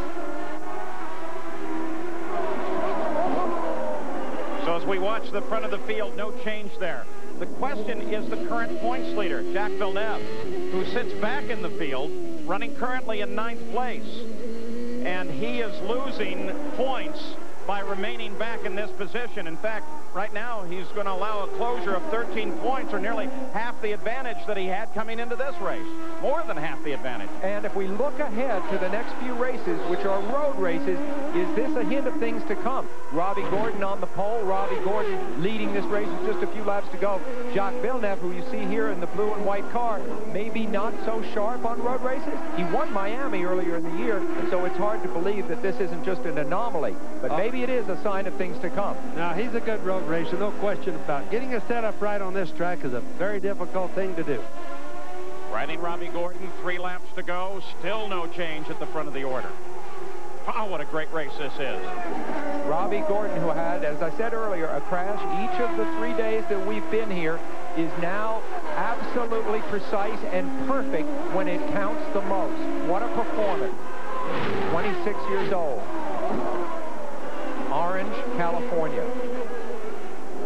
So as we watch the front of the field, no change there. The question is the current points leader, Jacques Villeneuve, who sits back in the field, running currently in 9th place. And he is losing points by remaining back in this position. In fact, right now, he's going to allow a closure of 13 points, or nearly half the advantage that he had coming into this race. More than half the advantage. And if we look ahead to the next few races, which are road races, is this a hint of things to come? Robbie Gordon on the pole. Robbie Gordon leading this race with just a few laps to go. Jacques Villeneuve, who you see here in the blue and white car, maybe not so sharp on road races. He won Miami earlier in the year, so it's hard to believe that this isn't just an anomaly. But maybe it is a sign of things to come. Now, he's a good road racer, no question about it. Getting a setup right on this track is a very difficult thing to do. Riding Robbie Gordon, 3 laps to go. Still no change at the front of the order. Oh, what a great race this is. Robbie Gordon, who had, as I said earlier, a crash each of the 3 days that we've been here, is now absolutely precise and perfect when it counts the most. What a performance. 26 years old. Orange, California.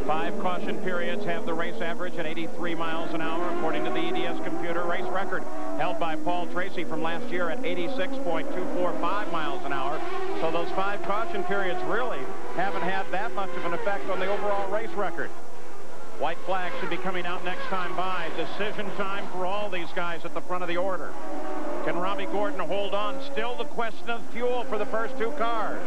5 caution periods have the race average at 83 miles an hour, according to the EDS computer. Race record held by Paul Tracy from last year at 86.245 miles an hour. So those 5 caution periods really haven't had that much of an effect on the overall race record. White flag should be coming out next time by. Decision time for all these guys at the front of the order. Can Robbie Gordon hold on? Still the question of fuel for the first 2 cars.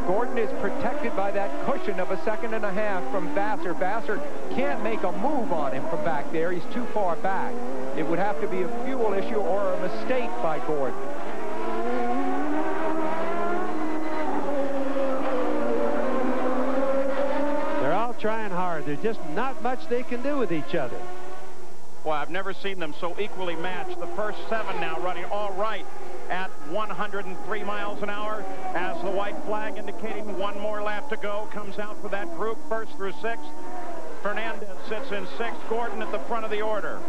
Gordon is protected by that cushion of 1.5 seconds from Vassar. Vassar can't make a move on him from back there. He's too far back. It would have to be a fuel issue or a mistake by Gordon. trying hard. There's just not much they can do with each other. Well, I've never seen them so equally matched. The first 7 now running all right at 103 miles an hour as the white flag indicating 1 more lap to go comes out for that group, 1st through 6th. Fernandez sits in 6th. Gordon at the front of the order.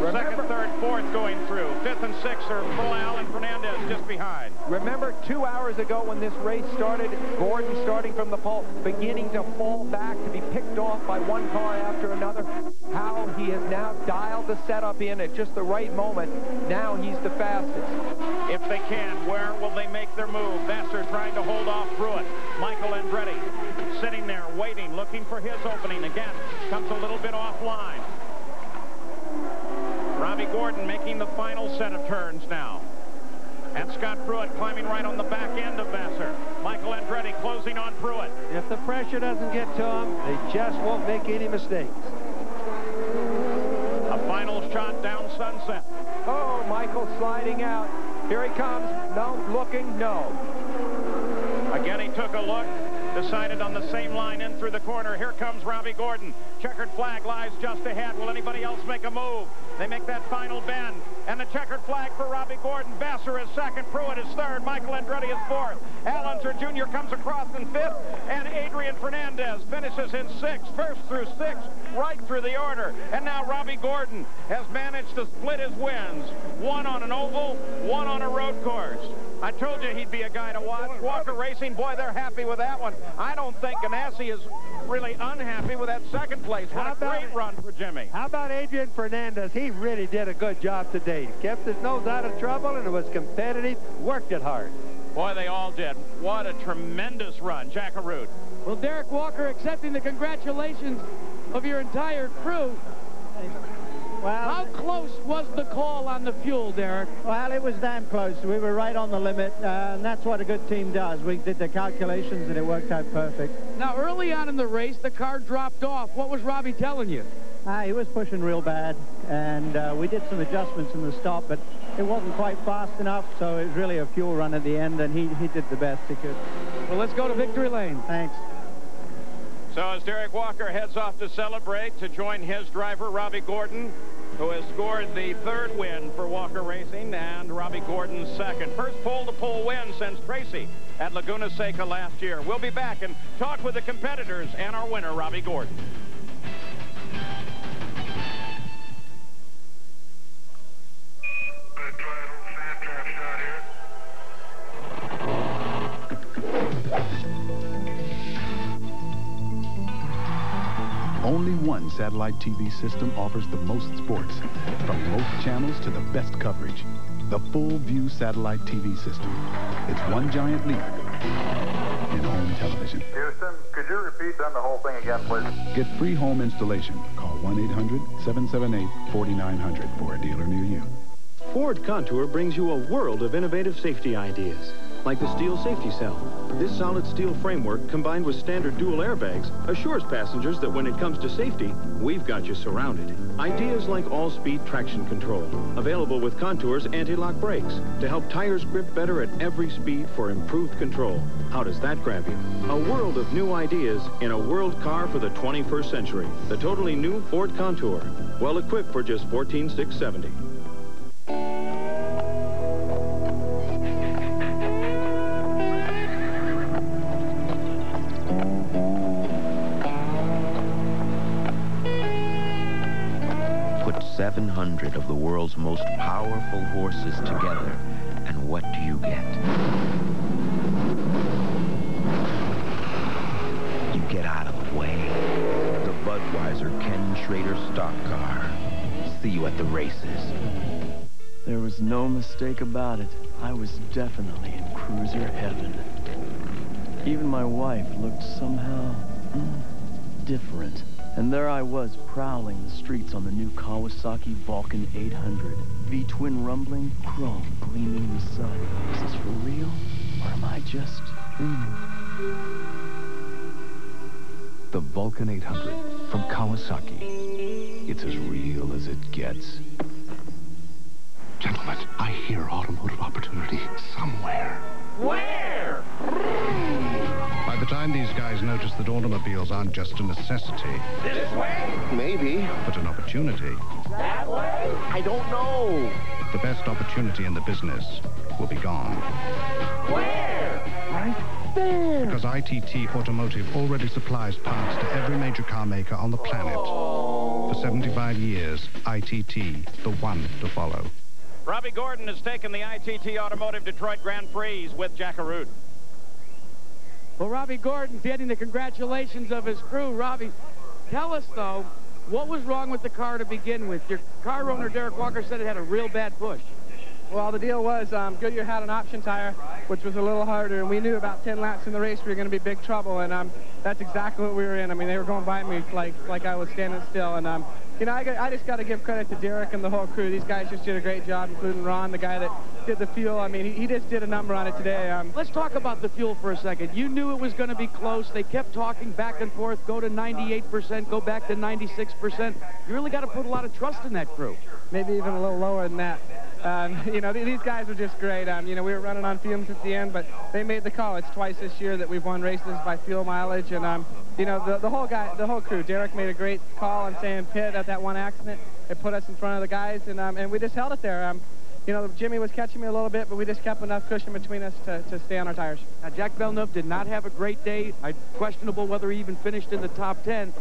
2nd, 3rd, 4th going through. 5th and 6th are Bilal and Fernandez just behind. Remember 2 hours ago when this race started, Gordon starting from the pole, beginning to fall back, to be picked off by one car after another. How he has now dialed the setup in at just the right moment. Now he's the fastest. If they can, where will they make their move? Vassar trying to hold off Pruitt. Michael Andretti sitting there waiting, looking for his opening. Again, comes a little bit offline. Robbie Gordon making the final set of turns now. And Scott Pruitt climbing right on the back end of Vassar. Michael Andretti closing on Pruitt. If the pressure doesn't get to them, they just won't make any mistakes. A final shot down Sunset. Oh, Michael sliding out. Here he comes. No, looking, no. Again, he took a look. Decided on the same line in through the corner. Here comes Robbie Gordon. Checkered flag lies just ahead. Will anybody else make a move? They make that final bend. And the checkered flag for Robbie Gordon. Vassar is 2nd. Pruitt is 3rd. Michael Andretti is 4th. Alonso Jr. comes across in 5th. And Adrian Fernandez finishes in 6th. 1st through 6th, right through the order. And now Robbie Gordon has managed to split his wins. 1 on an oval, 1 on a road course. I told you he'd be a guy to watch. Walker Racing, boy, they're happy with that one. I don't think Ganassi is really unhappy with that 2nd place. What a great run for Jimmy. How about Adrian Fernandez? He really did a good job today. Kept his nose out of trouble, and it was competitive. Worked it hard. Boy, they all did. What a tremendous run. Jack Arute. Well, Derek Walker accepting the congratulations of your entire crew. Well, how close was the call on the fuel, Derek? Well, it was damn close. We were right on the limit, and that's what a good team does. We did the calculations, and it worked out perfect. Now, early on in the race, the car dropped off. What was Robbie telling you? He was pushing real bad, and we did some adjustments in the stop, but it wasn't quite fast enough, so it was really a fuel run at the end, and he did the best he could. Well, let's go to victory lane. Thanks. So as Derek Walker heads off to celebrate to join his driver, Robbie Gordon, who has scored the 3rd win for Walker Racing, and Robbie Gordon's 2nd. First pole-to-pole win since Tracy at Laguna Seca last year. We'll be back and talk with the competitors and our winner, Robbie Gordon. Only one satellite TV system offers the most sports, from most channels to the best coverage. The Full View Satellite TV system. It's one giant leap in home television. Houston, could you repeat then the whole thing again, please? Get free home installation. Call 1-800-778-4900 for a dealer near you. Ford Contour brings you a world of innovative safety ideas, like the steel safety cell. This solid steel framework, combined with standard dual airbags, assures passengers that when it comes to safety, we've got you surrounded. Ideas like all-speed traction control, available with Contour's anti-lock brakes to help tires grip better at every speed for improved control. How does that grab you? A world of new ideas in a world car for the 21st century. The totally new Ford Contour, well equipped for just $14,670. Put 700 of the world's most powerful horses together, and what do you get? You get out of the way. The Budweiser Ken Schrader stock car. See you at the races. There was no mistake about it. I was definitely in cruiser heaven. Even my wife looked somehow different. And there I was, prowling the streets on the new Kawasaki Vulcan 800. V-twin rumbling, chrome gleaming in the sun. Is this for real, or am I just dreaming? The Vulcan 800 from Kawasaki. It's as real as it gets. Gentlemen, I hear automotive opportunity somewhere. Where? By the time time these guys notice that automobiles aren't just a necessity. This way? Maybe. But an opportunity. That way? I don't know. The best opportunity in the business will be gone. Where? Right there. Because ITT Automotive already supplies parts to every major car maker on the planet. For 75 years, ITT, the one to follow. Robbie Gordon has taken the ITT Automotive Detroit Grand Prix with Jack Arute. Well, Robbie Gordon getting the congratulations of his crew. Robbie, tell us, though, what was wrong with the car to begin with? Your car owner, Derek Walker, said it had a real bad push. Well, the deal was Goodyear had an option tire, which was a little harder, and we knew about 10 laps in the race we were going to be big trouble, and that's exactly what we were in. I mean, they were going by me like I was standing still, and you know, I just got to give credit to Derek and the whole crew. These guys just did a great job, including Ron, the guy that did the fuel. I mean, he just did a number on it today. Let's talk about the fuel for a second. You knew it was going to be close. They kept talking back and forth, go to 98%, go back to 96%. You really got to put a lot of trust in that crew. Maybe even a little lower than that. You know, these guys were just great. You know, we were running on fumes at the end, but they made the call. It's twice this year that we've won races by fuel mileage, and you know, the whole crew. Derek made a great call on saying pit at that one accident. It put us in front of the guys, and we just held it there. You know, Jimmy was catching me a little bit, but we just kept enough cushion between us to stay on our tires. Now, Jack Villeneuve did not have a great day. Questionable whether he even finished in the top 10.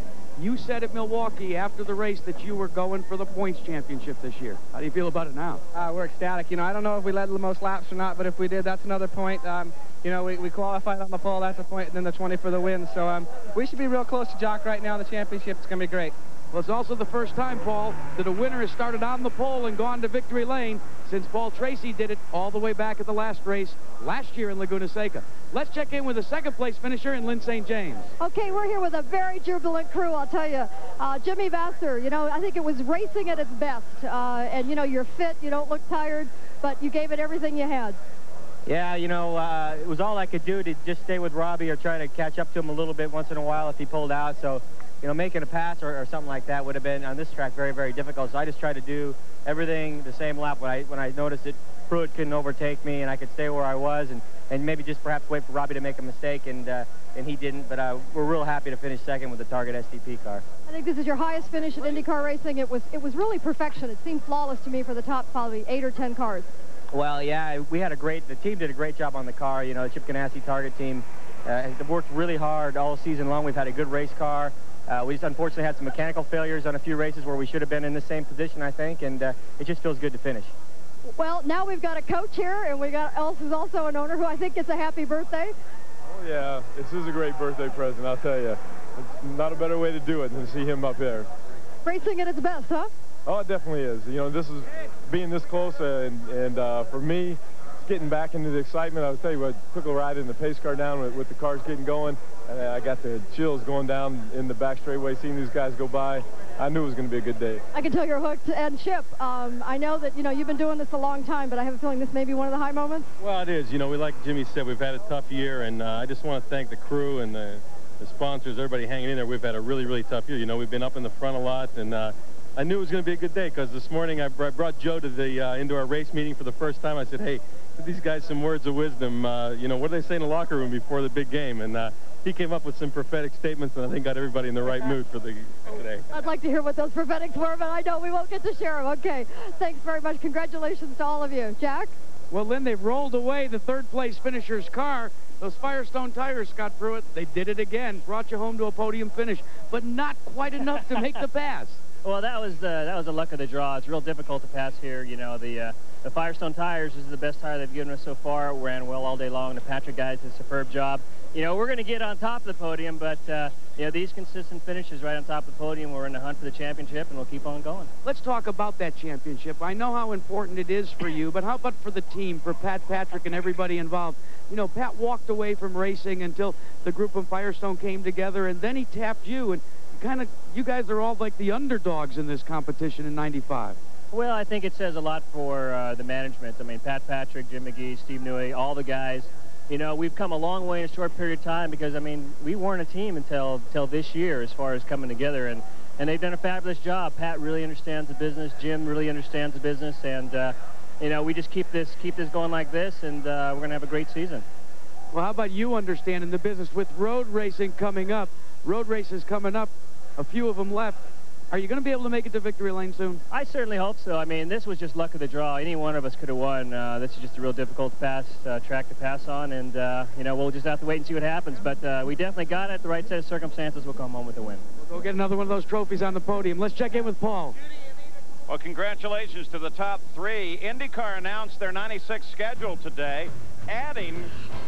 You said at Milwaukee after the race that you were going for the points championship this year. How do you feel about it now? We're ecstatic. You know, I don't know if we led the most laps or not, but if we did, that's another point. You know, we qualified on the pole. That's a point, and then the 20 for the win. So we should be real close to Jock right now in the championship. It's going to be great. Well, it's also the first time, Paul, that a winner has started on the pole and gone to victory lane since Paul Tracy did it all the way back at the last race last year in Laguna Seca. Let's check in with the second-place finisher in Lynn St. James. Okay, we're here with a very jubilant crew, I'll tell you. Jimmy Vasser, you know, I think it was racing at its best. And, you know, you're fit, you don't look tired, but you gave it everything you had. Yeah, you know, it was all I could do to just stay with Robbie or try to catch up to him a little bit once in a while if he pulled out. So, you know, making a pass or something like that would have been on this track very, very difficult. So I just tried to do everything the same lap when I noticed that Pruitt couldn't overtake me and I could stay where I was and maybe just perhaps wait for Robbie to make a mistake, and he didn't. But we're real happy to finish second with the Target STP car. I think this is your highest finish at IndyCar racing. It was really perfection. It seemed flawless to me for the top probably 8 or 10 cars. Well, yeah, the team did a great job on the car. You know, the Chip Ganassi Target team has worked really hard all season long. We've had a good race car. We just unfortunately had some mechanical failures on a few races where we should have been in the same position, I think, and it just feels good to finish. Well, now we've got a coach here, and we got Els, who's also an owner, who I think gets a happy birthday. Oh, yeah, this is a great birthday present, I'll tell you. It's not a better way to do it than to see him up there. Racing at its best, huh? Oh, it definitely is. You know, this is being this close, and for me, getting back into the excitement. I'll tell you what, took a ride in the pace car down with the cars getting going, and I got the chills going down in the back straightaway, seeing these guys go by. I knew it was going to be a good day. I can tell you're hooked. And Chip, I know that, you know, you've been doing this a long time, but I have a feeling this may be one of the high moments. Well, it is. You know, like Jimmy said, we've had a tough year, and I just want to thank the crew and the sponsors, everybody hanging in there. We've had a really, really tough year. You know, we've been up in the front a lot, and I knew it was going to be a good day because this morning I brought Joe to the into our race meeting for the first time. I said, hey, give these guys some words of wisdom. You know, what do they say in the locker room before the big game? And he came up with some prophetic statements, and I think got everybody in the right mood for today. I'd like to hear what those prophetics were, but I know we won't get to share them. Okay, thanks very much. Congratulations to all of you. Jack? Well, Lynn, they've rolled away the third-place finisher's car. Those Firestone tires, Scott Pruitt, they did it again. Brought you home to a podium finish, but not quite enough to make the pass. Well, that was the luck of the draw. It's real difficult to pass here. You know, the Firestone tires is the best tire they've given us so far. It ran well all day long. The Patrick guys did a superb job. You know, we're going to get on top of the podium, but, you know, these consistent finishes right on top of the podium, we're in the hunt for the championship, and we'll keep on going. Let's talk about that championship. I know how important it is for you, but how about for the team, for Pat Patrick and everybody involved? You know, Pat walked away from racing until the group from Firestone came together, and then he tapped you, and you guys are all like the underdogs in this competition in '95. Well, I think it says a lot for the management. I mean, Pat Patrick, Jim McGee, Steve Newey, all the guys. You know, we've come a long way in a short period of time because, I mean, we weren't a team until this year as far as coming together, and they've done a fabulous job. Pat really understands the business. Jim really understands the business, and you know, we just keep this going like this, and we're going to have a great season. Well, how about you understanding the business with road racing coming up? Road races coming up, a few of them left. Are you going to be able to make it to victory lane soon? I certainly hope so. I mean, this was just luck of the draw. Any one of us could have won. This is just a real difficult track to pass on, and, you know, we'll just have to wait and see what happens. But we definitely got it. The right set of circumstances will come home with a win. We'll go get another one of those trophies on the podium. Let's check in with Paul. Well, congratulations to the top three. IndyCar announced their 96 schedule today, adding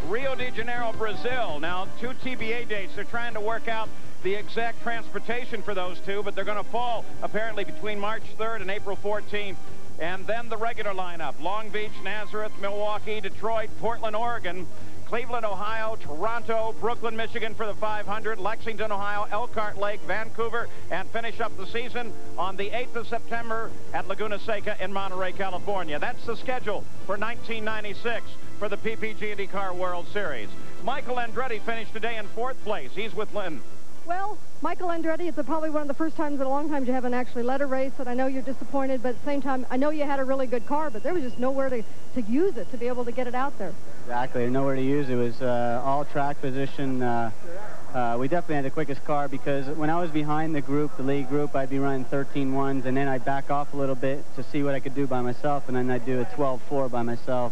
Rio de Janeiro, Brazil. Now, 2 TBA dates. They're trying to work out the exact transportation for those two, but they're going to fall apparently between March 3rd and April 14th. And then the regular lineup: Long Beach, Nazareth, Milwaukee, Detroit, Portland, Oregon, Cleveland, Ohio, Toronto, Brooklyn, Michigan for the 500, Lexington, Ohio, Elkhart Lake, Vancouver, and finish up the season on the 8th of September at Laguna Seca in Monterey, California. That's the schedule for 1996 for the PPG IndyCar World Series. Michael Andretti finished today in 4th place. He's with Lynn. Well, Michael Andretti, it's probably one of the first times in a long time you haven't actually led a race, and I know you're disappointed, but at the same time, I know you had a really good car, but there was just nowhere to use it, to be able to get it out there. Exactly, nowhere to use it. It was all track position. We definitely had the quickest car because when I was behind the group, the lead group, I'd be running 13.1s, and then I'd back off a little bit to see what I could do by myself, and then I'd do a 12.4 by myself.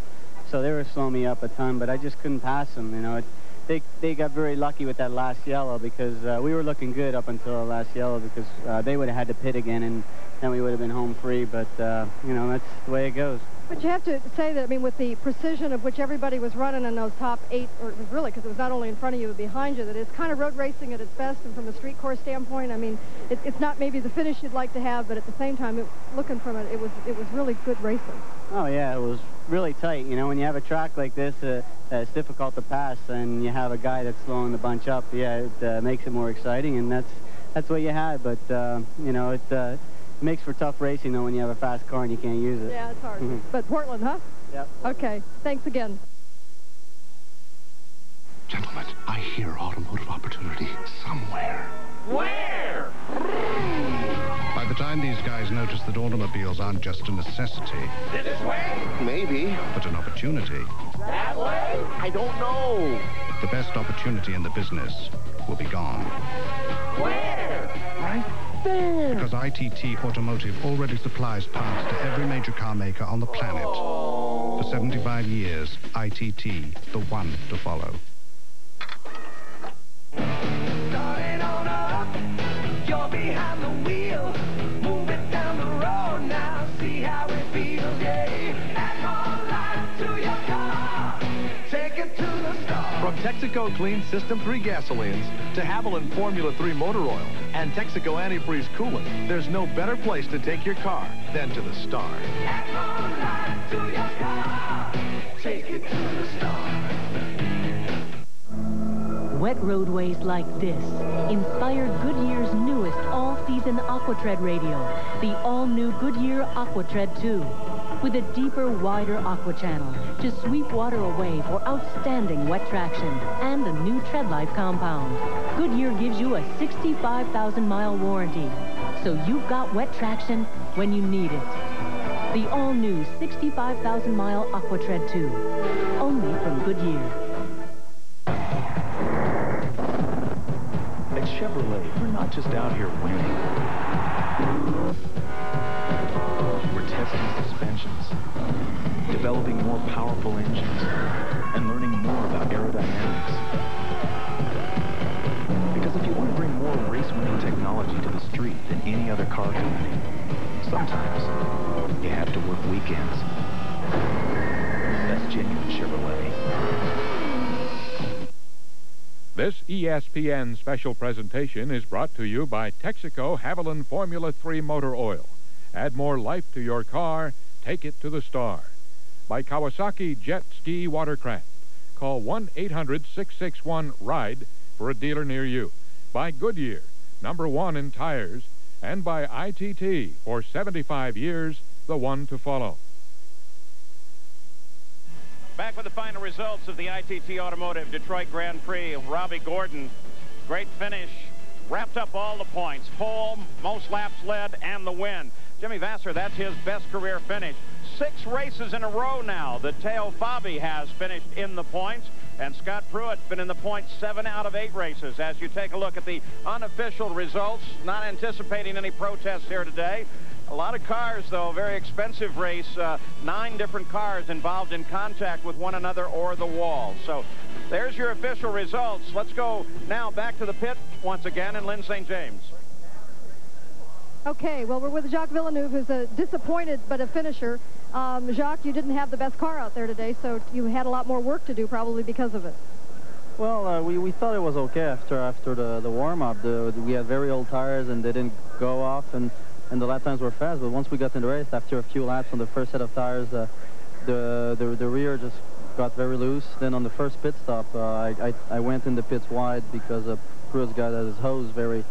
So they were slowing me up a ton, but I just couldn't pass them, you know. They got very lucky with that last yellow because we were looking good up until the last yellow because they would have had to pit again, and then we would have been home free. But, you know, that's the way it goes. But you have to say that, I mean, with the precision of which everybody was running in those top 8, or it was really, because it was not only in front of you but behind you, that it's kind of road racing at its best, and from a street course standpoint, I mean, it's not maybe the finish you'd like to have, but at the same time, looking from it, it was really good racing. Oh, yeah, it was really tight. You know, when you have a track like this, it's difficult to pass, and you have a guy that's slowing the bunch up, yeah, it makes it more exciting, and that's what you had. But, you know, it makes for tough racing, though, when you have a fast car and you can't use it. Yeah, it's hard. But Portland, huh? Yep. Okay, thanks again. Gentlemen, I hear automotive opportunity somewhere. Where? By the time these guys notice that automobiles aren't just a necessity. This way? Maybe. But an opportunity. That way? I don't know. The best opportunity in the business will be gone. Where? Right there. Because ITT Automotive already supplies parts to every major car maker on the planet. For 75 years, ITT, the one to follow. Starting on up, you're behind the wheel. Move it down the road now, see how it feels, yeah. Add more life to your car, take it to the star. From Texaco Clean System 3 gasolines to Haviland Formula 3 motor oil and Texaco antifreeze coolant, there's no better place to take your car than to the star. Add more life to your car, take it to the star. Wet roadways like this inspired Goodyear's newest all-season AquaTread radio, the all-new Goodyear AquaTread 2, with a deeper, wider aqua channel to sweep water away for outstanding wet traction and a new TreadLife compound. Goodyear gives you a 65,000-mile warranty, so you've got wet traction when you need it. The all-new 65,000-mile AquaTread 2, only from Goodyear. At Chevrolet, we're not just out here winning. We're testing suspensions, developing more powerful engines, and learning more about aerodynamics. Because if you want to bring more race-winning technology to the street than any other car company, sometimes you have to work weekends. That's genuine Chevrolet. This ESPN special presentation is brought to you by Texaco Haviland Formula 3 motor oil. Add more life to your car, take it to the star. By Kawasaki Jet Ski Watercraft. Call 1-800-661-RIDE for a dealer near you. By Goodyear, #1 in tires. And by ITT, for 75 years, the one to follow. Back with the final results of the ITT Automotive Detroit Grand Prix. Robbie Gordon, great finish, wrapped up all the points. Pole, most laps led, and the win. Jimmy Vasser, that's his best career finish. 6 races in a row now that Teo Fabi has finished in the points. And Scott Pruitt's been in the points 7 out of 8 races. As you take a look at the unofficial results, not anticipating any protests here today. A lot of cars, though, very expensive race. 9 different cars involved in contact with one another or the wall. So there's your official results. Let's go now back to the pit once again and Lynn St. James. Okay, well, we're with Jacques Villeneuve, who's a disappointed but a finisher. Jacques, you didn't have the best car out there today, so you had a lot more work to do probably because of it. Well, we thought it was okay after the warm-up. We had very old tires, and they didn't go off, and the lap times were fast. But once we got in the race, after a few laps on the first set of tires, the rear just got very loose. Then on the first pit stop, I went in the pits wide because Pruitt's got his hose very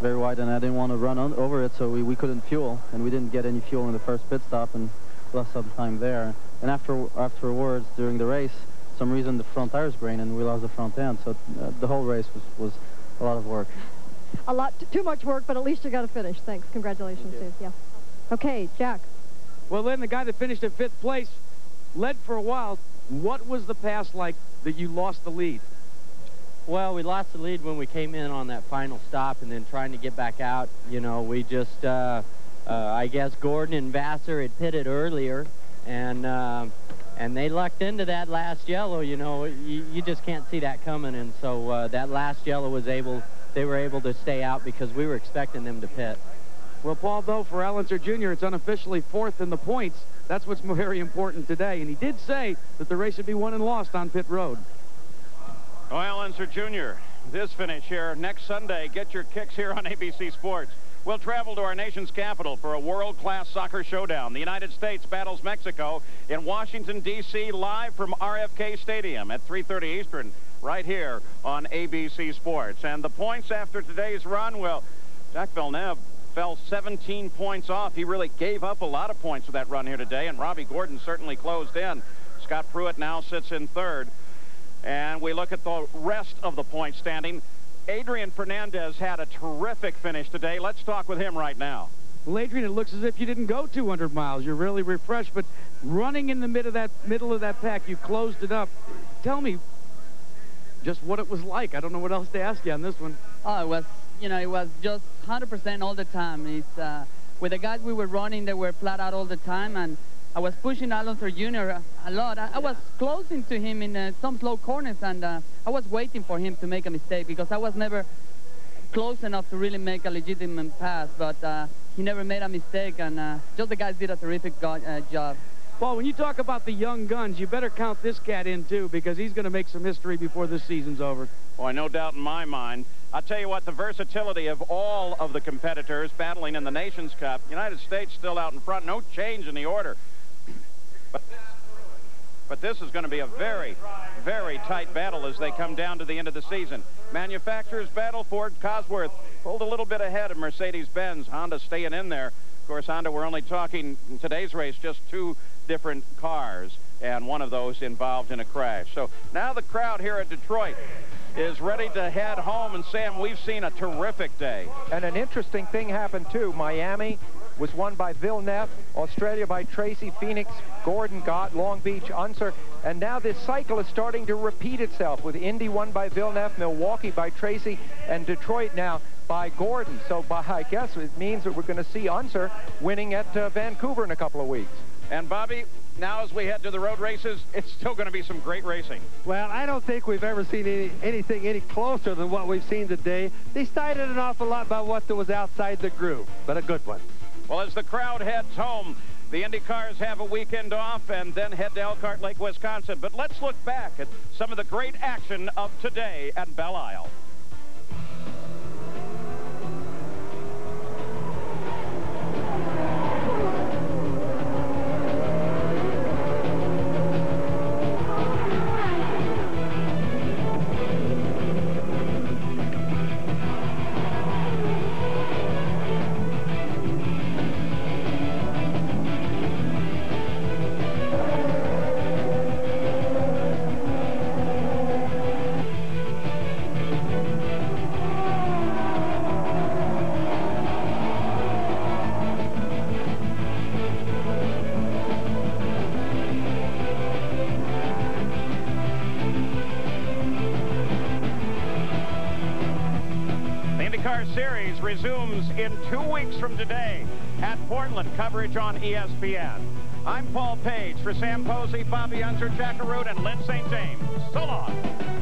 wide, and I didn't want to run over it, so we couldn't fuel, and we didn't get any fuel in the first pit stop, and lost some time there. And afterwards, during the race, some reason the front tires grained, and we lost the front end, so the whole race was a lot of work. A lot, too much work, but at least you got to finish. Thanks. Congratulations, Steve. Yeah. Okay, Jack. Well, then the guy that finished at 5th place led for a while. What was the pass like that you lost the lead? Well, we lost the lead when we came in on that final stop, and then trying to get back out, you know, we just, I guess Gordon and Vassar had pitted earlier, and they lucked into that last yellow. You know, you just can't see that coming, and so that last yellow they were able to stay out because we were expecting them to pit. Well, Paul, though, for Al Unser Jr., it's unofficially 4th in the points. That's what's very important today, and he did say that the race would be won and lost on pit road. Well, Al Unser Jr., this finish here next Sunday. Get your kicks here on ABC Sports. We'll travel to our nation's capital for a world-class soccer showdown. The United States battles Mexico in Washington, D.C., live from RFK Stadium at 3:30 Eastern, right here on ABC Sports. And the points after today's run, well, Jacques Villeneuve fell 17 points off. He really gave up a lot of points with that run here today, and Robbie Gordon certainly closed in. Scott Pruitt now sits in 3rd. And we look at the rest of the point standing. Adrian Fernandez had a terrific finish today. Let's talk with him right now. Well, Adrian, it looks as if you didn't go 200 miles. You're really refreshed, but running in the middle of that pack, you closed it up. Tell me just what it was like. I don't know what else to ask you on this one. Oh, it was, you know, it was just 100% all the time. It's with the guys we were running, they were flat out all the time, and I was pushing Al Unser Jr. a lot. I was closing to him in some slow corners, and I was waiting for him to make a mistake because I was never close enough to really make a legitimate pass, but he never made a mistake, and just the guys did a terrific job. Well, when you talk about the young guns, you better count this cat in, too, because he's going to make some history before this season's over. Boy, no doubt in my mind. I'll tell you what, the versatility of all of the competitors battling in the Nations Cup, United States still out in front, no change in the order. But this is going to be a very, very tight battle as they come down to the end of the season. Manufacturers battle. Ford Cosworth pulled a little bit ahead of Mercedes-Benz. Honda staying in there. Of course, Honda, we're only talking in today's race just 2 different cars, and one of those involved in a crash. So now the crowd here at Detroit is ready to head home, and Sam, we've seen a terrific day. And an interesting thing happened too. Miami was won by Villeneuve, Australia by Tracy, Phoenix, Gordon, Gott, Long Beach, Unser, and now this cycle is starting to repeat itself with Indy won by Villeneuve, Milwaukee by Tracy, and Detroit now by Gordon. So I guess it means that we're going to see Unser winning at Vancouver in a couple of weeks. And Bobby, now as we head to the road races, it's still going to be some great racing. Well, I don't think we've ever seen anything any closer than what we've seen today. They cited an awful lot about what was outside the groove, but a good one. Well, as the crowd heads home, the Indy cars have a weekend off and then head to Elkhart Lake, Wisconsin. But let's look back at some of the great action of today at Belle Isle. IndyCar Series resumes in 2 weeks from today at Portland. Coverage on ESPN. I'm Paul Page for Sam Posey, Bobby Unser, Jack Arute, and Lynn St. James. So long.